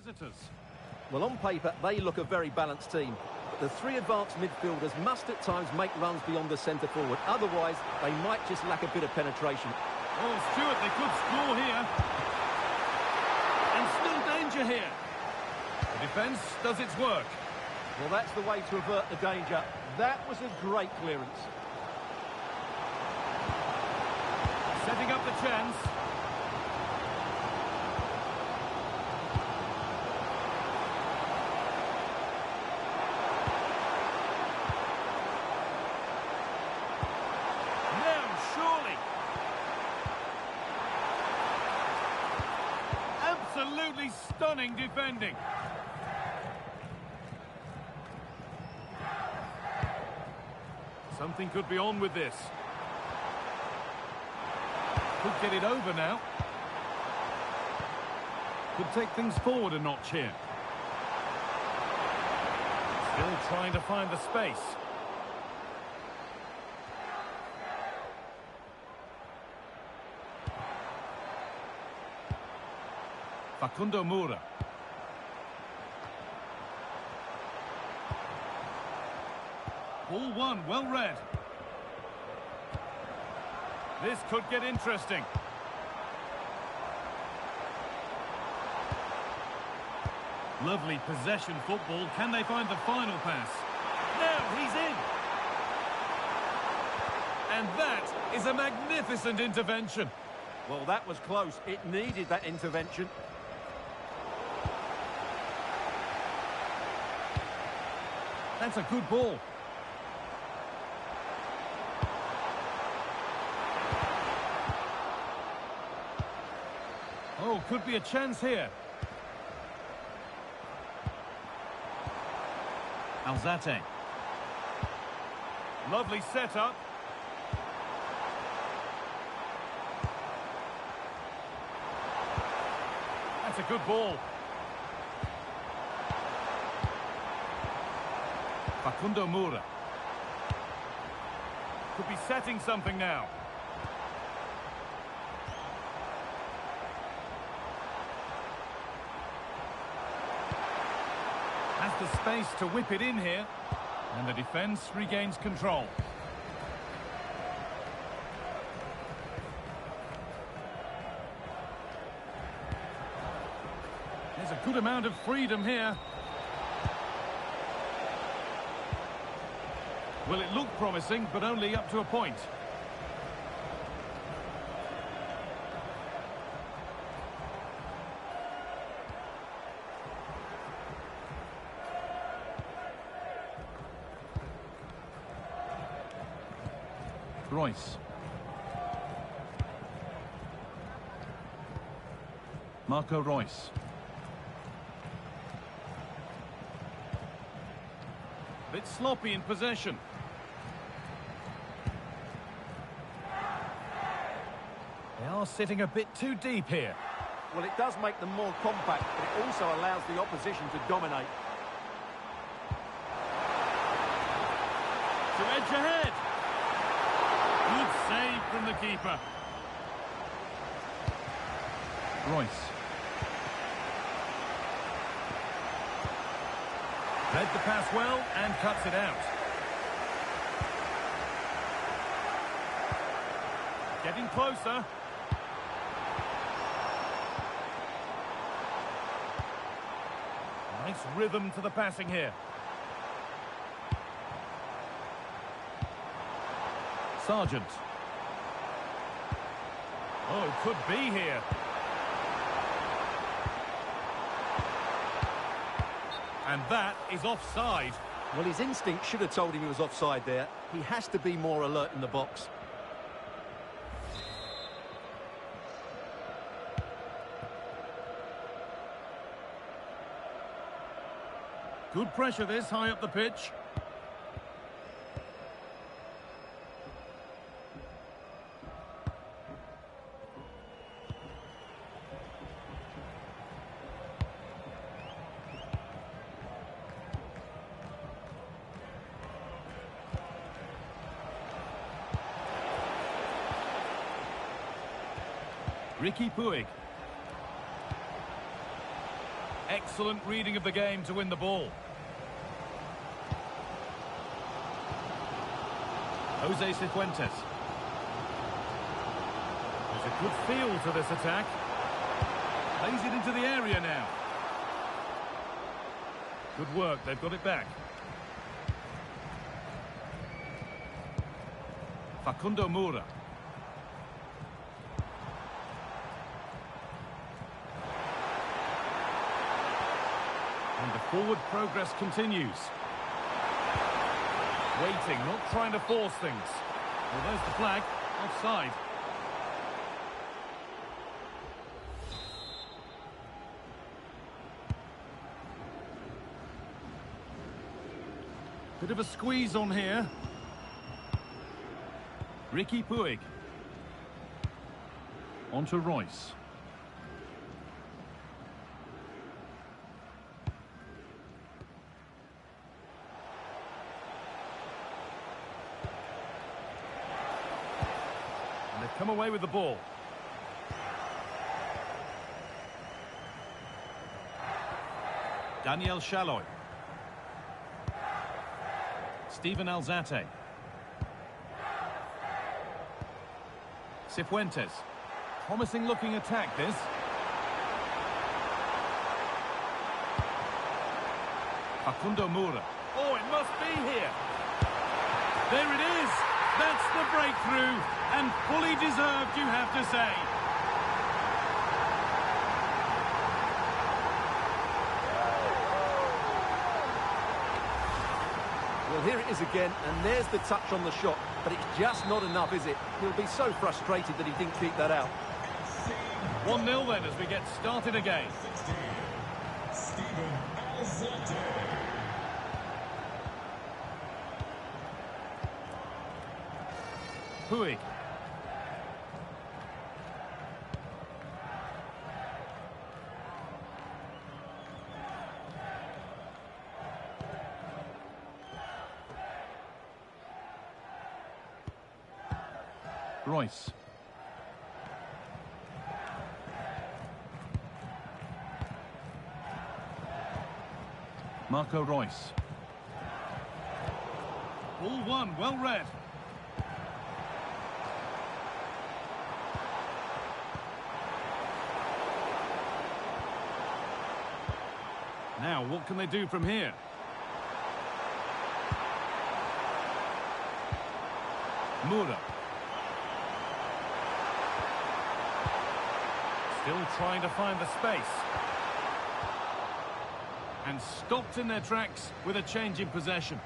visitors. Well, on paper, they look a very balanced team. But the 3 advanced midfielders must at times make runs beyond the centre forward. Otherwise, they might just lack a bit of penetration. Oh, Stewart, they could score here. And still danger here. The defence does its work. Well, that's the way to avert the danger. That was a great clearance. Setting up the chance. Now, surely. Absolutely stunning defending. Something could be on with this. Could get it over now. Could take things forward a notch here. Still trying to find the space. Facundo Moura. Ball one, well read. This could get interesting. Lovely possession football. Can they find the final pass? Now he's in. And that is a magnificent intervention. Well, that was close. It needed that intervention. That's a good ball. Oh, could be a chance here. Alzate. Lovely setup. That's a good ball. Facundo Moura. Could be setting something now. Has the space to whip it in here. And the defence regains control. There's a good amount of freedom here. Well, it looked promising, but only up to a point. Royce. Marco Royce. Bit sloppy in possession. They are sitting a bit too deep here. Well, it does make them more compact, but it also allows the opposition to dominate. To edge ahead. Good save from the keeper. Royce. Read the pass well and cuts it out. Getting closer. Nice rhythm to the passing here. Sargent. Oh, could be here. And that is offside. Well, his instinct should have told him he was offside there. He has to be more alert in the box. Good pressure this, high up the pitch. Ricky Puig. Excellent reading of the game to win the ball. Jose Cifuentes. There's a good feel to this attack. Plays it into the area now. Good work, they've got it back. Facundo Moura. And the forward progress continues. Waiting, not trying to force things. Well, there's the flag. Offside. Bit of a squeeze on here. Ricky Puig. On to Royce. Come away with the ball. Daniel Chaloy. Steven Alzate. Cifuentes. Promising looking attack this. Facundo Moura. Oh, it must be here. There it is. That's the breakthrough, and fully deserved, you have to say. Well, here it is again, and there's the touch on the shot, but it's just not enough, is it? He'll be so frustrated that he didn't keep that out. 1-0 then as we get started again. Puig. Royce. Marco Royce. Ball one, well read. Now, what can they do from here? Moura. Still trying to find the space. And stopped in their tracks with a change in possession.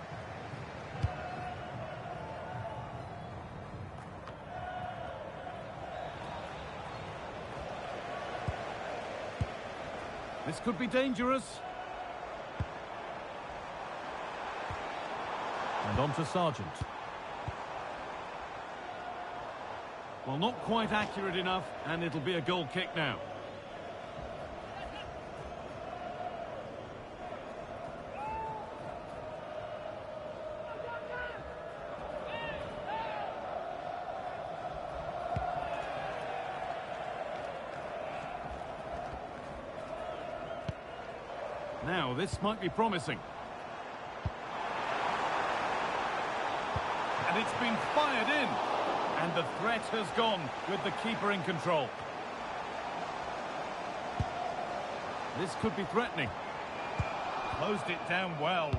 This could be dangerous. And on to Sargent. Well, not quite accurate enough, and it'll be a goal kick now. Now, this might be promising. And it's been fired in. And the threat has gone with the keeper in control. This could be threatening. Closed it down well.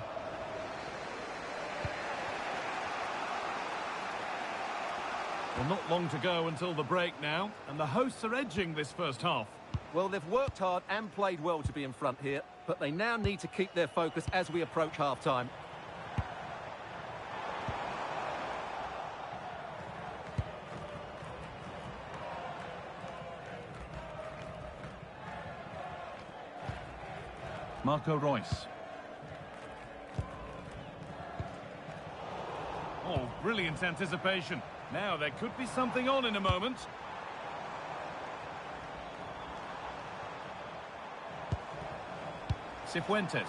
Well, not long to go until the break now. And the hosts are edging this first half. Well, they've worked hard and played well to be in front here, but they now need to keep their focus as we approach half-time. Marco Reus. Oh, brilliant anticipation. Now, there could be something on in a moment. Cifuentes.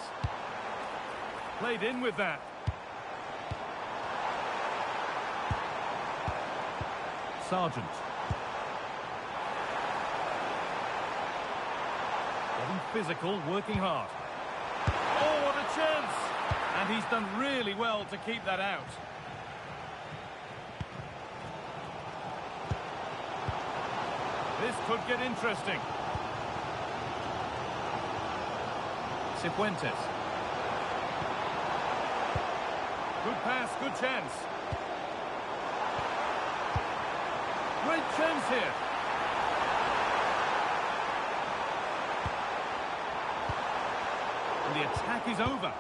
Played in with that. Sargent. Getting physical, working hard. Oh, what a chance! And he's done really well to keep that out. This could get interesting. Cifuentes. Good pass, good chance. Great chance here. And the attack is over.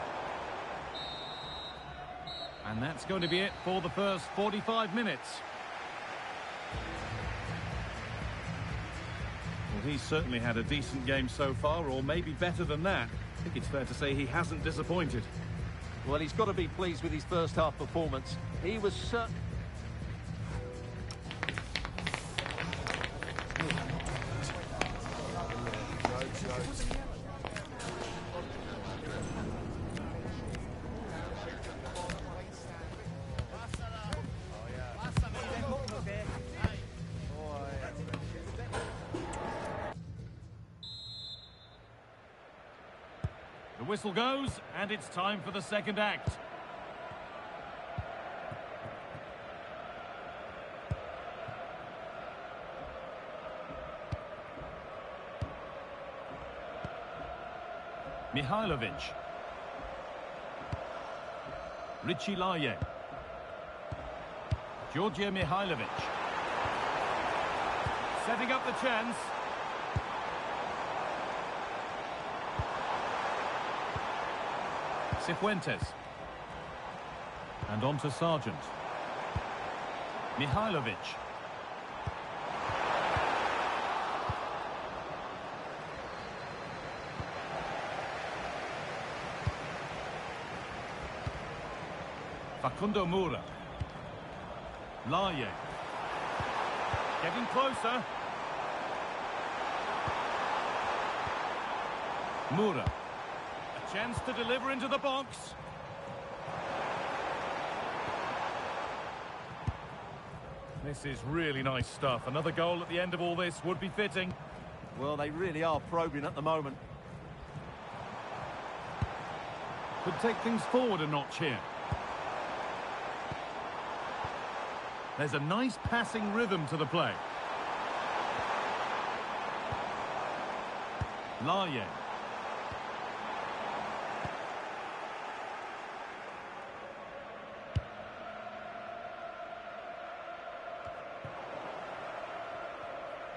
And that's going to be it for the first 45 minutes. Well, he's certainly had a decent game so far, or maybe better than that. I think it's fair to say he hasn't disappointed. Well, he's got to be pleased with his first half performance. He was certain. The whistle goes, and it's time for the second act. Mihailovic. Richie Laye. Georgia Mihailovic. Setting up the chance. Cifuentes. And on to Sargent. Mihailovic. Facundo Moura. Laye. Getting closer. Moura. A chance to deliver into the box. This is really nice stuff. Another goal at the end of all this would be fitting. Well, they really are probing at the moment. Could take things forward a notch here. There's a nice passing rhythm to the play. Laye.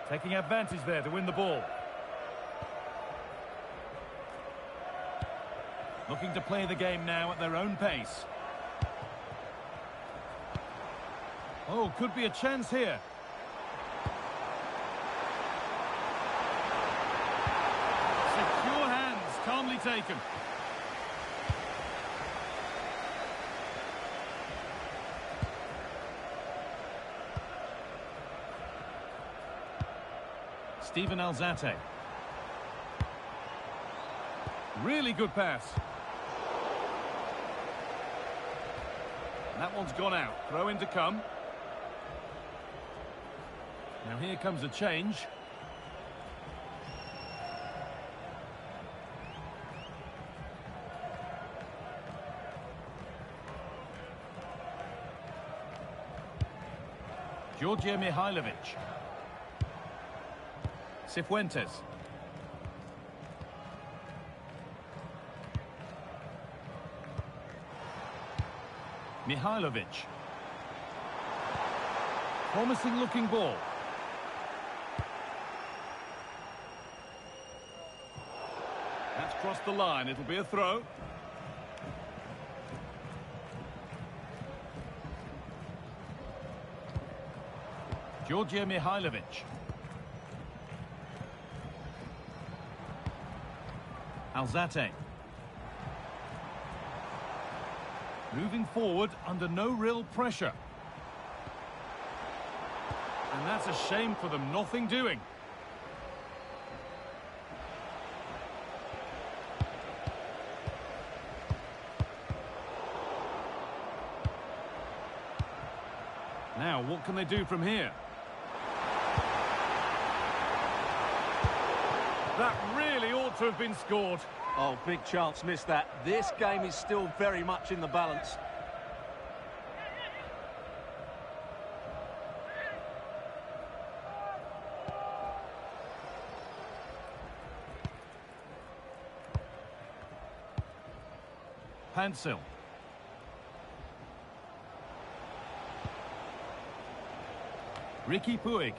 Taking advantage there to win the ball. Looking to play the game now at their own pace. Oh, could be a chance here. Secure hand. Nicely taken. Steven Alzate. Really good pass. That one's gone out. Throw in to come. Now here comes a change. Georgia Mihailovic. Cifuentes. Mihailovic. Promising looking ball. That's crossed the line. It'll be a throw. Georgia Mihailovic. Alzate. Moving forward under no real pressure. And that's a shame for them, nothing doing. Now, what can they do from here? That really ought to have been scored. Oh, big chance missed that. This game is still very much in the balance. Pansil. Ricky Puig.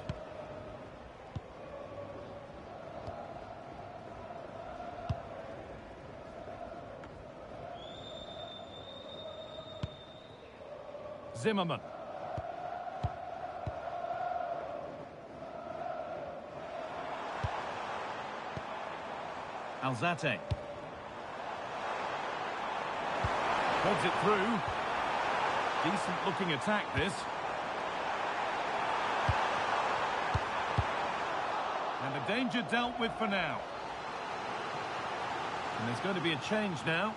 Zimmerman. Alzate. Threads it through. Decent looking attack this. And the danger dealt with for now. And there's going to be a change now.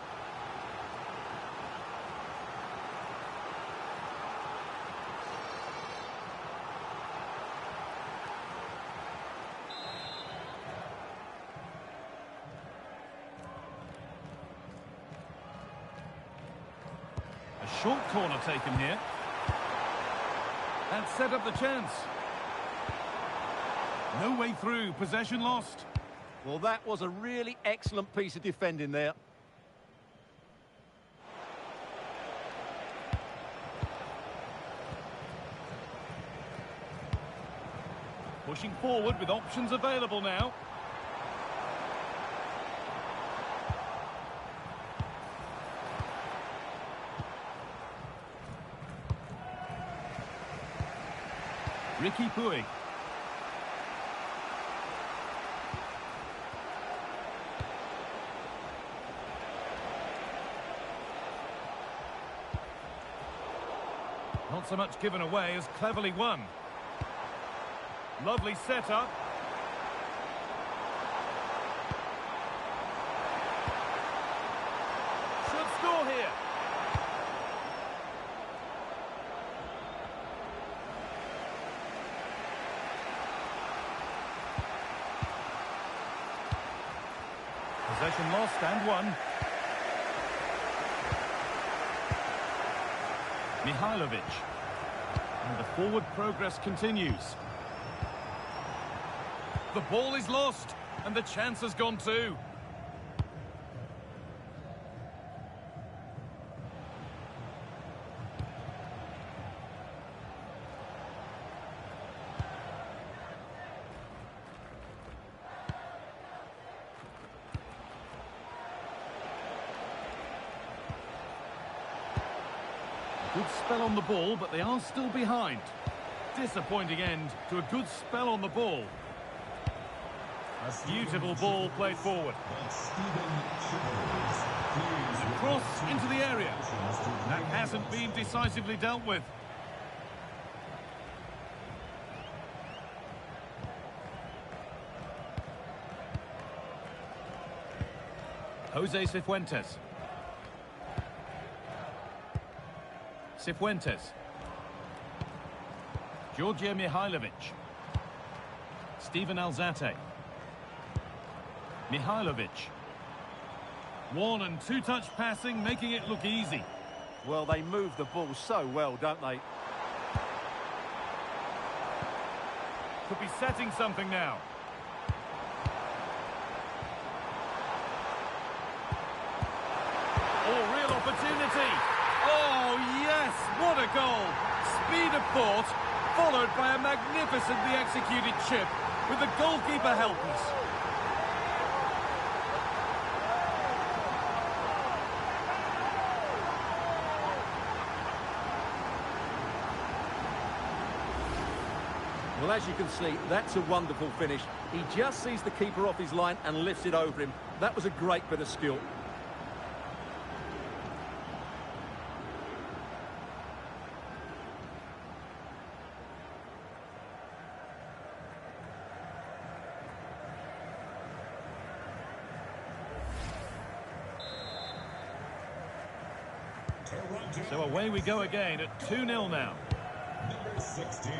Short corner taken here. That set up the chance. No way through, possession lost. Well, that was a really excellent piece of defending there. Pushing forward with options available now. Ricky Puig. Not so much given away as cleverly won. Lovely setup. Should score here. Possession lost and won. Mihailovic. And the forward progress continues. The ball is lost, and the chance has gone too. Good spell on the ball, but they are still behind. Disappointing end to a good spell on the ball. Beautiful ball played forward. Cross into the area. That hasn't been decisively dealt with. Jose Cifuentes. Cifuentes. Georgia Mihailovic. Steven Alzate. Mihailovic. One and two touch passing, making it look easy. Well, they move the ball so well, don't they? Could be setting something now. Oh, real opportunity. Oh, yes, what a goal. Speed of thought, followed by a magnificently executed chip with the goalkeeper helpless. Well, as you can see, that's a wonderful finish. He just sees the keeper off his line and lifts it over him. That was a great bit of skill. So away we go again at 2-0 now. Number 16,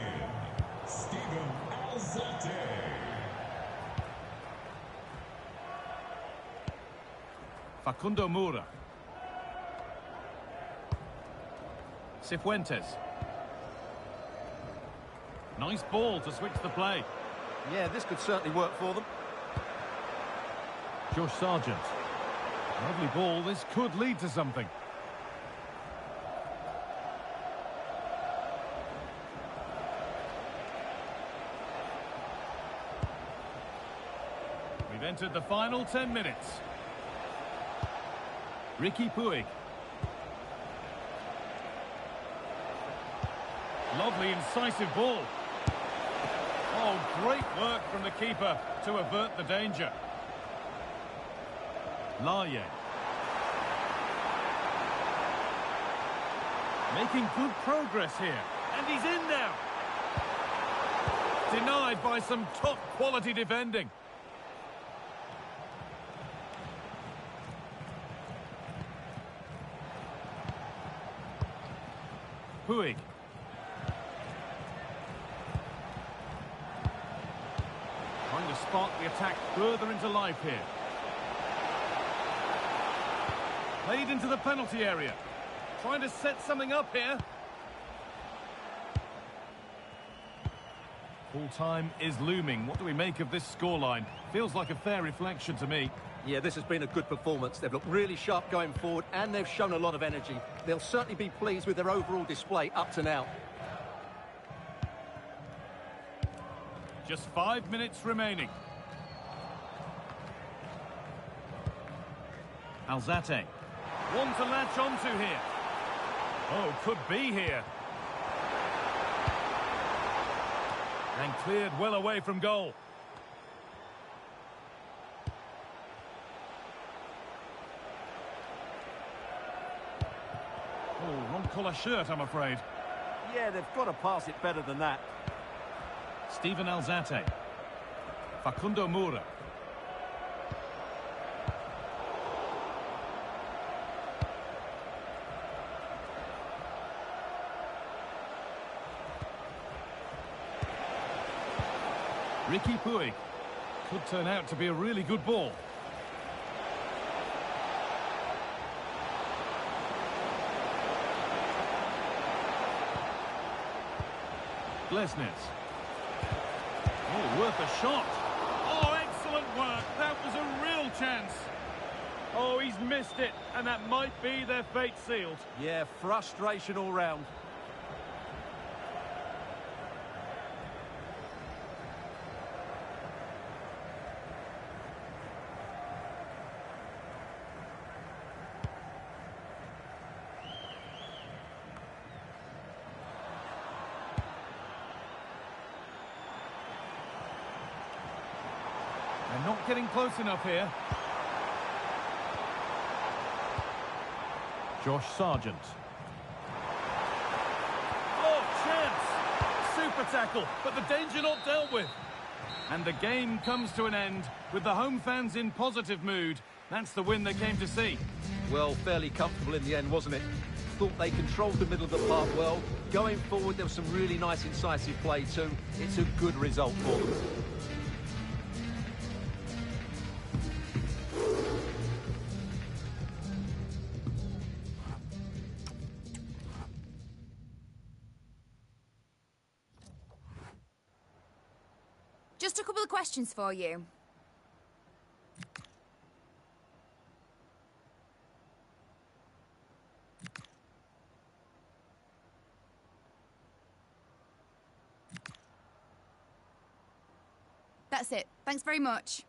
Steven Alzate. Facundo Moura. Cifuentes. Nice ball to switch the play. Yeah, this could certainly work for them. Josh Sargent. Lovely ball, this could lead to something. We've entered the final 10 minutes. Ricky Puig. Lovely incisive ball. Oh, great work from the keeper to avert the danger. Laye. Making good progress here. And he's in now. Denied by some top quality defending. Puig. Trying to spark the attack further into life here. Played into the penalty area. Trying to set something up here. Full time is looming. What do we make of this scoreline? Feels like a fair reflection to me. Yeah, this has been a good performance. They've looked really sharp going forward and they've shown a lot of energy. They'll certainly be pleased with their overall display up to now. Just 5 minutes remaining. Alzate. One to latch onto here. Oh, could be here. And cleared well away from goal. Oh, wrong colour shirt, I'm afraid. Yeah, they've got to pass it better than that. Steven Alzate. Facundo Moura. Ricky Puig. Could turn out to be a really good ball. Glesnes. Oh, worth a shot. Oh, excellent work. That was a real chance. Oh, he's missed it, and that might be their fate sealed. Yeah, frustration all round. They're not getting close enough here. Josh Sargent. Oh, chance! Super tackle, but the danger not dealt with. And the game comes to an end with the home fans in positive mood. That's the win they came to see. Well, fairly comfortable in the end, wasn't it? Thought they controlled the middle of the park well. Going forward, there was some really nice incisive play too. It's a good result for them. Just a couple of questions for you. That's it. Thanks very much.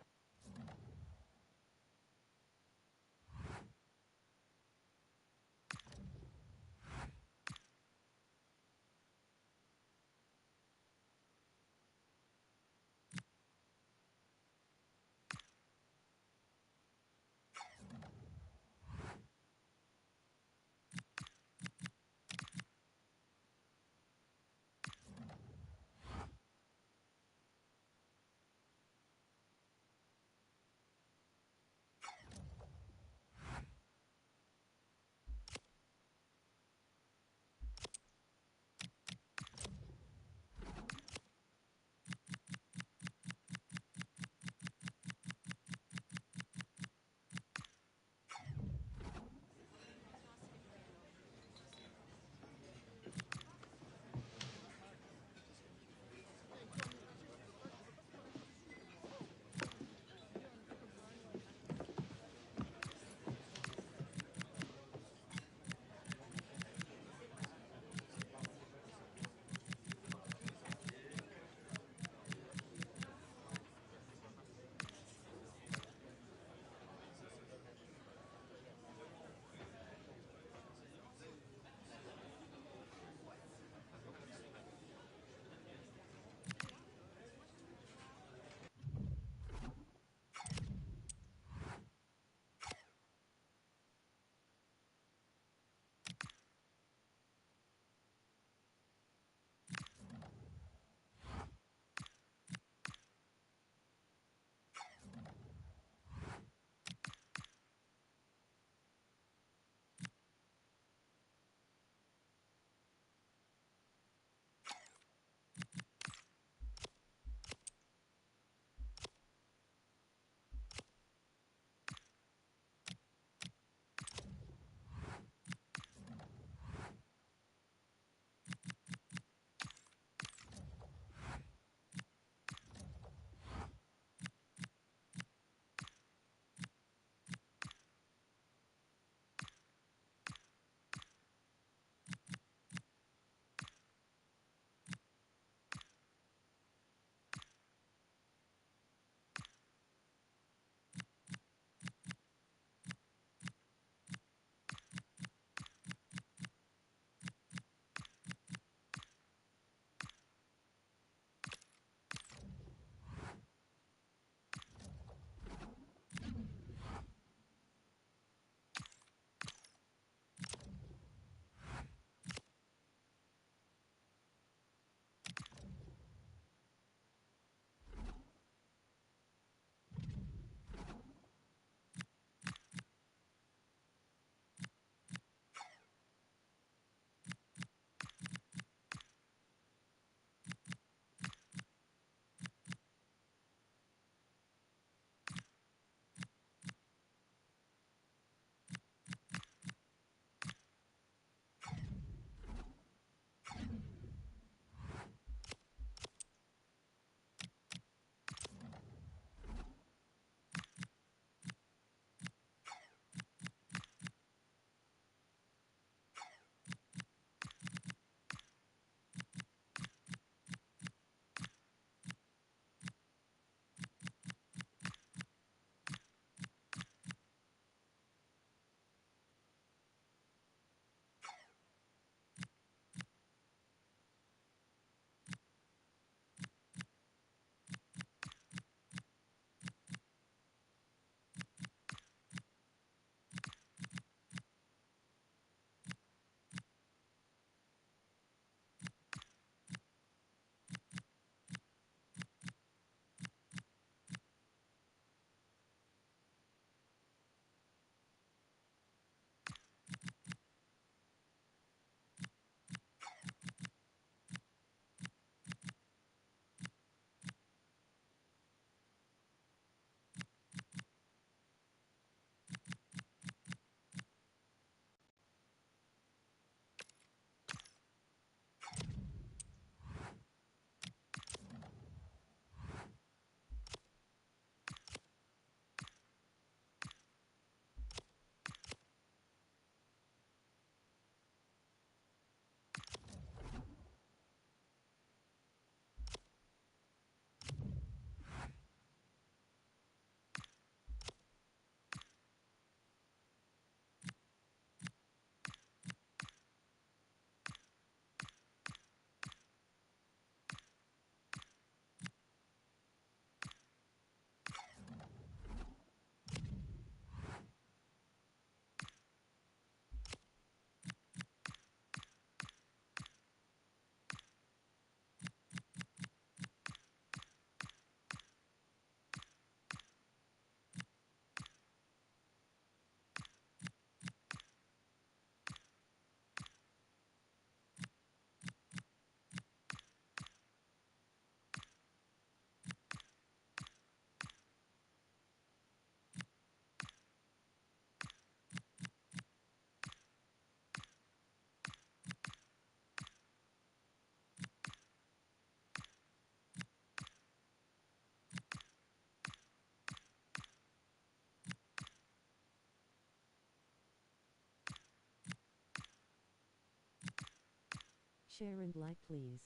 share and like please.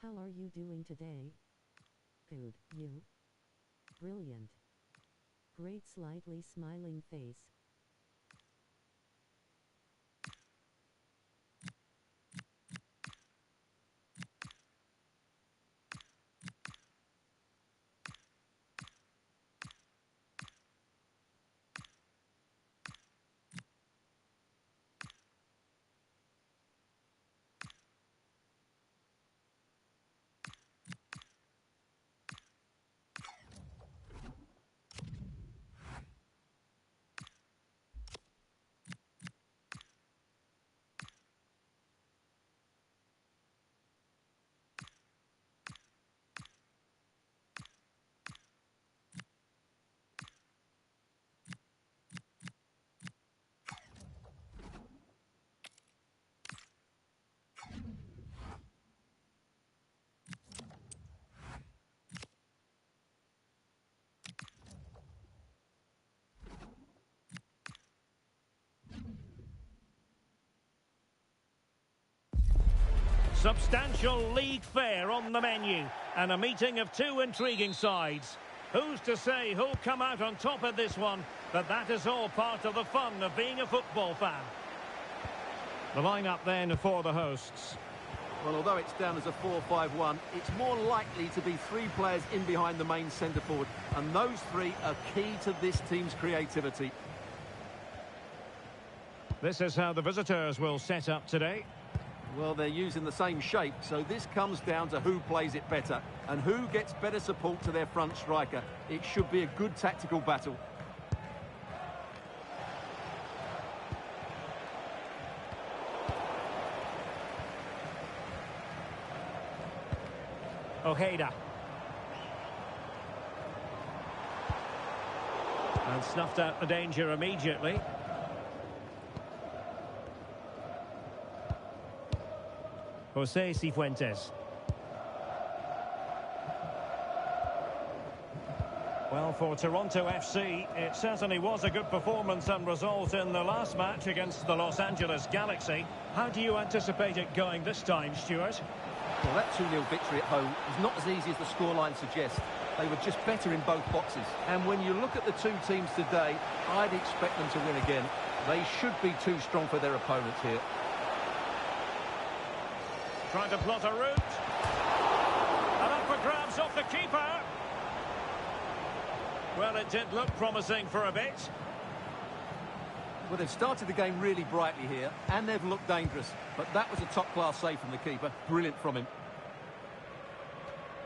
How are you doing today? Good, you? Brilliant. Great slightly smiling face. Substantial league fare on the menu and a meeting of two intriguing sides. Who's to say who'll come out on top of this one, but that is all part of the fun of being a football fan. The lineup then for the hosts. Well, although it's down as a 4-5-1, it's more likely to be three players in behind the main centre forward, and those three are key to this team's creativity. This is how the visitors will set up today. Well, they're using the same shape, so this comes down to who plays it better and who gets better support to their front striker. It should be a good tactical battle. Ojeda. And snuffed out the danger immediately. Jose Cifuentes. Well, for Toronto FC, it certainly was a good performance and result in the last match against the Los Angeles Galaxy. How do you anticipate it going this time, Stuart? Well, that 2-0 victory at home is not as easy as the scoreline suggests. They were just better in both boxes. And when you look at the two teams today, I'd expect them to win again. They should be too strong for their opponents here. Trying to plot a route. And up for grabs off the keeper. Well, it did look promising for a bit. Well, they've started the game really brightly here, and they've looked dangerous. But that was a top-class save from the keeper. Brilliant from him.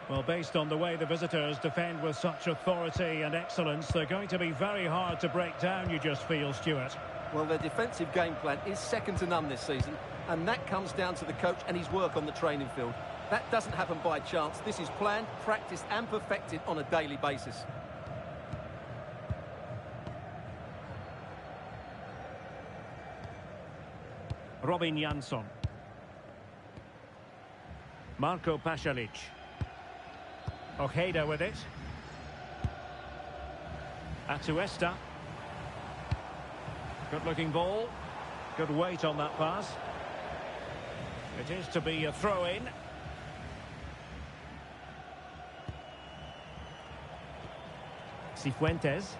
Well, based on the way the visitors defend with such authority and excellence, they're going to be very hard to break down, you just feel, Stuart. Well, their defensive game plan is second to none this season, and that comes down to the coach and his work on the training field. That doesn't happen by chance. This is planned, practiced and perfected on a daily basis. Robin Jansson. Marco Pasalic. Ojeda with it. Atuesta. Good looking ball. Good weight on that pass. It is to be a throw-in. Cifuentes.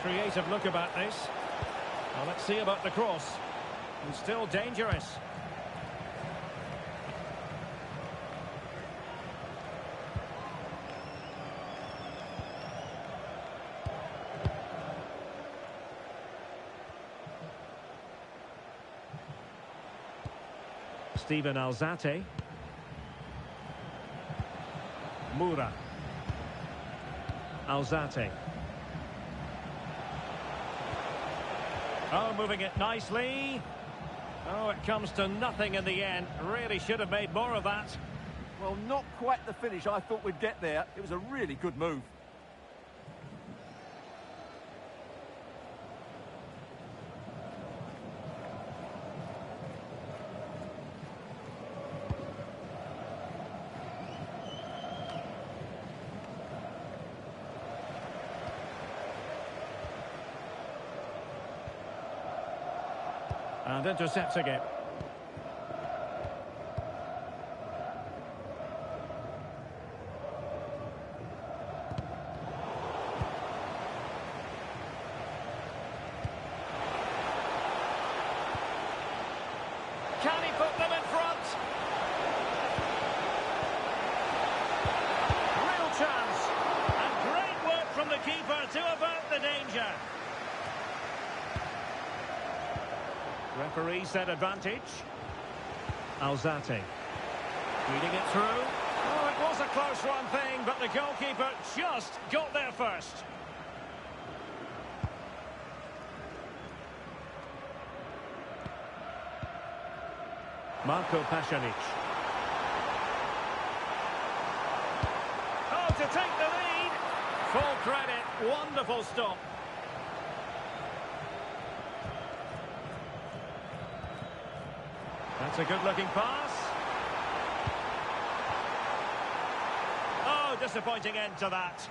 Creative look about this. Well, let's see about the cross. And still dangerous. Steven Alzate. Moura. Alzate. Oh, moving it nicely. Oh, it comes to nothing in the end. Really should have made more of that. Well, not quite the finish I thought we'd get there. It was a really good move. And intercepting it. Can he put them in front? Real chance. And great work from the keeper to avert the danger. Referee said advantage. Alzate. Reading it through. Oh, it was a close run thing, but the goalkeeper just got there first. Marco Pasanic. Oh, to take the lead. Full credit. Wonderful stop. That's a good-looking pass. Oh, disappointing end to that.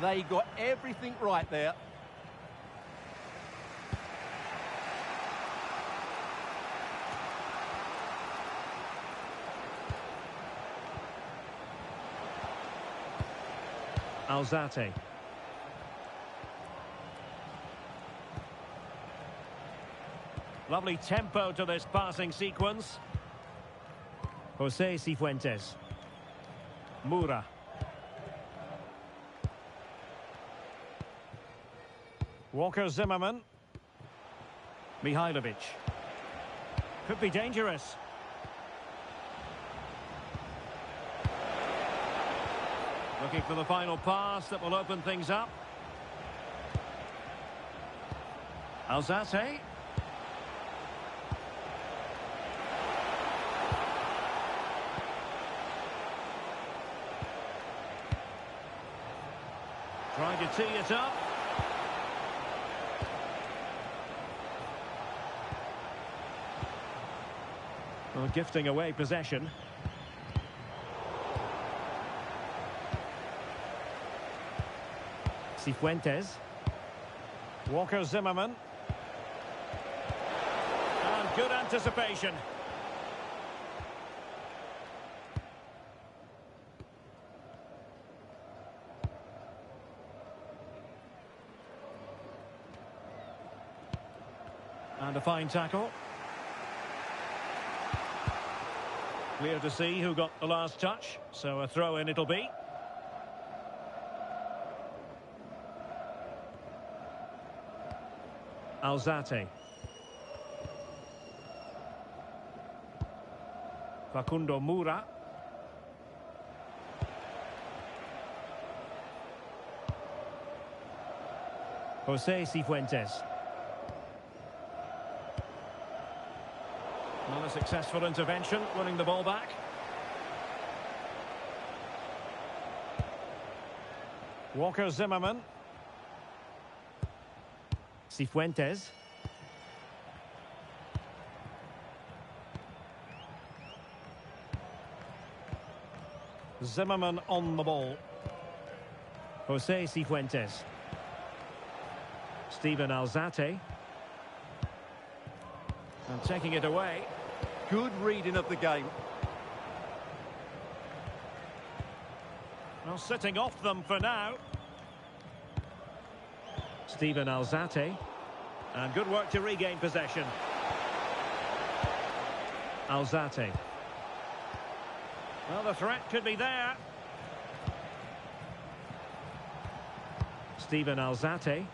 They got everything right there. Alzate. Lovely tempo to this passing sequence. Jose Cifuentes. Mura. Walker Zimmerman. Mihailovic. Could be dangerous. Looking for the final pass that will open things up. Alzate. Trying to tee it up. Well, gifting away possession. Cifuentes. Walker Zimmerman. And good anticipation. And a fine tackle. Clear to see who got the last touch, so a throw-in it'll be. Alzate. Facundo Mura. Jose Cifuentes. Not a successful intervention, winning the ball back. Walker Zimmerman. Cifuentes. Zimmerman on the ball. Jose Cifuentes. Steven Alzate. And taking it away. Good reading of the game. Well, sitting off them for now. Steven Alzate. And good work to regain possession. Alzate. Well, the threat could be there. Steven Alzate.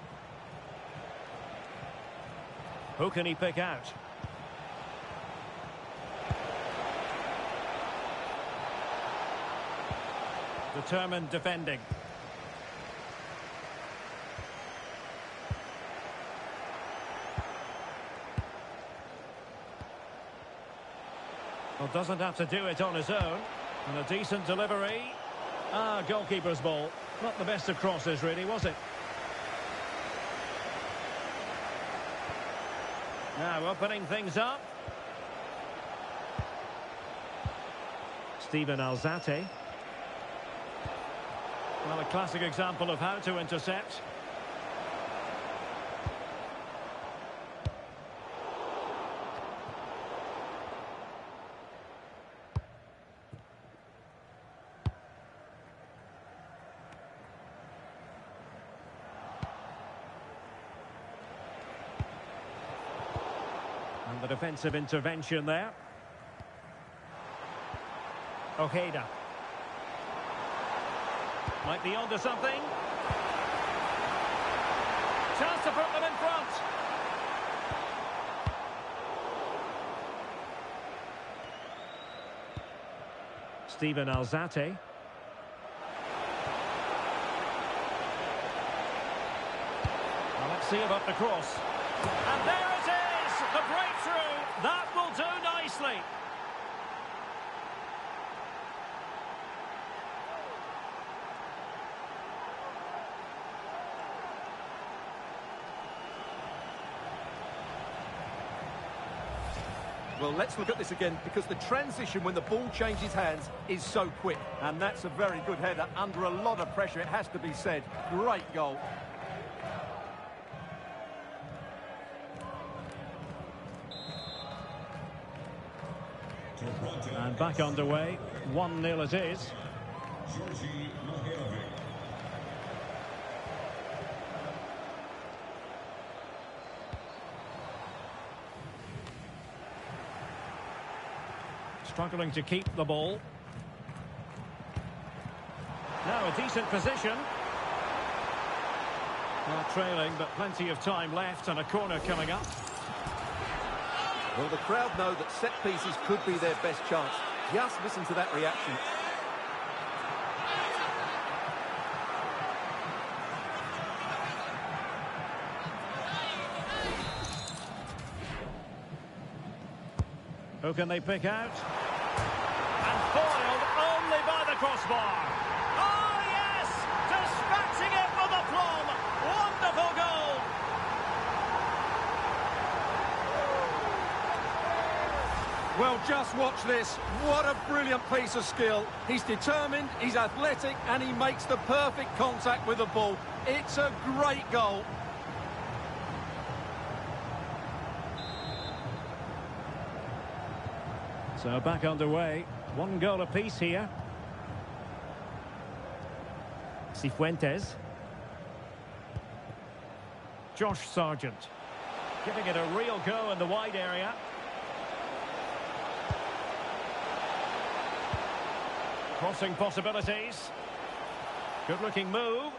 Who can he pick out? Determined defending. Well, doesn't have to do it on his own. And a decent delivery. Goalkeeper's ball. Not the best of crosses, really, was it? Now opening things up. Steven Alzate. Well, a classic example of how to The defensive intervention there. Ojeda. Might be onto something. Chance to put them in front. Steven Alzate. Well, let's see about the cross. And there it is! The breakthrough! That will do nicely. Well, let's look at this again, because the transition when the ball changes hands is so quick. And that's a very good header under a lot of pressure, it has to be said. Great goal. And back underway. 1-0 it is. Struggling to keep the ball. Now a decent position. Well, trailing, but plenty of time left and a corner coming up. Well, the crowd know that set pieces could be their best chance. Just listen to that reaction. Who can they pick out? And foiled only by the crossbar. Oh, yes! Dispatching it with aplomb. Wonderful goal. Well, just watch this. What a brilliant piece of skill. He's determined, he's athletic, and he makes the perfect contact with the ball. It's a great goal. So back underway. 1 goal apiece here. Cifuentes. Josh Sargent. Giving it a real go in the wide area. Crossing possibilities. Good looking move.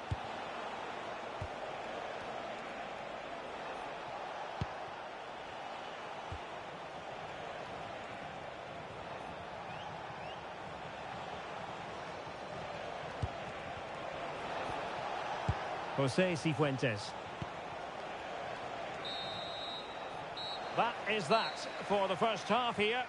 Jose Cifuentes. That is that for the first half here.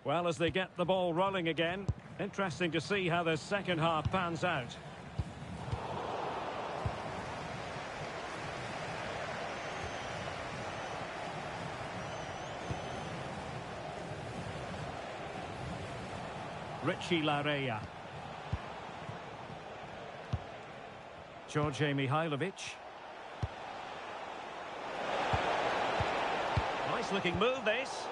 Well, as they get the ball rolling again, interesting to see how the second half pans out. Richie Larea. George Mihailovic. Nice looking move this.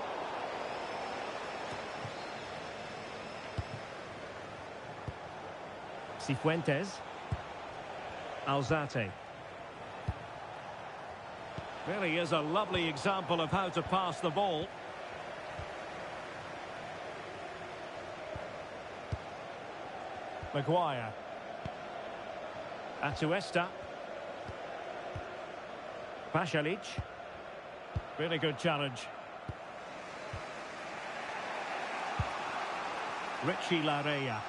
Cifuentes. Alzate. Really is a lovely example of how to pass the ball. Maguire. Atuesta. Pasalic. Really good challenge. Richie Larea.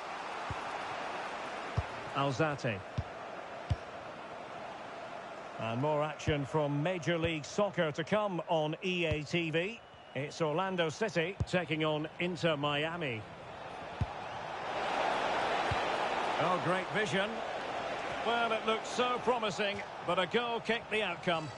Alzate. And more action from Major League Soccer to come on EA TV. It's Orlando City taking on Inter Miami. Oh, great vision. Well, it looked so promising, but a goal kicked the outcome.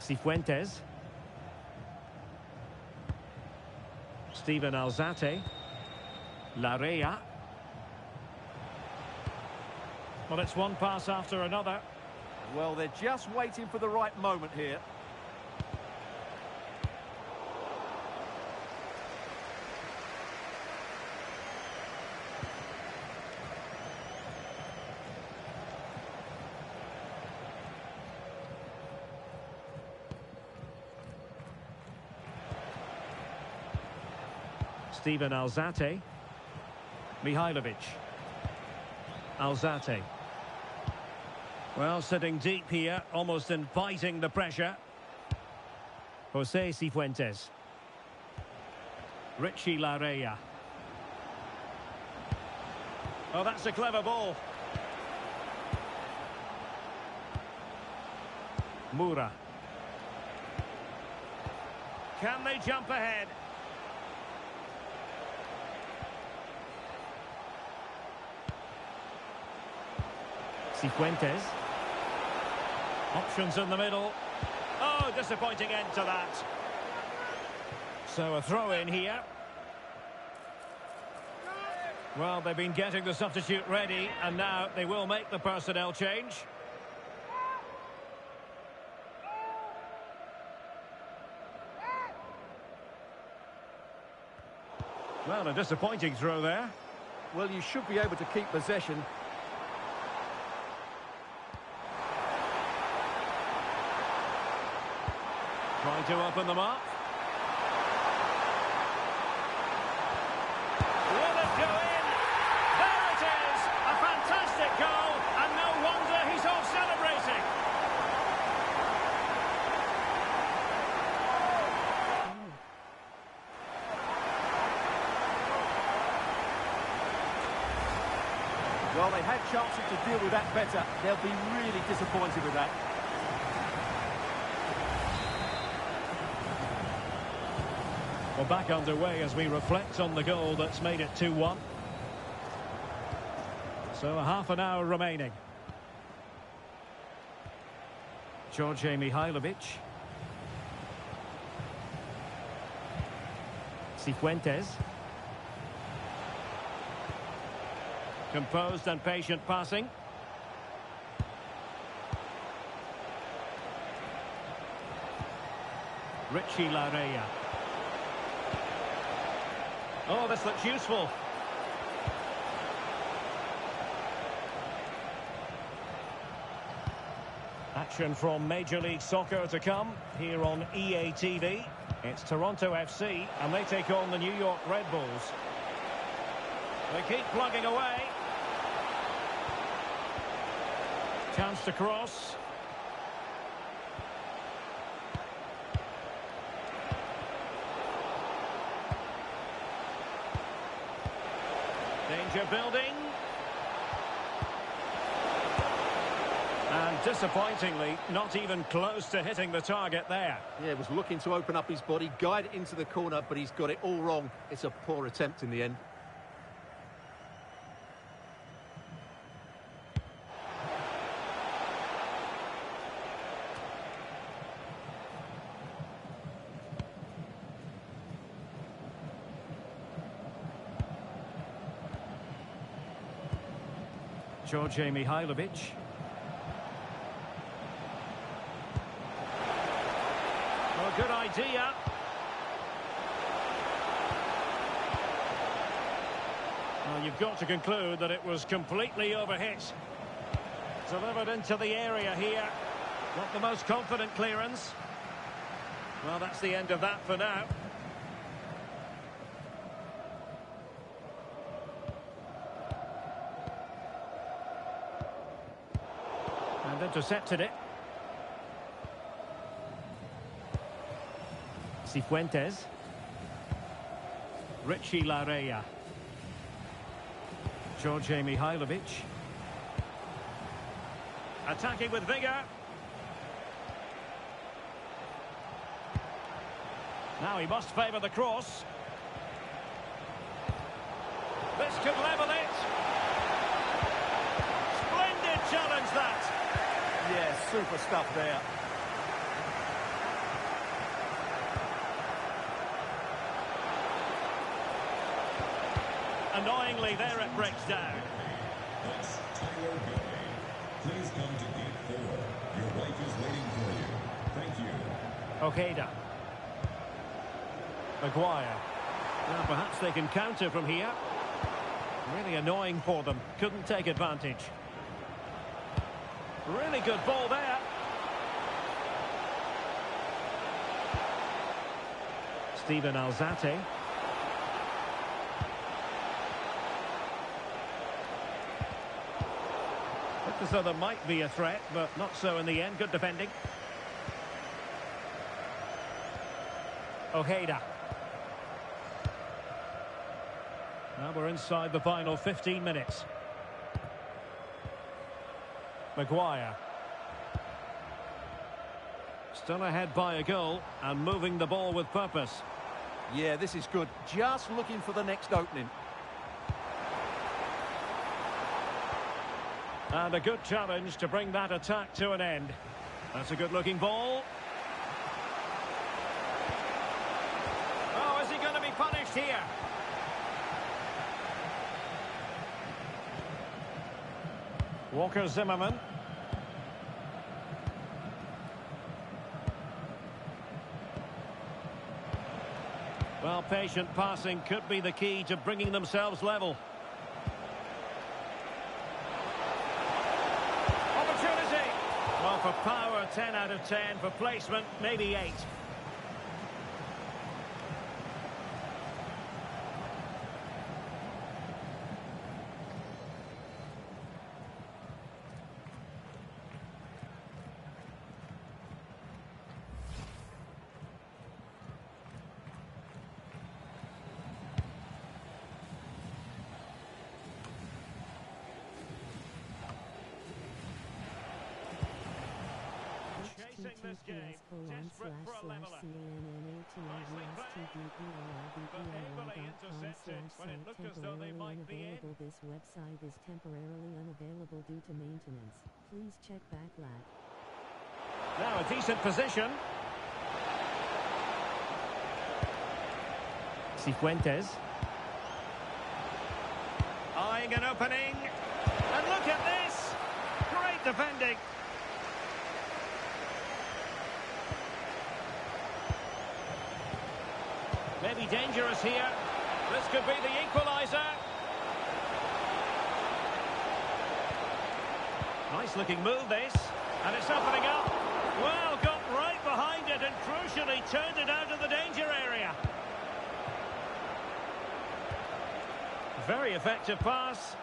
Cifuentes. Steven Alzate. Larrea. Well, it's one pass after another. Well, they're just waiting for the right moment here. Steven Alzate. Mihailovic. Alzate. Well, sitting deep here, almost inviting the pressure. Jose Cifuentes. Richie Larrea. Oh, that's a clever ball. Moura. Can they jump ahead? Cifuentes. Options in the middle. Oh, disappointing end to that. So a throw in here. Well, they've been getting the substitute ready, and now they will make the personnel change. Well, a disappointing throw there. Well, you should be able to keep possession. Trying to open them up. Will it go in? There it is! A fantastic goal, and no wonder he's off celebrating. Well, they had chances to deal with that better. They'll be really disappointed with that. Well, back underway as we reflect on the goal that's made it 2-1. So a half an hour remaining. Jorge Mihailovic. Cifuentes. Composed and patient passing. Richie Larrea. Oh, this looks useful. Action from Major League Soccer to come here on EA TV. It's Toronto FC, and they take on the New York Red Bulls. They keep plugging away. Chance to cross. Danger building. And disappointingly, not even close to hitting the target there. Yeah, was looking to open up his body, guide it into the corner, but he's got it all wrong. It's a poor attempt in the end. Jorge Mihailovic. Oh, good idea. Well, you've got to conclude that it was completely overhit. Delivered into the area here. Not the most confident clearance. Well, that's the end of that for now. And intercepted it. Cifuentes. Richie Larea. Jorge Mihailovic. Attacking with vigour. Now he must favour the cross. This could level it. Splendid challenge that. Yeah, super stuff there. Annoyingly, there it breaks down. That's Tyler Gay. Please come to gate 4. Your wife is waiting for you. Thank you. Ojeda. Maguire. Now perhaps they can counter from here. Really annoying for them. Couldn't take advantage. Really good ball there. Steven Alzate. Looked as though there might be a threat, but not so in the end. Good defending. Ojeda. Now we're inside the final 15 minutes. Maguire. Still ahead by a goal and moving the ball with purpose. Yeah, this is good. Just looking for the next opening. And a good challenge to bring that attack to an end. That's a good-looking ball. Oh, is he going to be punished here? Walker Zimmerman. Well, patient passing could be the key to bringing themselves level. Opportunity! Well, for power, 10 out of 10. For placement, maybe 8. Chasing this game, desperate for a leveller. But heavily intercepted when it looked as though they might be in. This website is temporarily unavailable due to maintenance. Please check backlog. Now a decent position. Cifuentes. Eyeing an opening. And look at this! Great defending. Maybe dangerous here. This could be the equaliser. Nice looking move this. And it's opening up. Well, got right behind it and crucially turned it out of the danger area. Very effective pass.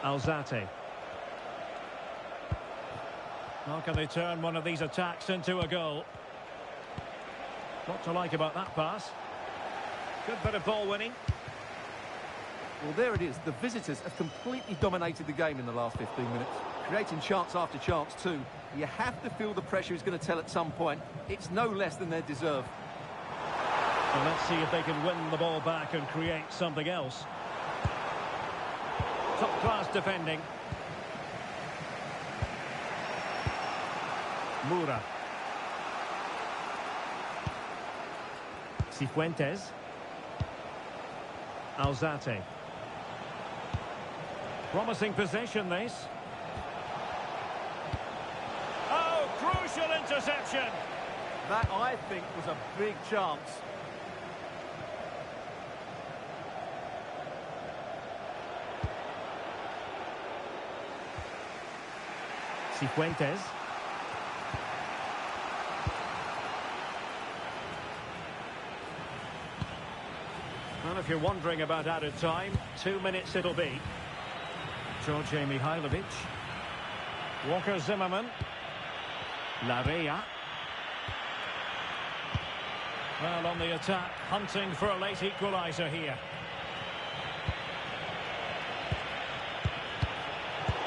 Alzate. How can they turn one of these attacks into a goal? What to like about that pass? Good bit of ball winning. Well, there it is. The visitors have completely dominated the game in the last 15 minutes, creating chance after chance too. You have to feel the pressure is going to tell at some point. It's no less than their deserve. Well, let's see if they can win the ball back and create something else. Top-class defending. Mura. Cifuentes. Alzate. Promising possession, this. Oh, crucial interception. That, I think, was a big chance. Cifuentes. Well, if you're wondering about added time, 2 minutes it'll be. George Mihailovic. Walker Zimmerman. Larea. Well, on the attack, hunting for a late equaliser here.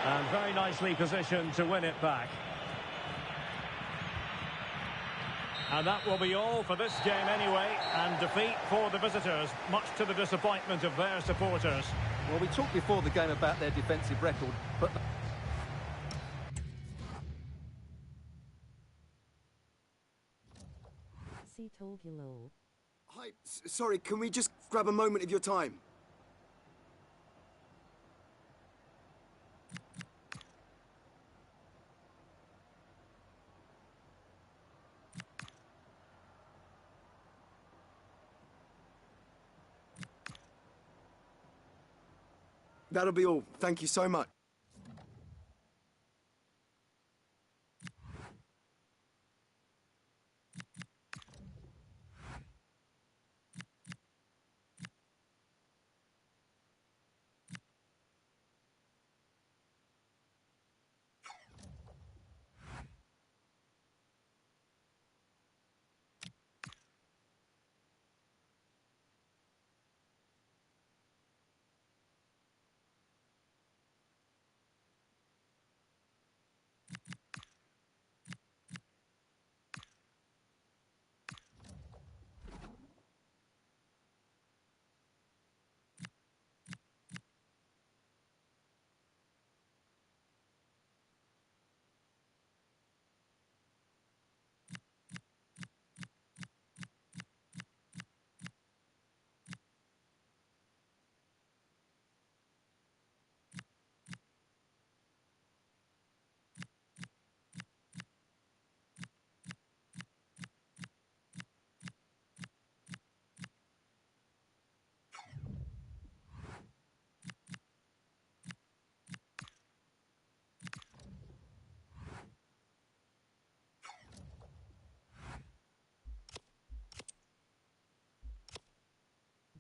And very nicely positioned to win it back. And that will be all for this game anyway, and defeat for the visitors, much to the disappointment of their supporters. Well, we talked before the game about their defensive record, but... See Tolgilo. Hi, sorry, can we just grab a moment of your time? That'll be all. Thank you so much.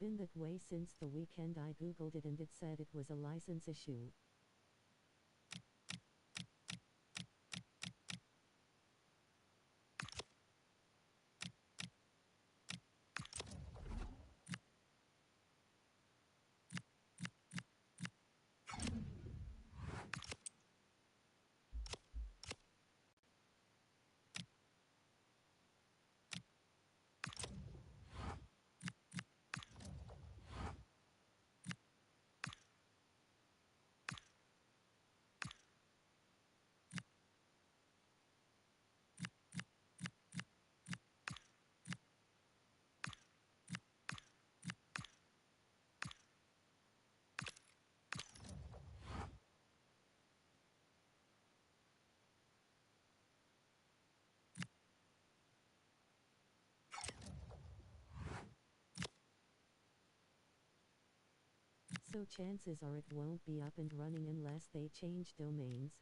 Been that way since the weekend. I googled it and it said it was a license issue. So chances are it won't be up and running unless they change domains.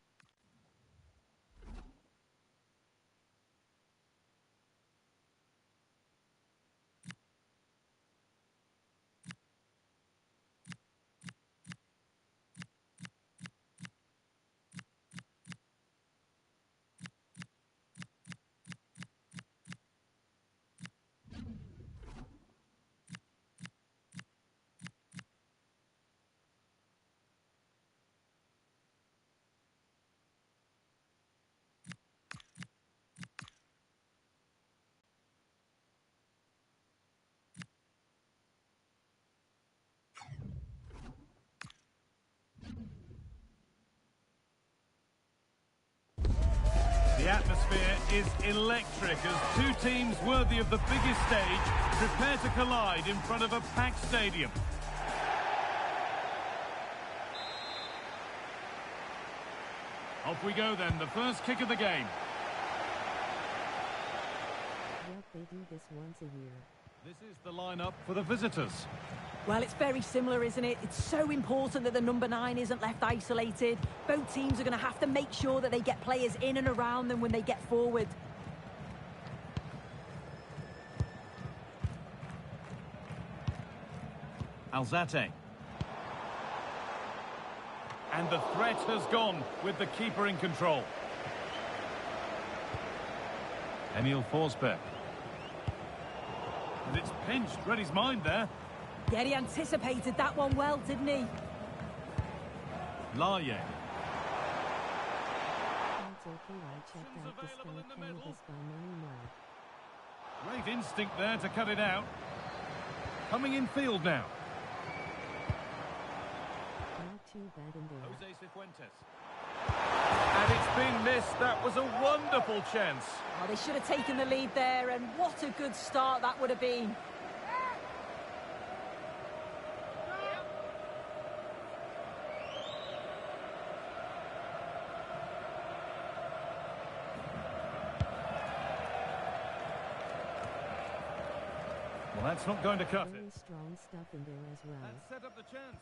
The atmosphere is electric as two teams worthy of the biggest stage prepare to collide in front of a packed stadium. Off we go then, the first kick of the game. Yep, they do this once a year. This is the lineup for the visitors. Well, it's very similar, isn't it? It's so important that the number 9 isn't left isolated. Both teams are going to have to make sure that they get players in and around them when they get forward. Alzate. And the threat has gone with the keeper in control. Emil Forsberg. And it's pinched, read his mind there. Yeah, he anticipated that one well, didn't he? Laye. Great instinct there to cut it out. Coming in field now. Not too bad in there. Jose Cifuentes. And it's been missed. That was a wonderful chance. Oh, they should have taken the lead there, and what a good start that would have been. Well, that's not going to cut Very it. strong stuff in there as well. That set up the chance.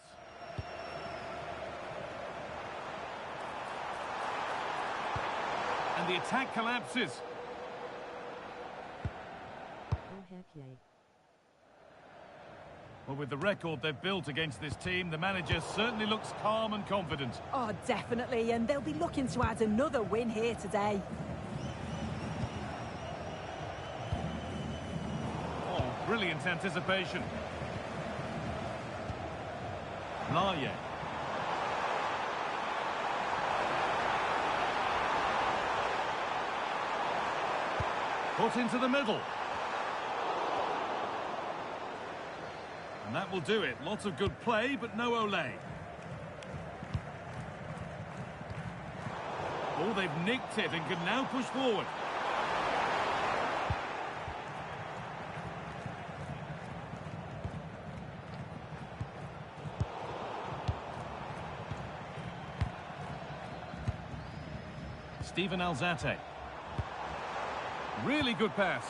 And the attack collapses. Oh heck yay. Well, with the record they've built against this team, the manager certainly looks calm and confident. Oh, definitely, and they'll be looking to add another win here today. Oh, brilliant anticipation. Laye. Put into the middle. And that will do it. Lots of good play, but no Olé. Oh, they've nicked it and can now push forward. Steven Alzate. Really good pass.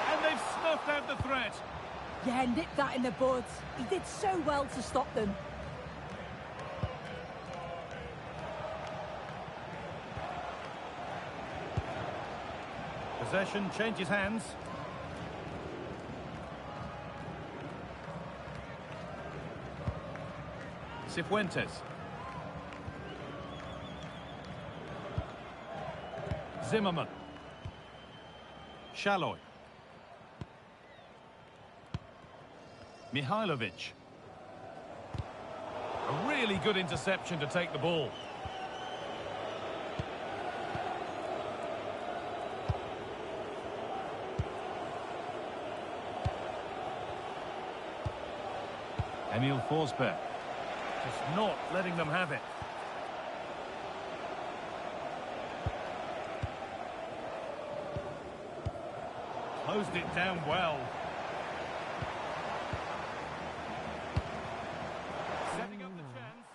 And they've snuffed out the threat. Yeah, nipped that in the bud. He did so well to stop them. Possession changes hands. Cifuentes. Zimmerman. Shaloy. Mihailovic. A really good interception to take the ball. Emil Forsberg. Just not letting them have it. Closed it down well. Setting up the chance.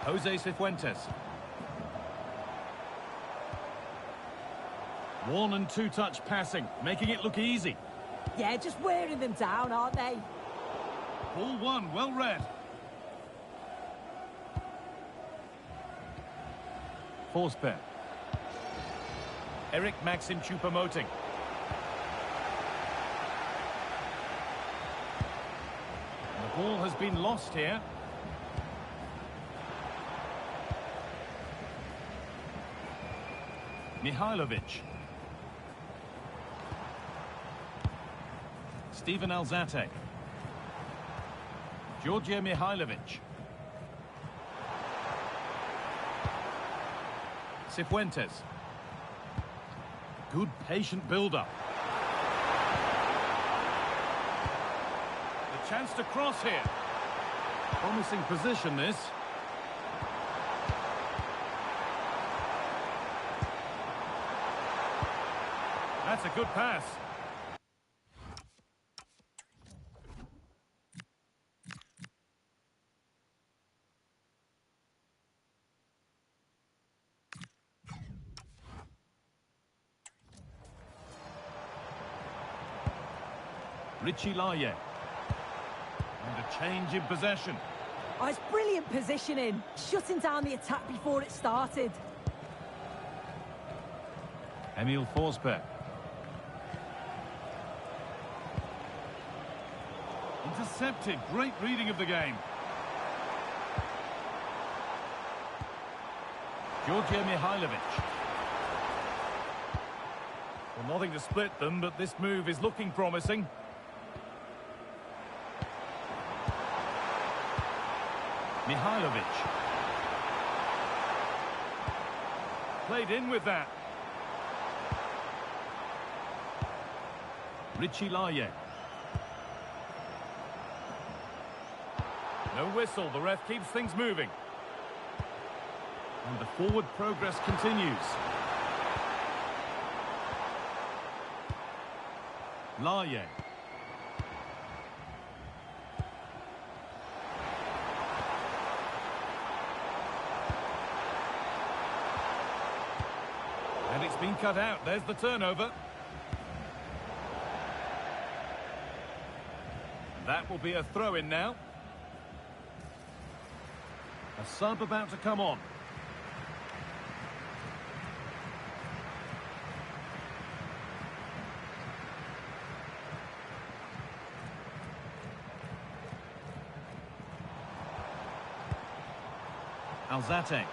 Jose Cifuentes. 1- and 2-touch passing, making it look easy. Yeah, just wearing them down, aren't they? Ball one, well read. Forsberg. Eric Maxim Choupo-Moting. The ball has been lost here. Mihailovic. Steven Alzate. Georgia Mihailovic. Cifuentes. Good patient build-up. The chance to cross here. Promising position, this. That's a good pass. Richie Laye. And a change in possession. Oh, it's brilliant positioning, shutting down the attack before it started. Emil Forsberg. Intercepted. Great reading of the game. Georgia Mihailovic. Well, nothing to split them, but this move is looking promising. Mihailovic. Played in with that. Richie Laye. No whistle, the ref keeps things moving. And the forward progress continues. Laye. And it's been cut out. There's the turnover. That will be a throw-in now. A sub about to come on. Alzate.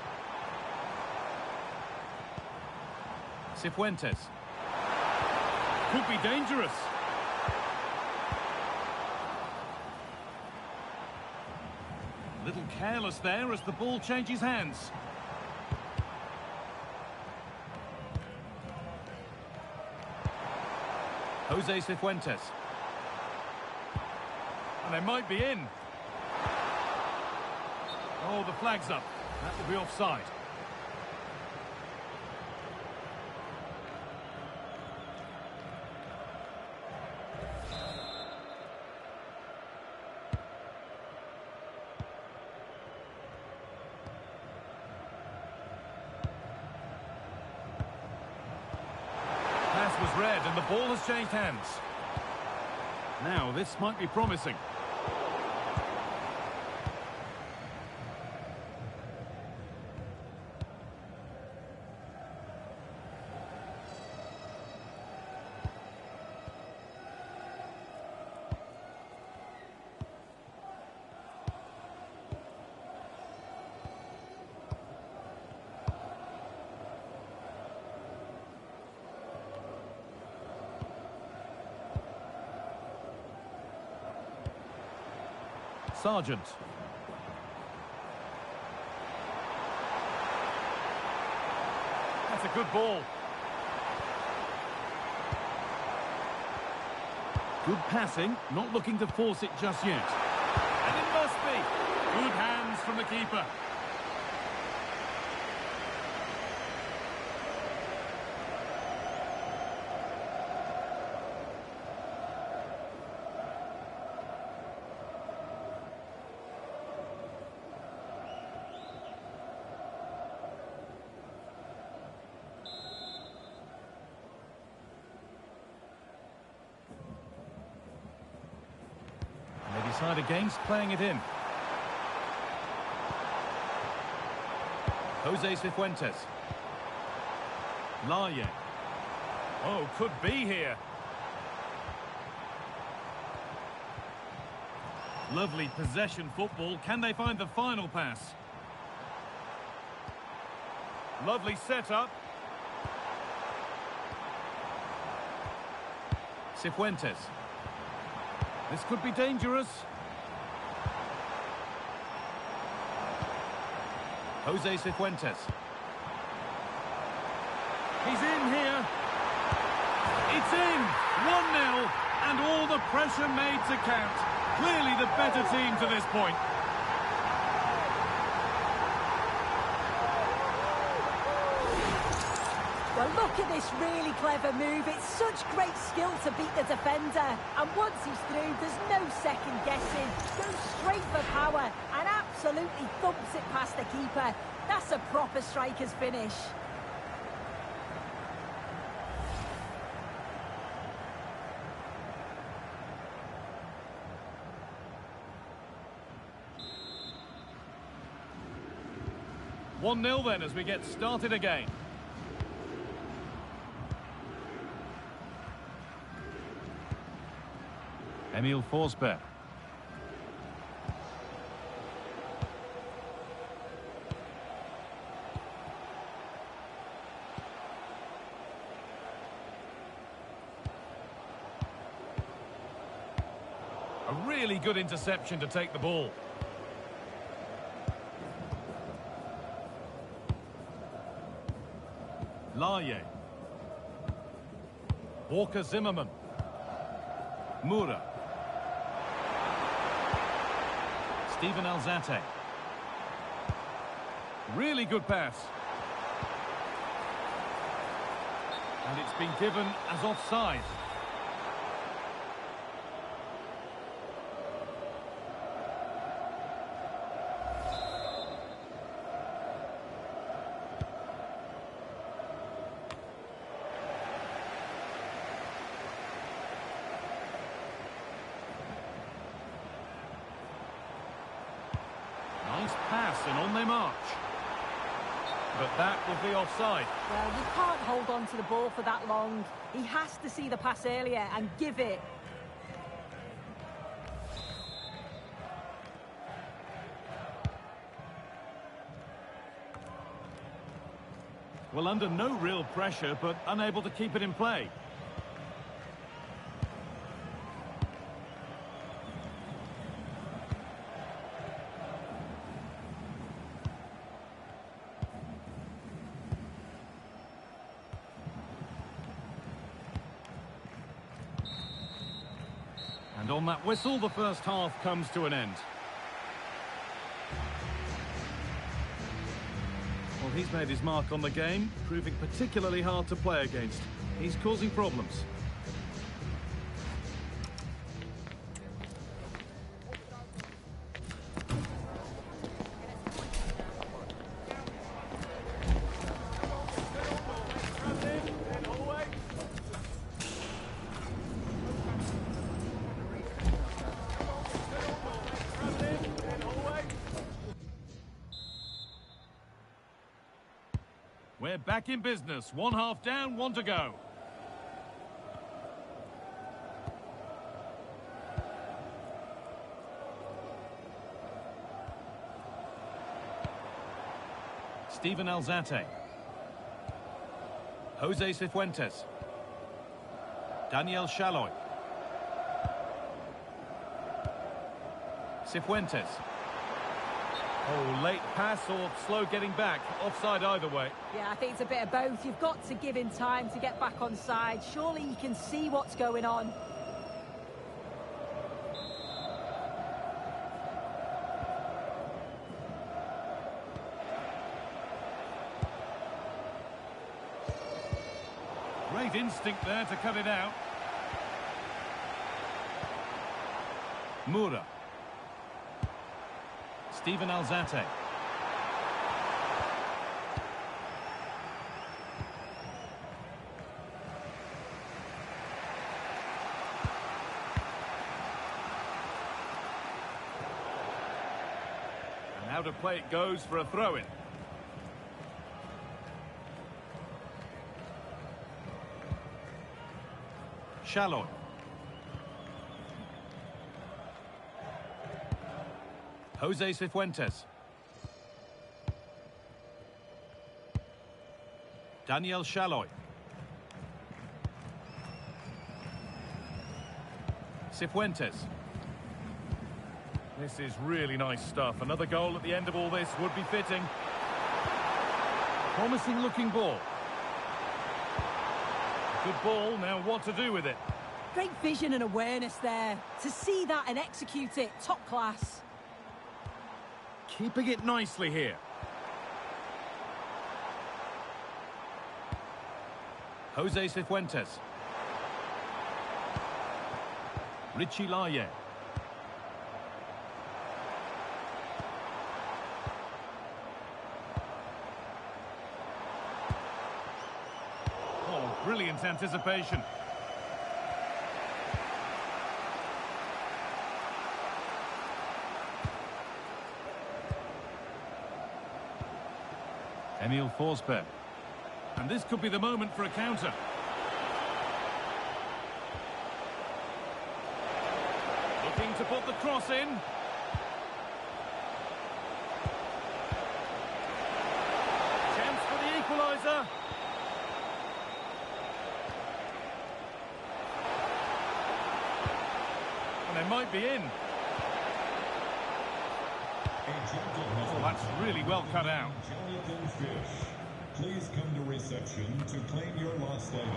Cifuentes. Could be dangerous. A little careless there as the ball changes hands. Jose Cifuentes. And they might be in. Oh, the flag's up. That will be offside. Pass was read and the ball has changed hands. Now, this might be promising. Sargent. That's a good ball. Good passing, not looking to force it just yet. And it must be. Good hands from the keeper. Decide against playing it in. Jose Cifuentes. Laye. Oh, could be here. Lovely possession football. Can they find the final pass? Lovely setup. Cifuentes. This could be dangerous. Jose Cifuentes. He's in here. It's in. 1-0. And all the pressure made to count. Clearly the better team to this point. Well, look at this really clever move. It's such great skill to beat the defender. And once he's through, there's no second guessing. Goes straight for power and absolutely thumps it past the keeper. That's a proper striker's finish. 1-0 then as we get started again. Emil Forsberg. A really good interception to take the ball. Laje. Walker Zimmerman. Mura. Steven Alzate. Really good pass. And it's been given as offside. Nice pass, and on they march. But that would be offside. Well, you can't hold on to the ball for that long. He has to see the pass earlier and give it. Well, under no real pressure, but unable to keep it in play. And on that whistle, the first half comes to an end. Well, he's made his mark on the game, proving particularly hard to play against. He's causing problems. We're back in business. One half down, one to go. Steven Alzate. Jose Cifuentes. Daniel Chaloy. Cifuentes. Oh, late pass or slow getting back. Offside either way. Yeah, I think it's a bit of both. You've got to give him time to get back on side. Surely he can see what's going on. Great instinct there to cut it out. Mura. Steven Alzate. And out of play it goes for a throw-in. Chaloy. Jose Cifuentes. Daniel Chaloy. Cifuentes. This is really nice stuff. Another goal at the end of all this would be fitting. Promising looking ball. Good ball, now what to do with it? Great vision and awareness there. To see that and execute it, top class. Keeping it nicely here. Jose Cifuentes. Richie Laje. Oh, brilliant anticipation. Emil Forsberg. And this could be the moment for a counter. Looking to put the cross in. Chance for the equaliser. And they might be in. Oh, that's really well cut out. Jonathan Fish, please come to reception to claim your lost item.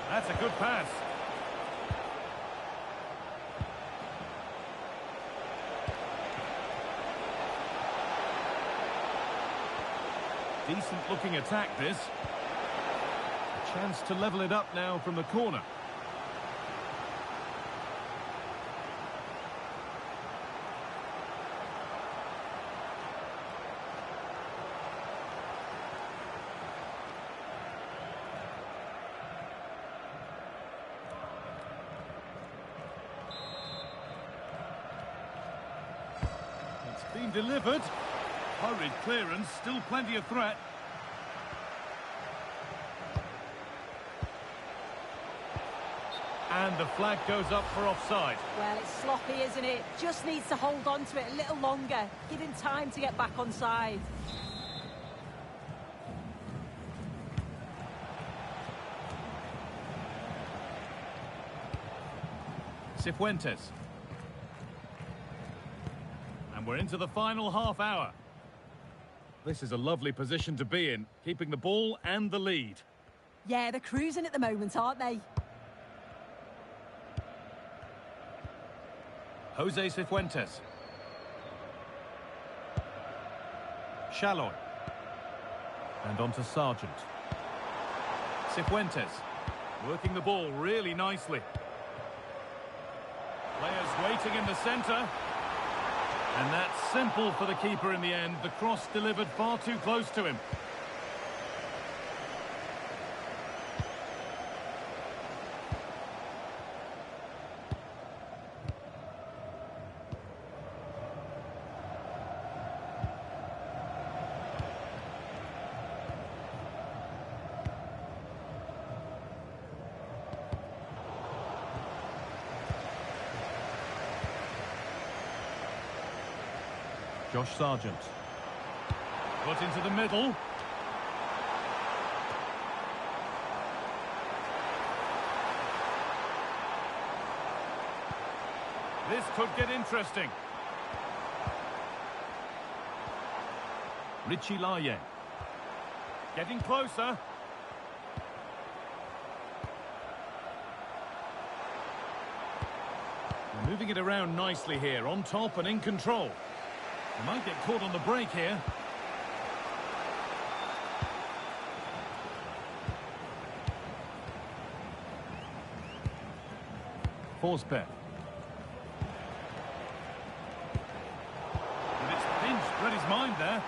That's a good pass. Decent looking attack, this. A chance to level it up now from the corner. Been delivered. Hurried clearance, still plenty of threat. And the flag goes up for offside. Well, it's sloppy, isn't it? Just needs to hold on to it a little longer. Give him time to get back on side. Cifuentes. We're into the final half hour. This is a lovely position to be in, keeping the ball and the lead. Yeah, they're cruising at the moment, aren't they? Jose Cifuentes. Chaloy. And on to Sargent. Cifuentes. Working the ball really nicely. Players waiting in the centre. And that's simple for the keeper in the end. The cross delivered far too close to him. Josh Sargent. Put into the middle. This could get interesting. Richie Laye. Getting closer. They're moving it around nicely here, on top and in control. They might get caught on the break here. Forsberg. And it's pinched, read his mind there.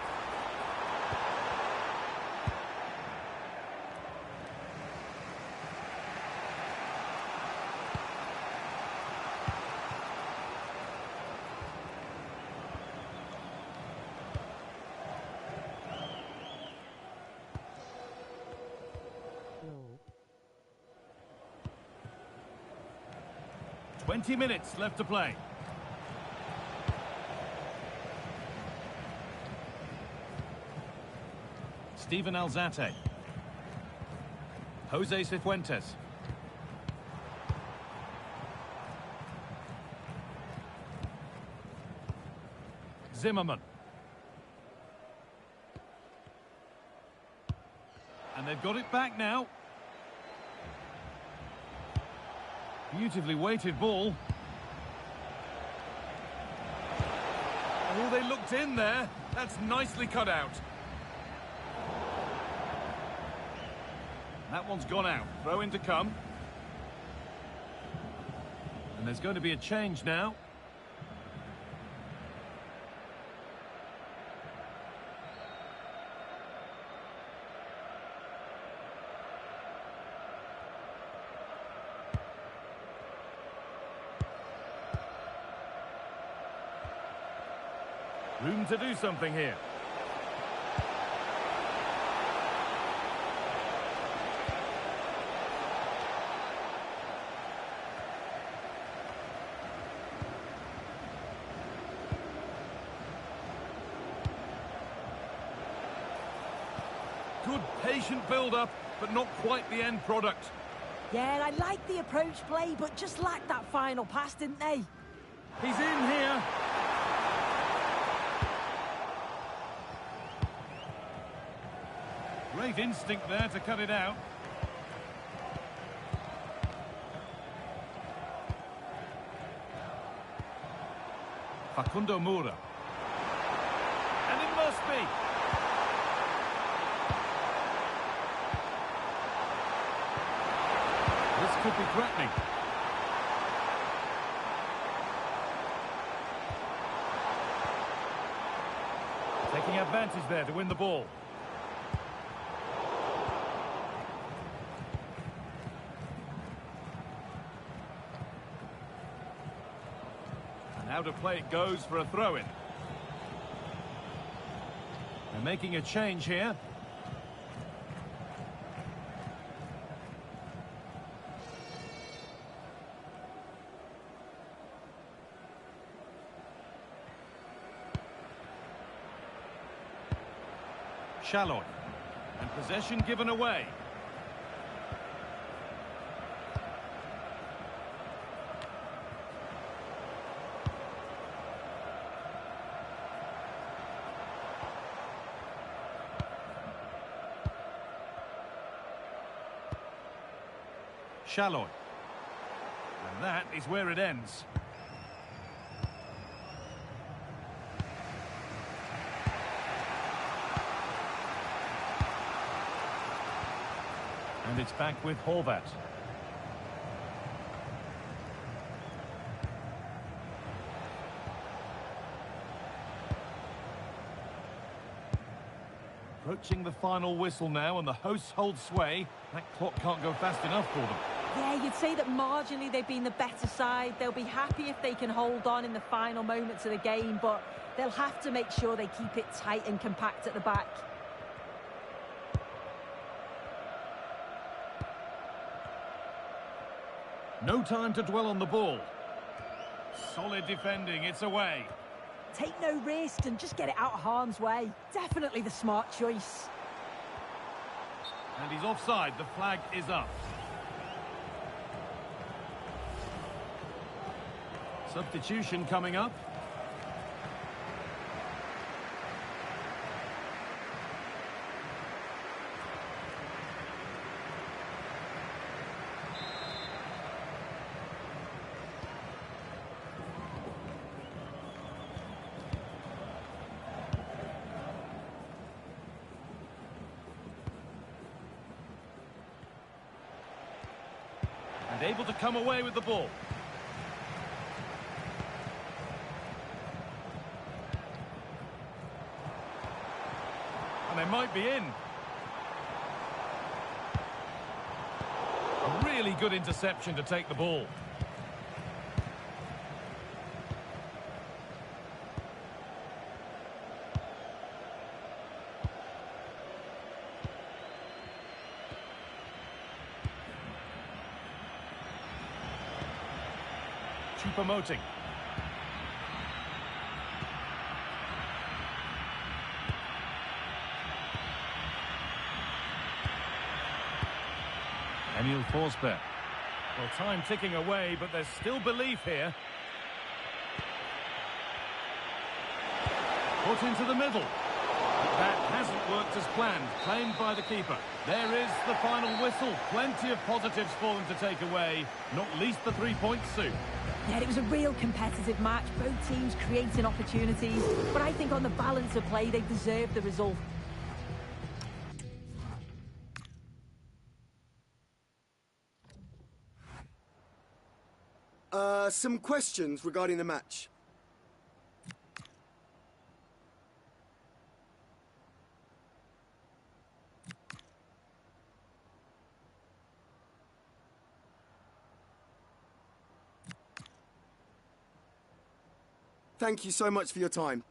Goal. 20 minutes left to play. Steven Alzate. Jose Cifuentes. Zimmerman. And they've got it back now. Beautifully weighted ball. Oh, they looked in there. That's nicely cut out. That one's gone out. Throw in to come. And there's going to be a change now. Room to do something here. Good patient build-up, but not quite the end product. Yeah, I like the approach play, but just lacked that final pass, didn't they? He's in here. Great instinct there to cut it out. Facundo Moura. And it must be. This could be threatening. Taking advantage there to win the ball. And out of play it goes for a throw-in. They're making a change here. Shalloy. And possession given away. Shalloy. And that is where it ends. And it's back with Horvat. Approaching the final whistle now, and the hosts hold sway. That clock can't go fast enough for them. Yeah, you'd say that marginally they've been the better side. They'll be happy if they can hold on in the final moments of the game, but they'll have to make sure they keep it tight and compact at the back. No time to dwell on the ball. Solid defending, it's away. Take no risk and just get it out of harm's way. Definitely the smart choice. And he's offside, the flag is up. Substitution coming up. And able to come away with the ball. And they might be in. A really good interception to take the ball. Choupo-Moting. Emil Forsberg. Well, time ticking away, but there's still belief here. Put into the middle. But that hasn't worked as planned. Claimed by the keeper. There is the final whistle. Plenty of positives for them to take away. Not least the 3 points, Sue. Yeah, it was a real competitive match. Both teams creating opportunities. But I think on the balance of play, they deserved the result. Some questions regarding the match. Thank you so much for your time.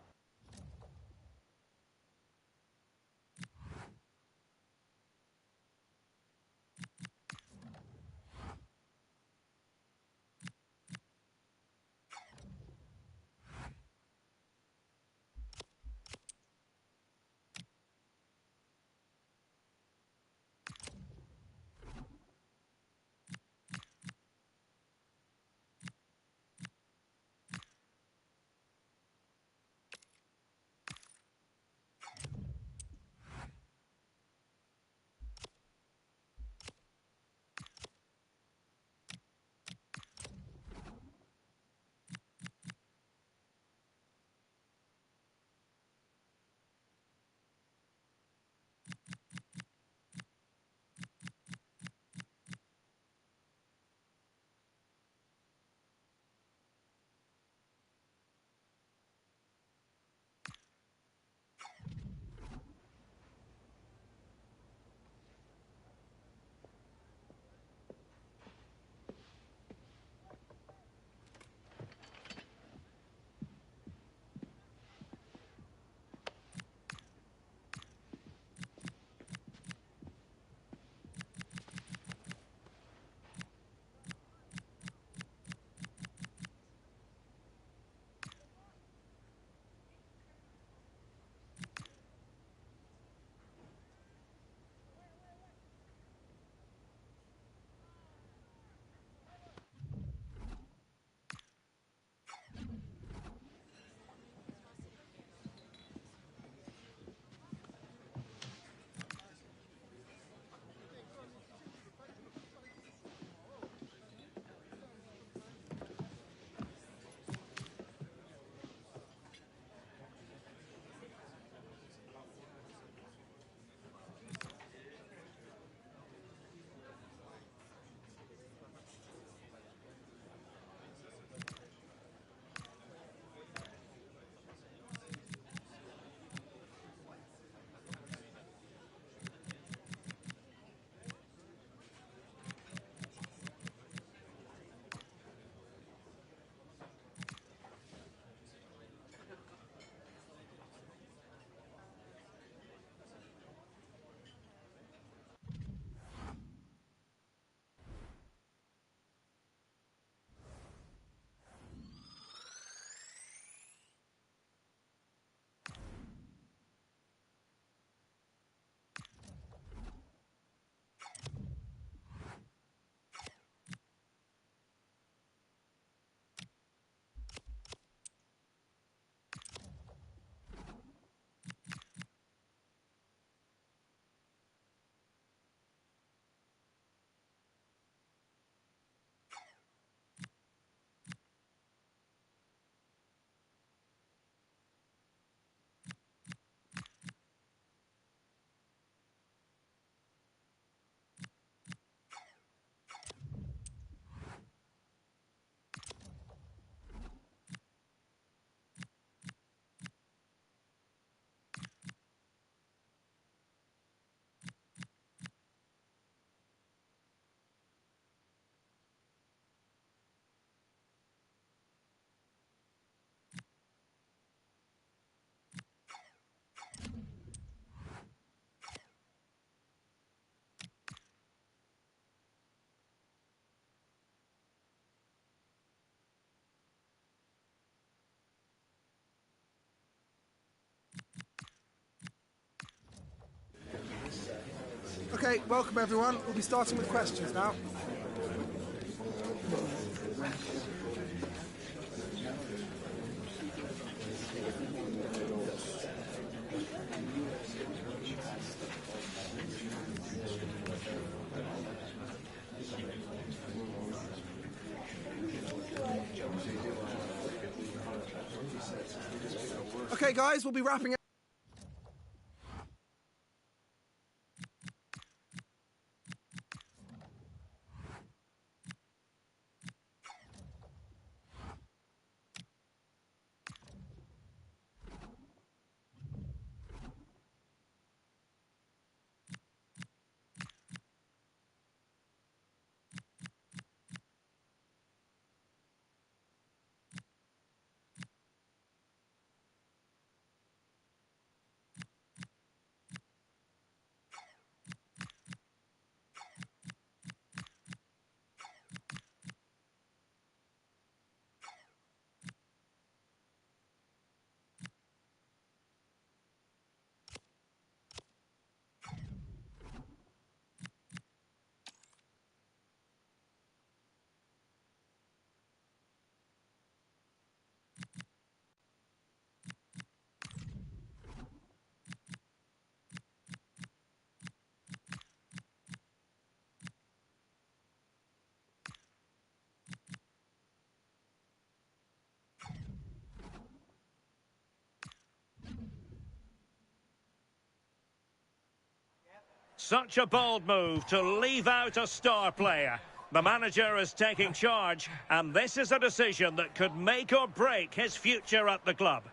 Okay, welcome everyone. We'll be starting with questions now. Okay, guys, we'll be wrapping up. Such a bold move to leave out a star player. The manager is taking charge, and this is a decision that could make or break his future at the club.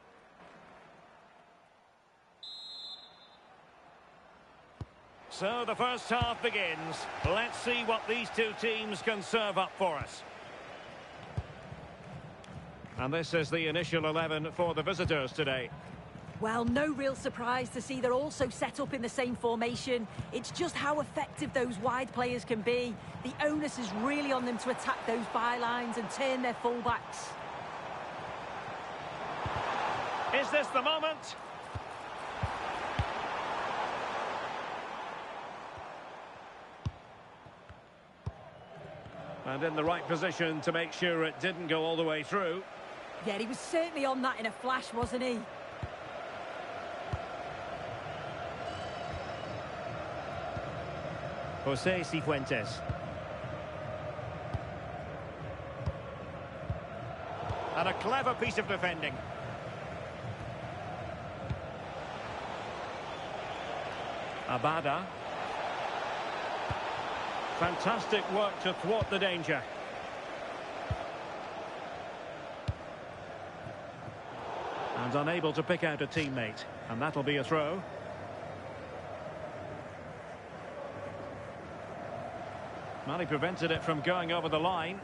So the first half begins. Let's see what these two teams can serve up for us. And this is the initial 11 for the visitors today. Well, no real surprise to see they're also set up in the same formation. It's just how effective those wide players can be. The onus is really on them to attack those bylines and turn their fullbacks. Is this the moment? And in the right position to make sure it didn't go all the way through. Yeah, he was certainly on that in a flash, wasn't he? Jose Cifuentes. And a clever piece of defending. Abada. Fantastic work to thwart the danger. And unable to pick out a teammate. And that'll be a throw. Well, he prevented it from going over the line.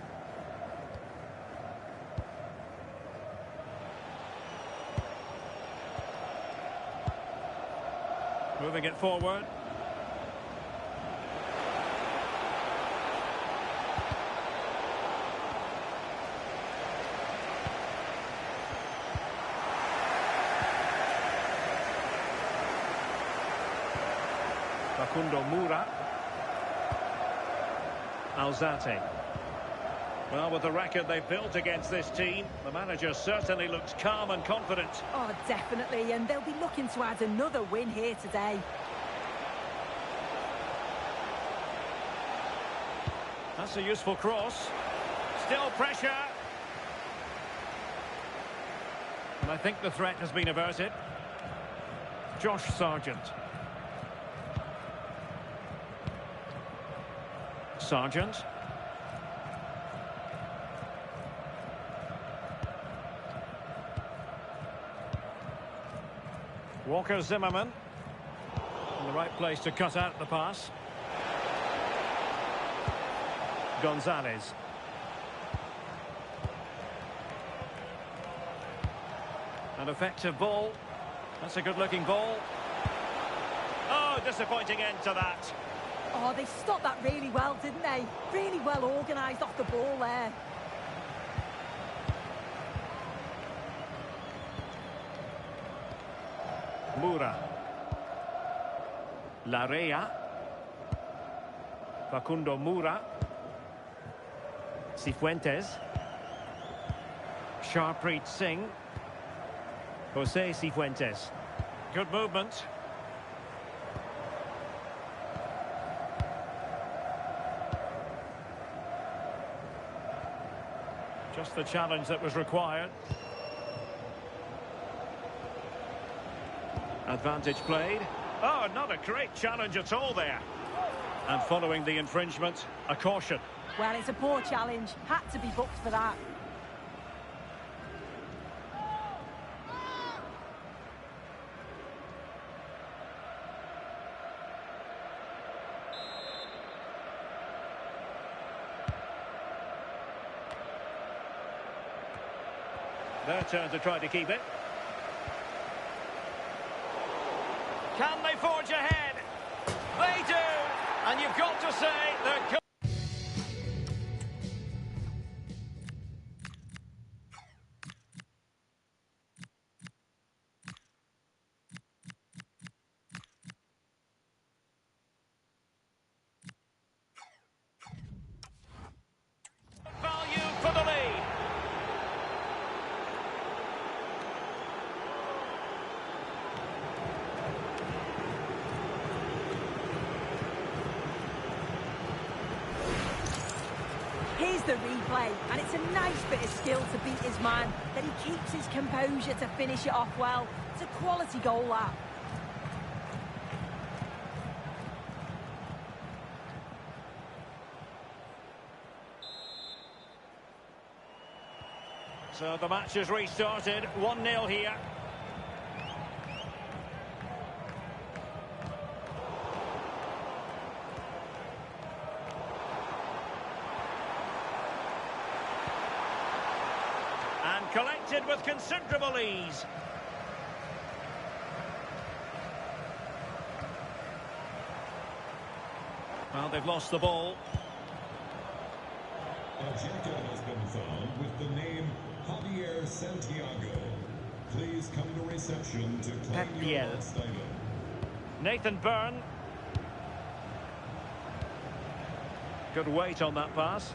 Moving it forward. Facundo Moura. Alzate. Well, with the record they've built against this team, the manager certainly looks calm and confident. Oh, definitely, and they'll be looking to add another win here today. That's a useful cross. Still pressure. And I think the threat has been averted. Josh Sargent. Sargent. Walker Zimmerman. In the right place to cut out the pass. Gonzalez. An effective ball. That's a good-looking ball. Oh, disappointing end to that. Oh, they stopped that really well, didn't they? Really well organised off the ball there. Moura. Larea. Facundo Moura. Cifuentes. Sharpreet Singh. Jose Cifuentes. Good movement. Just the challenge that was required. Advantage played. Oh, not a great challenge at all there. And following the infringement, a caution. Well, it's a poor challenge. Had to be booked for that. Their turn to try to keep it. Can they forge ahead? They do! And you've got to say they're... value for the lead. Here's the replay, and it's a nice bit of skill to beat his man. Then he keeps his composure to finish it off well. It's a quality goal, that. So the match has restarted. 1-0 here. And collected with considerable ease. Well, they've lost the ball. A jacket has been found with the name Javier Santiago. Please come to reception to claim your lost item. Nathan Byrne. Good weight on that pass.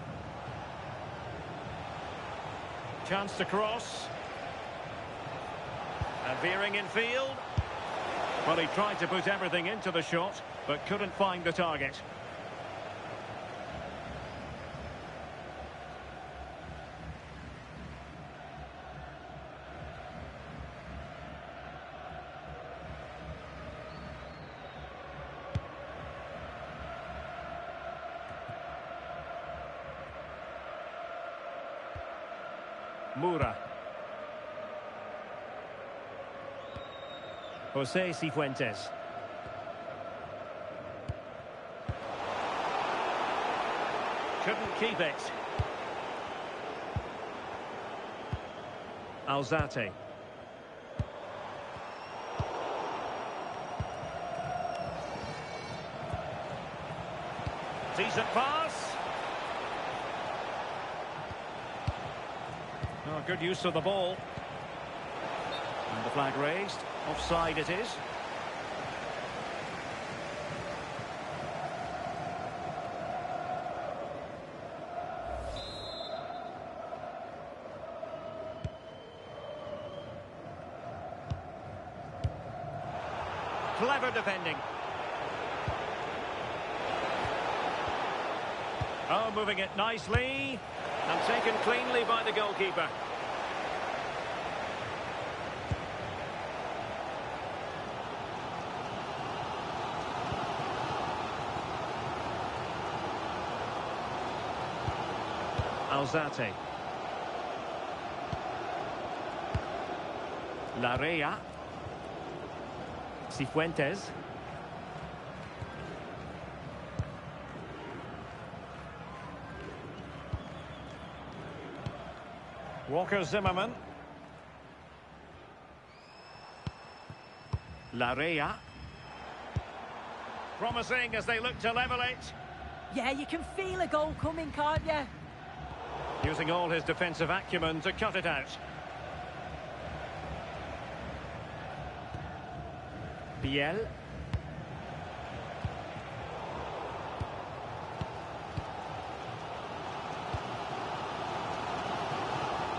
Chance to cross. And veering in field. Well, he tried to put everything into the shot, but couldn't find the target. Moura. Jose Cifuentes. Couldn't keep it. Alzate. Decent pass. Oh, good use of the ball. And the flag raised. Offside it is. Clever defending. Oh, moving it nicely. And taken cleanly by the goalkeeper. Alzate. Larrea. Cifuentes. Walker Zimmerman. Larrea. Promising as they look to level it. Yeah, you can feel a goal coming, can't you? Using all his defensive acumen to cut it out. Biel.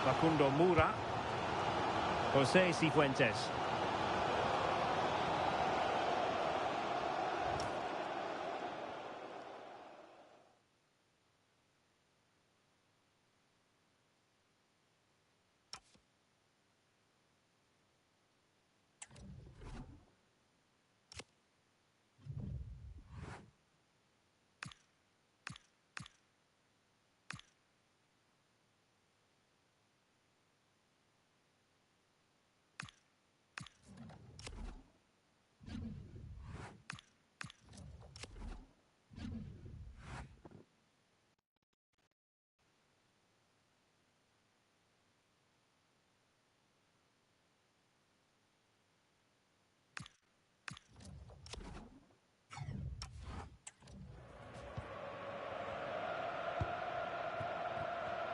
Facundo Mura. José Cifuentes.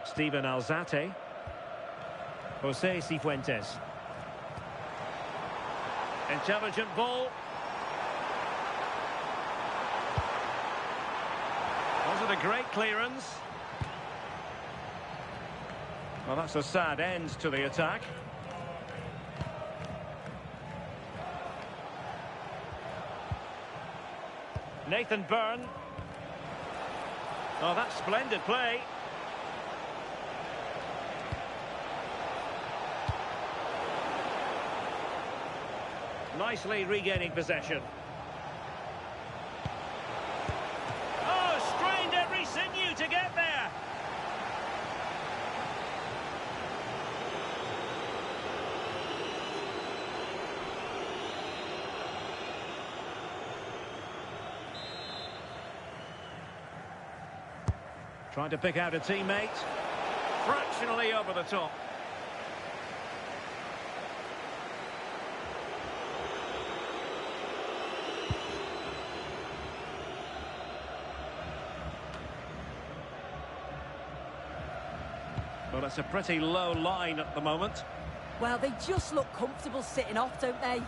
Steven Alzate. José Cifuentes. Intelligent ball. Was it a great clearance? Well, that's a sad end to the attack. Nathan Byrne. Oh, that's splendid play. Nicely regaining possession. Oh, strained every sinew to get there. Trying to pick out a teammate. Fractionally over the top. Well, it's a pretty low line at the moment. Well, they just look comfortable sitting off, don't they?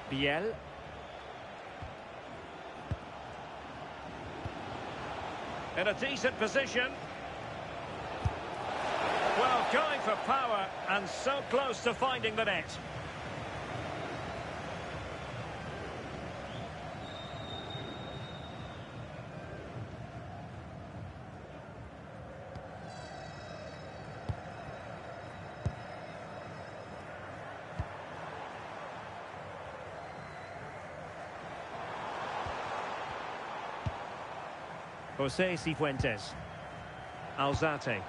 Biel. In a decent position. Well, going for power and so close to finding the net. José Cifuentes. Alzate.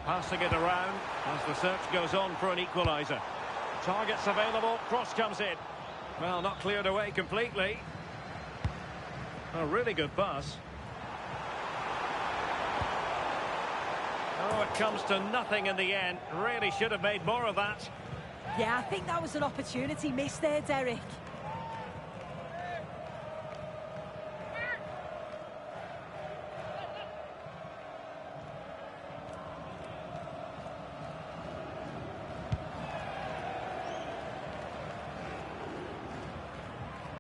Passing it around as the search goes on for an equaliser. Targets available, cross comes in. Well, not cleared away completely. A really good pass. Oh, it comes to nothing in the end. Really should have made more of that. Yeah, I think that was an opportunity missed there, Derek.